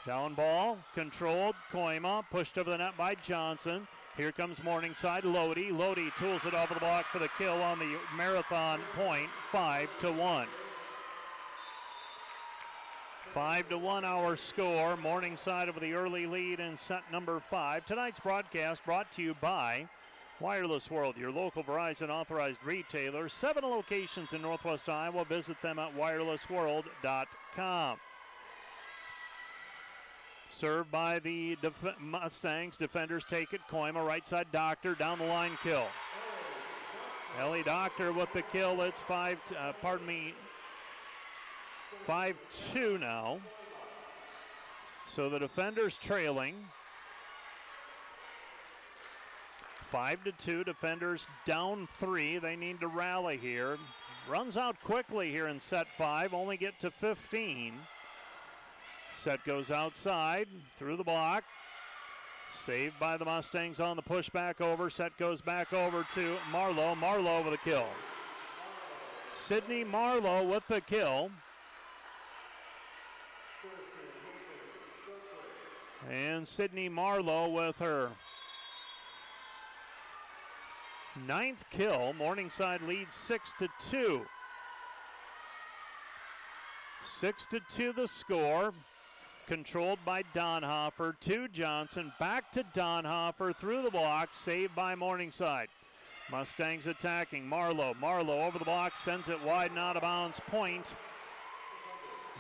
Down ball. Controlled. Koima. Pushed over the net by Johnson. Here comes Morningside. Lodi. Lodi tools it over the block for the kill on the marathon point. 5-1. 5-1 our score. Morningside with the early lead in set number 5. Tonight's broadcast brought to you by Wireless World, your local Verizon authorized retailer. 7 locations in Northwest Iowa. Visit them at wirelessworld.com. Served by the Mustangs. Defenders take it. Koima, right side, Doctor, down the line, kill. Ellie Doctor with the kill. It's 5-2 now. So the defenders trailing. 5-2. Defenders down 3. They need to rally here. Runs out quickly here in set 5. Only get to 15. Set goes outside through the block. Saved by the Mustangs on the pushback over. Set goes back over to Marlowe. Marlowe with a kill. Sydney Marlowe with the kill. And Sydney Marlowe with her 9th kill. Morningside leads 6-2. 6-2 the score. Controlled by Donhofer to Johnson. Back to Donhofer through the block. Saved by Morningside. Mustangs attacking. Marlowe. Marlowe over the block. Sends it wide and out of bounds. Point.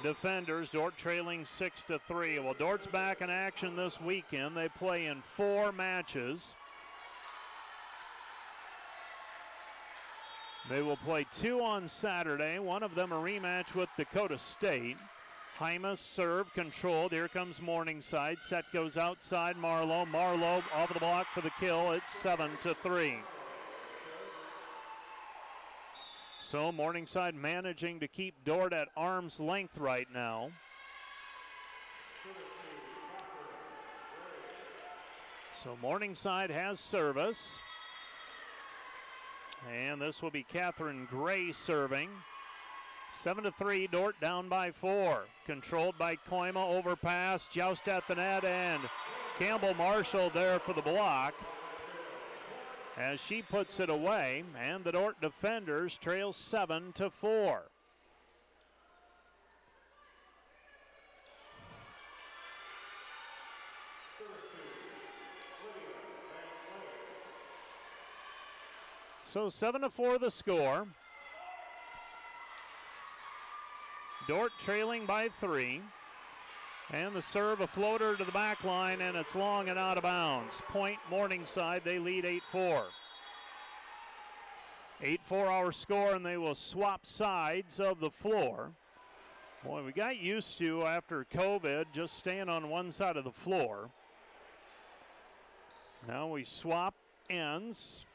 Defenders. Dordt trailing 6-3. Well, Dordt's back in action this weekend. They play in 4 matches. They will play 2 on Saturday. One of them a rematch with Dakota State. Hymas serve controlled. Here comes Morningside. Set goes outside. Marlowe. Marlowe off the block for the kill. It's 7-3. So Morningside managing to keep Dordt at arm's length right now. So Morningside has service. And this will be Catherine Gray serving. 7-3, Dordt down by 4. Controlled by Koima, overpass, joust at the net, and Campbell Marshall there for the block as she puts it away, and the Dordt defenders trail 7-4. So 7-4 the score. Dordt trailing by 3. And the serve, a floater to the back line, and it's long and out of bounds. Point Morningside, they lead 8-4. 8-4 our score, and they will swap sides of the floor. Boy, we got used to, after COVID, just staying on one side of the floor. Now we swap ends.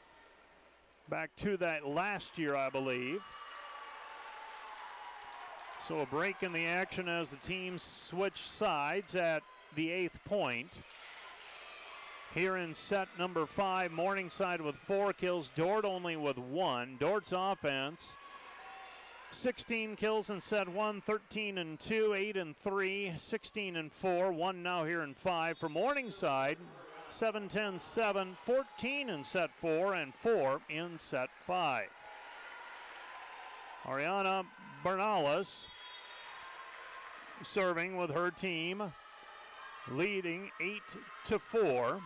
Back to that last year, I believe. So a break in the action as the teams switch sides at the 8th point. Here in set number 5, Morningside with 4 kills, Dordt only with 1. Dordt's offense, 16 kills in set 1, 13-2, 8-3, 16-4, 1 now here in 5. For Morningside, 7-10-7, 14 in set 4, and 4 in set 5. Ariana Bernales serving with her team, leading 8-4.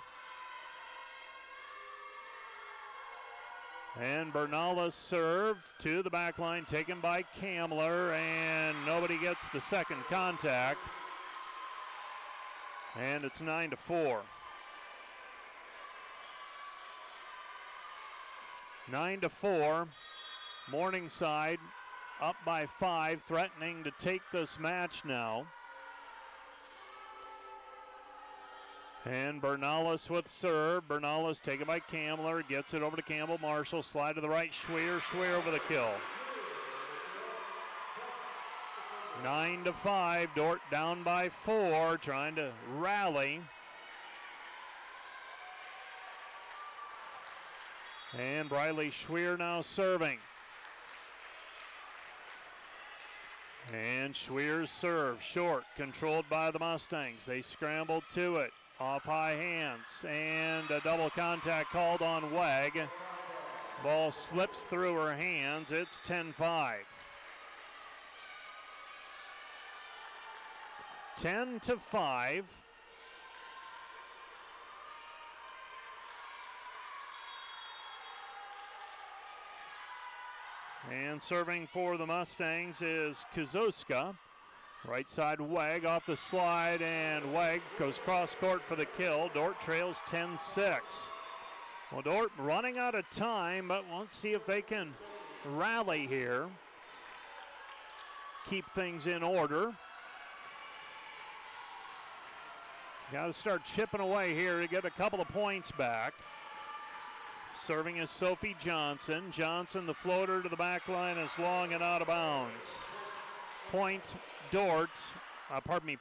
And Bernales serve to the back line, taken by Kamler, and nobody gets the second contact. And it's 9-4. 9-4. Morningside up by 5, threatening to take this match now. And Bernales with serve. Bernales taken by Kamler, gets it over to Campbell Marshall, slide to the right, Schweer over the kill. 9-5, Dordt down by 4, trying to rally. And Briley Schweer now serving. And Schweer's serve, short, controlled by the Mustangs. They scrambled to it, off high hands, and a double contact called on Wegg. Ball slips through her hands. It's 10-5. 10-5. And serving for the Mustangs is Kuzoska. Right side, Wag off the slide, and Wag goes cross court for the kill. Dordt trails 10-6. Well, Dordt running out of time, but let's see if they can rally here. Keep things in order. Got to start chipping away here to get a couple of points back. Serving is Sophie Johnson. Johnson, the floater to the back line, is long and out of bounds. Point Dordt,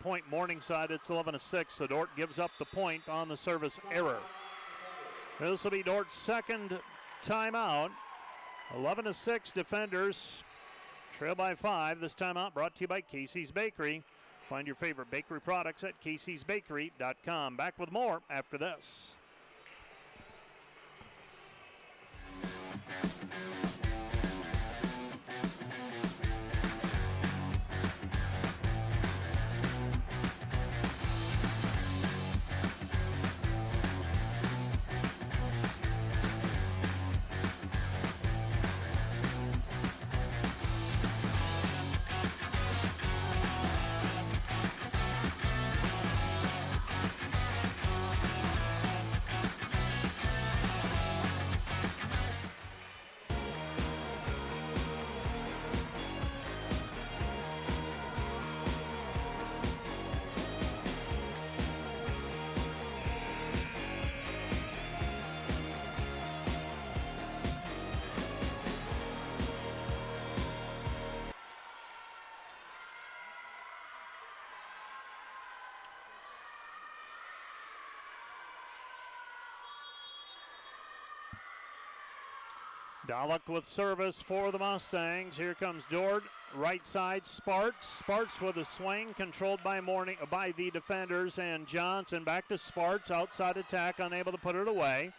point Morningside. It's 11-6, so Dordt gives up the point on the service error. This will be Dordt's second timeout. 11-6 defenders, trail by 5. This timeout brought to you by Casey's Bakery. Find your favorite bakery products at caseysbakery.com. Back with more after this. Dalek with service for the Mustangs. Here comes Dordt. Right side, Sparts. Sparts with a swing, controlled by the defenders, and Johnson back to Sparts. Outside attack, unable to put it away.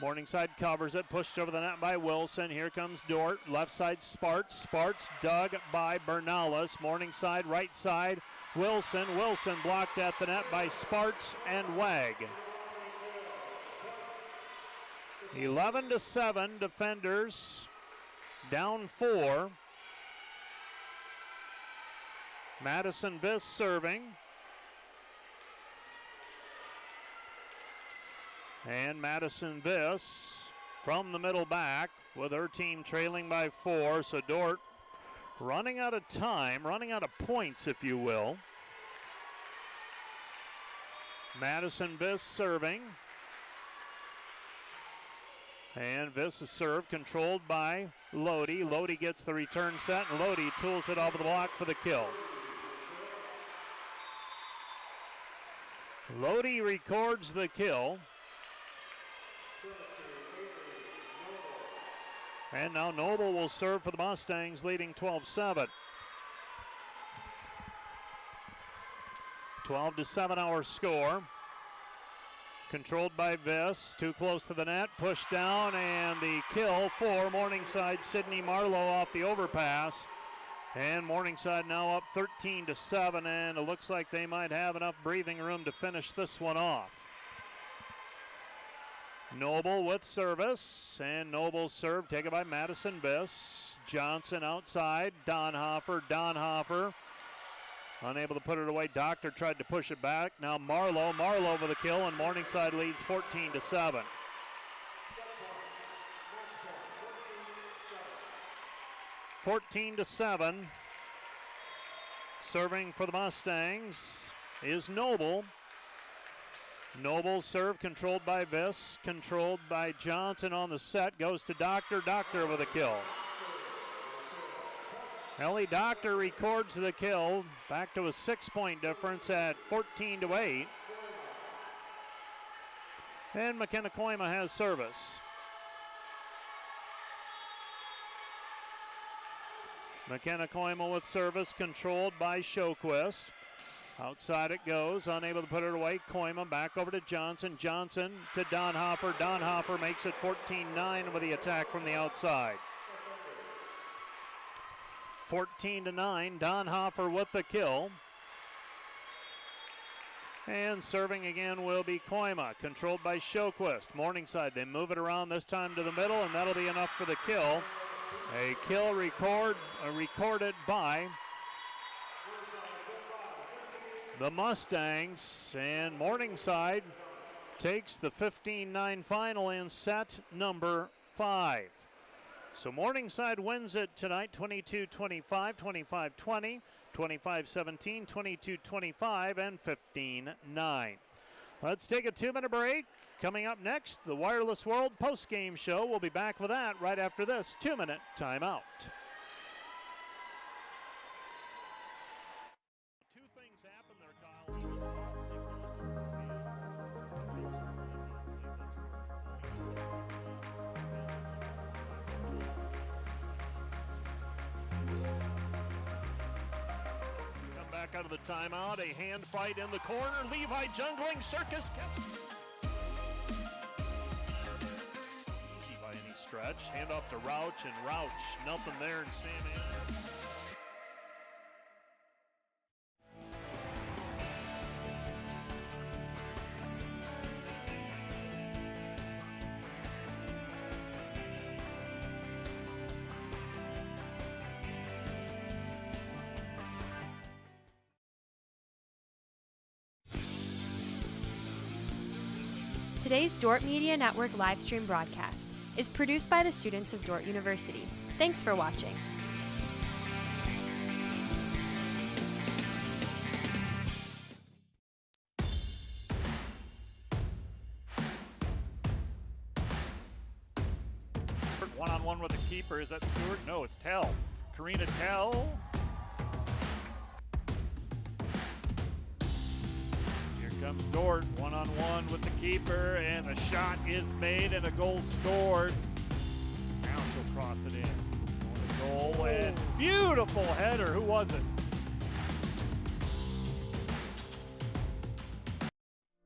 Morningside covers it, pushed over the net by Wilson. Here comes Dordt. Left side, Sparts. Sparts dug by Bernalis. Morningside, right side, Wilson. Wilson blocked at the net by Sparts and Wag. 11-7, defenders down 4. Madison Viss serving. And Madison Viss from the middle back with her team trailing by 4. So Dordt running out of time, running out of points, if you will. Madison Viss serving. And Viss' serve controlled by Lodi. Lodi gets the return set, and Lodi tools it off the block for the kill. Lodi records the kill. And now Noble will serve for the Mustangs, leading 12-7. 12-7 our score. Controlled by Viss, too close to the net, pushed down, and the kill for Morningside. Sydney Marlowe off the overpass. And Morningside now up 13-7, and it looks like they might have enough breathing room to finish this one off. Noble with service, and Noble's serve taken by Madison Viss. Johnson outside, Donhofer. Unable to put it away. Doctor tried to push it back. Now Marlowe with a kill, and Morningside leads 14-7. (14-7). Serving for the Mustangs is Noble. Noble's serve controlled by Viss, controlled by Johnson on the set, goes to Doctor. Doctor with a kill. Ellie Doctor records the kill, back to a 6-point difference at 14-8. And McKenna Koima has service. McKenna Koima with service, controlled by Shoquist. Outside it goes, unable to put it away. Koima back over to Johnson. Johnson to Donhofer. Donhofer makes it 14-9 with the attack from the outside. 14-9, Donhofer with the kill. And serving again will be Koima, controlled by Shoquist. Morningside, they move it around this time to the middle, and that'll be enough for the kill. A kill recorded by the Mustangs, and Morningside takes the 15-9 final in set number 5. So Morningside wins it tonight, 22-25, 25-20, 25-17, 22-25, and 15-9. Let's take a 2-minute break. Coming up next, the Wireless World Postgame Show. We'll be back with that right after this 2-minute timeout. Two things happen there, Kyle. Back out of the timeout, a hand fight in the corner. Levi jungling, Circus kept. Easy by any stretch. Hand off to Rauch, and Rauch, nothing there, and Sam Anderson. Today's Dordt Media Network live stream broadcast is produced by the students of Dordt University. Thanks for watching. One-on-one with the keeper. Is that Stewart? No, it's Tell. Karina Tell. Comes Dordt, one-on-one with the keeper, and a shot is made and a goal scored. Now she'll cross it in. On the goal, and beautiful header. Who was it?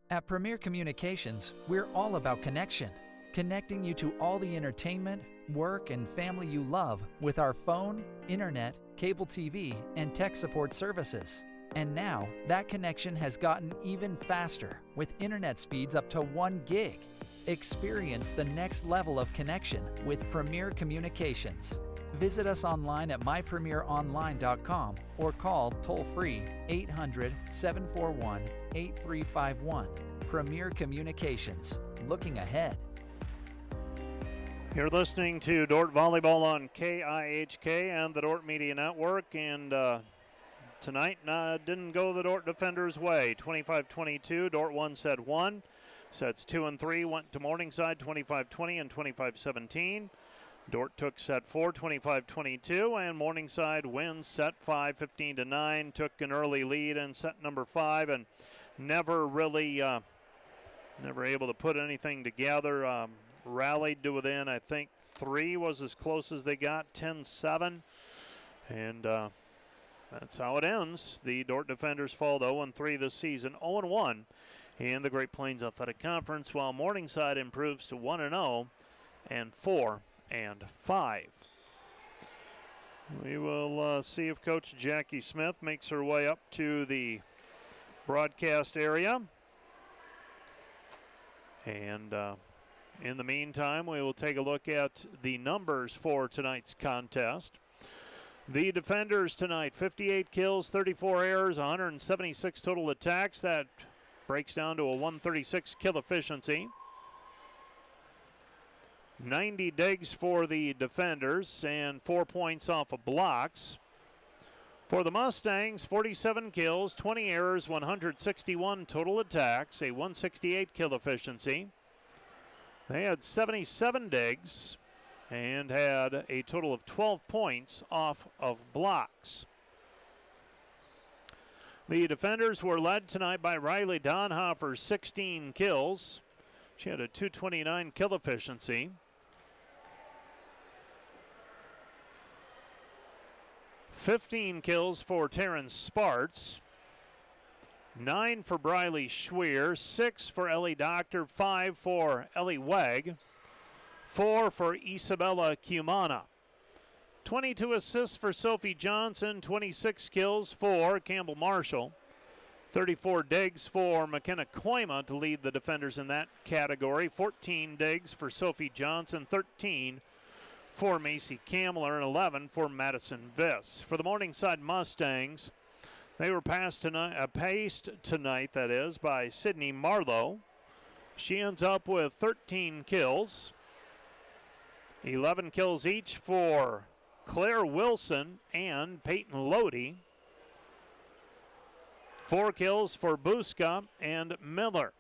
At Premier Communications, we're all about connection. Connecting you to all the entertainment, work, and family you love with our phone, internet, cable TV, and tech support services. And now, that connection has gotten even faster with internet speeds up to 1 gig. Experience the next level of connection with Premier Communications. Visit us online at mypremieronline.com or call toll-free 800-741-8351. Premier Communications, looking ahead. You're listening to Dordt Volleyball on KIHK and the Dordt Media Network, and tonight didn't go the Dordt defenders' way. 25-22, Dordt won set 1. Sets 2 and 3 went to Morningside, 25-20 and 25-17. Dordt took set 4, 25-22, and Morningside wins set 5, 15-9. Took an early lead in set number 5 and never really never able to put anything together. Rallied to within, I think, 3 was as close as they got, 10-7. And that's how it ends. The Dordt defenders fall to 0-3 this season, 0-1 in the Great Plains Athletic Conference, while Morningside improves to 1-0 and 4-5. We will see if Coach Jackie Smith makes her way up to the broadcast area. And in the meantime, we will take a look at the numbers for tonight's contest. The defenders tonight, 58 kills, 34 errors, 176 total attacks. That breaks down to a 136 kill efficiency. 90 digs for the defenders and 4 points off of blocks. For the Mustangs, 47 kills, 20 errors, 161 total attacks, a 168 kill efficiency. They had 77 digs and had a total of 12 points off of blocks. The defenders were led tonight by Riley Donhofer, 16 kills. She had a 229 kill efficiency. 15 kills for Terrence Sparts. 9 for Briley Schweer, 6 for Ellie Doctor, 5 for Ellie Wegg, 4 for Isabella Cumana. 22 assists for Sophie Johnson, 26 kills for Campbell Marshall. 34 digs for McKenna Koima to lead the defenders in that category. 14 digs for Sophie Johnson, 13 for Macy Kamler, and 11 for Madison Viss. For the Morningside Mustangs, they were paced tonight, that is, by Sydney Marlowe. She ends up with 13 kills. 11 kills each for Claire Wilson and Peyton Lodi. 4 kills for Buska and Miller.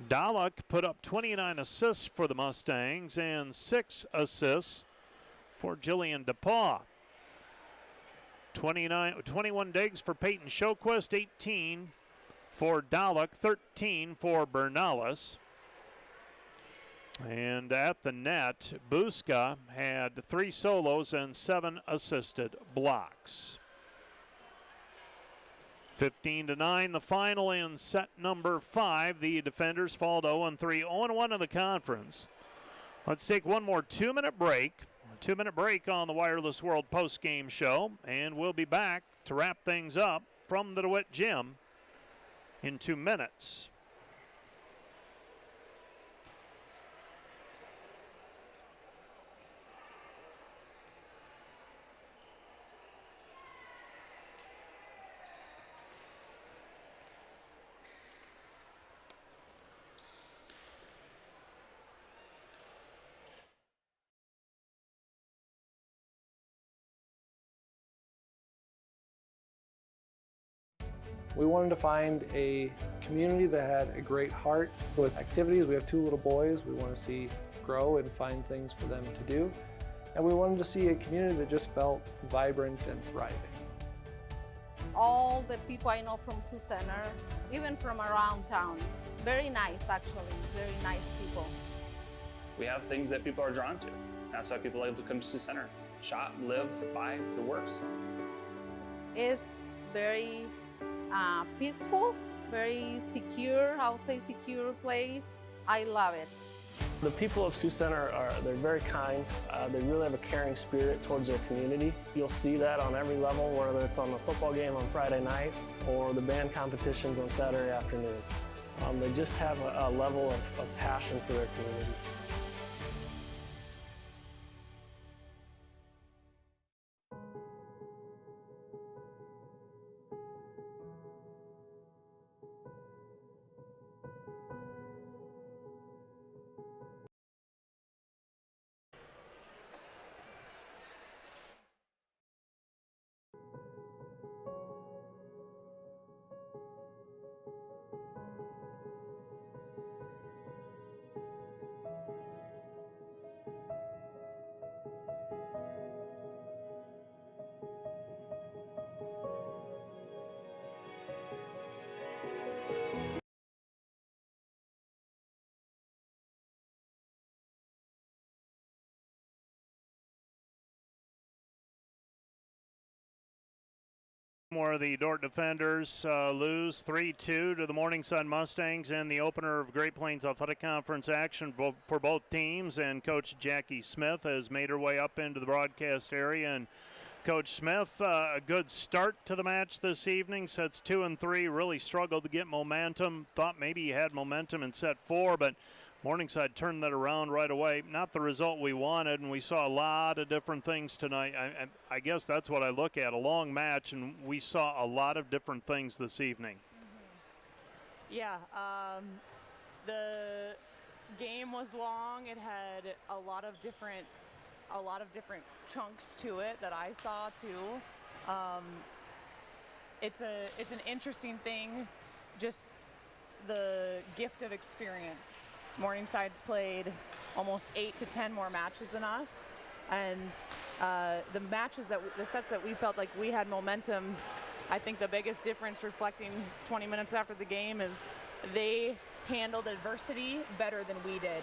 Dalek put up 29 assists for the Mustangs and 6 assists for Jillian DePaul. 21 digs for Peyton Shoquist, 18 for Dalek, 13 for Bernalis. And at the net, Buska had 3 solos and 7 assisted blocks. 15-9, the final in set number 5. The defenders fall to 0-3, 0-1 in the conference. Let's take one more 2-minute break. A 2-minute break on the Wireless World post-game show, and we'll be back to wrap things up from the DeWitt Gym in 2 minutes. We wanted to find a community that had a great heart with activities. We have 2 little boys we want to see grow and find things for them to do. And we wanted to see a community that just felt vibrant and thriving. All the people I know from Sioux Center, even from around town, very nice actually, very nice people. We have things that people are drawn to. That's why people like to come to Sioux Center. Shop, live, buy the works. It's very peaceful, very secure, I'll say secure place. I love it. The people of Sioux Center they're very kind. They really have a caring spirit towards their community. You'll see that on every level, whether it's on the football game on Friday night or the band competitions on Saturday afternoon. They just have a level of passion for their community. Where the Dordt defenders lose 3-2 to the Morningside Mustangs in the opener of Great Plains Athletic Conference action for both teams. And Coach Jackie Smith has made her way up into the broadcast area. And Coach Smith, a good start to the match this evening. Sets 2 and 3, really struggled to get momentum. Thought maybe he had momentum in set 4, but Morningside turned that around right away. Not the result we wanted, and we saw a lot of different things tonight. I guess that's what I look at, a long match, and we saw a lot of different things this evening. Yeah, the game was long. It had a lot of different chunks to it that I saw too. It's an interesting thing, just the gift of experience. Morningside's played almost 8 to 10 more matches than us, and the sets that we felt like we had momentum. I think the biggest difference, reflecting 20 minutes after the game, is they handled adversity better than we did.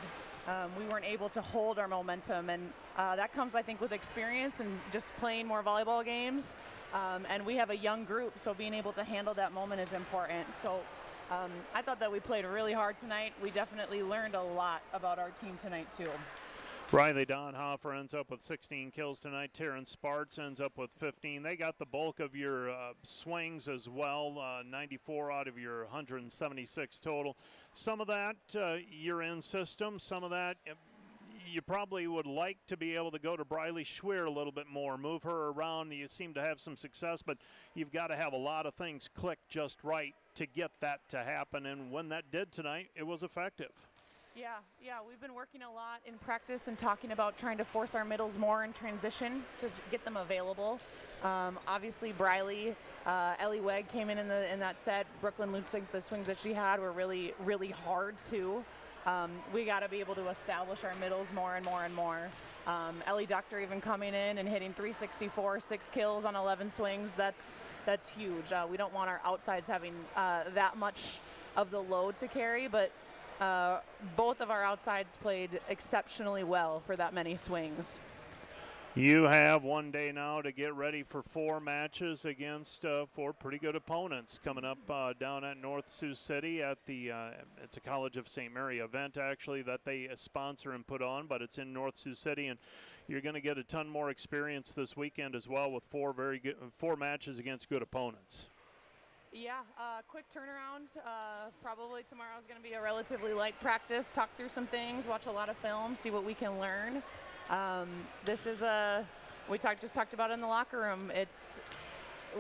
We weren't able to hold our momentum, and that comes, I think, with experience and just playing more volleyball games. And we have a young group, so being able to handle that moment is important. So I thought that we played really hard tonight. We definitely learned a lot about our team tonight, too. Riley Donhofer ends up with 16 kills tonight. Terrence Sparts ends up with 15. They got the bulk of your swings as well, 94 out of your 176 total. Some of that you're in system. Some of that you probably would like to be able to go to Briley Schweer a little bit more, move her around. You seem to have some success, but you've got to have a lot of things click just right to get that to happen. And when that did tonight, it was effective. Yeah, we've been working a lot in practice and talking about trying to force our middles more in transition to get them available. Obviously, Briley, Ellie Wegg came in that set. Brooklyn Lutzig, the swings that she had were really, really hard too. We got to be able to establish our middles more and more and more. Ellie Doctor even coming in and hitting 364, 6 kills on 11 swings. That's huge. We don't want our outsides having that much of the load to carry, but both of our outsides played exceptionally well for that many swings. You have one day now to get ready for 4 matches against 4 pretty good opponents coming up down at North Sioux City at the it's a College of St. Mary event actually that they sponsor and put on, but it's in North Sioux City, and you're going to get a ton more experience this weekend as well with 4 matches against good opponents. Yeah, quick turnaround. Probably tomorrow is going to be a relatively light practice, talk through some things, watch a lot of film, see what we can learn. This is we just talked about in the locker room.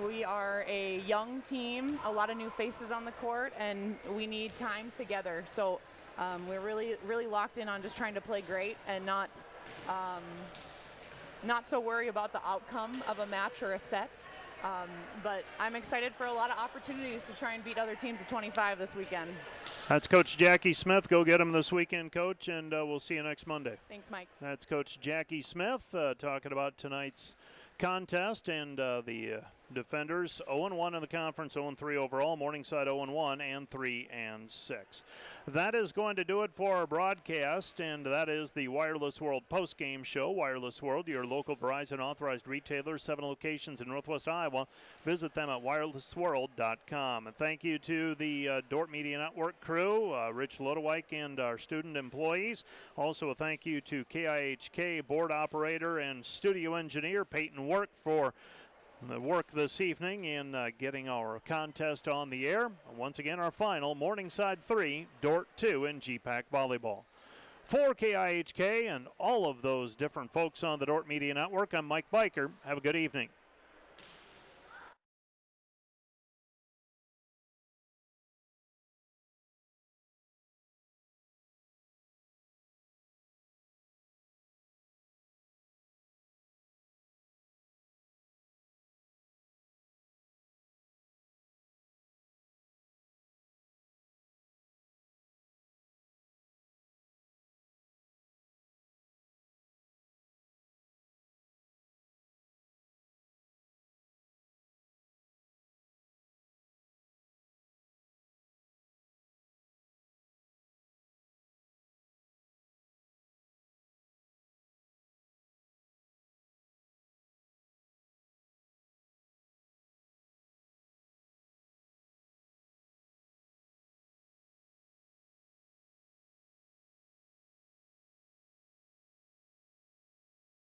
We are a young team, a lot of new faces on the court, and we need time together. So we're really, really locked in on just trying to play great and not so worry about the outcome of a match or a set. But I'm excited for a lot of opportunities to try and beat other teams at 25 this weekend. That's Coach Jackie Smith. Go get him this weekend, Coach, and we'll see you next Monday. Thanks, Mike. That's Coach Jackie Smith talking about tonight's contest and the defenders 0-1 in the conference, 0-3 overall. Morningside 0-1 and 3-6. That is going to do it for our broadcast, and that is the Wireless World postgame show. Wireless World, your local Verizon authorized retailer, 7 locations in Northwest Iowa. Visit them at wirelessworld.com. And thank you to the Dordt Media Network crew, Rich Lodewijk, and our student employees. Also a thank you to KIHK board operator and studio engineer Peyton Work for the work this evening in getting our contest on the air. Once again, our final, Morningside 3, Dordt 2 in GPAC Volleyball. For KIHK and all of those different folks on the Dordt Media Network, I'm Mike Biker. Have a good evening.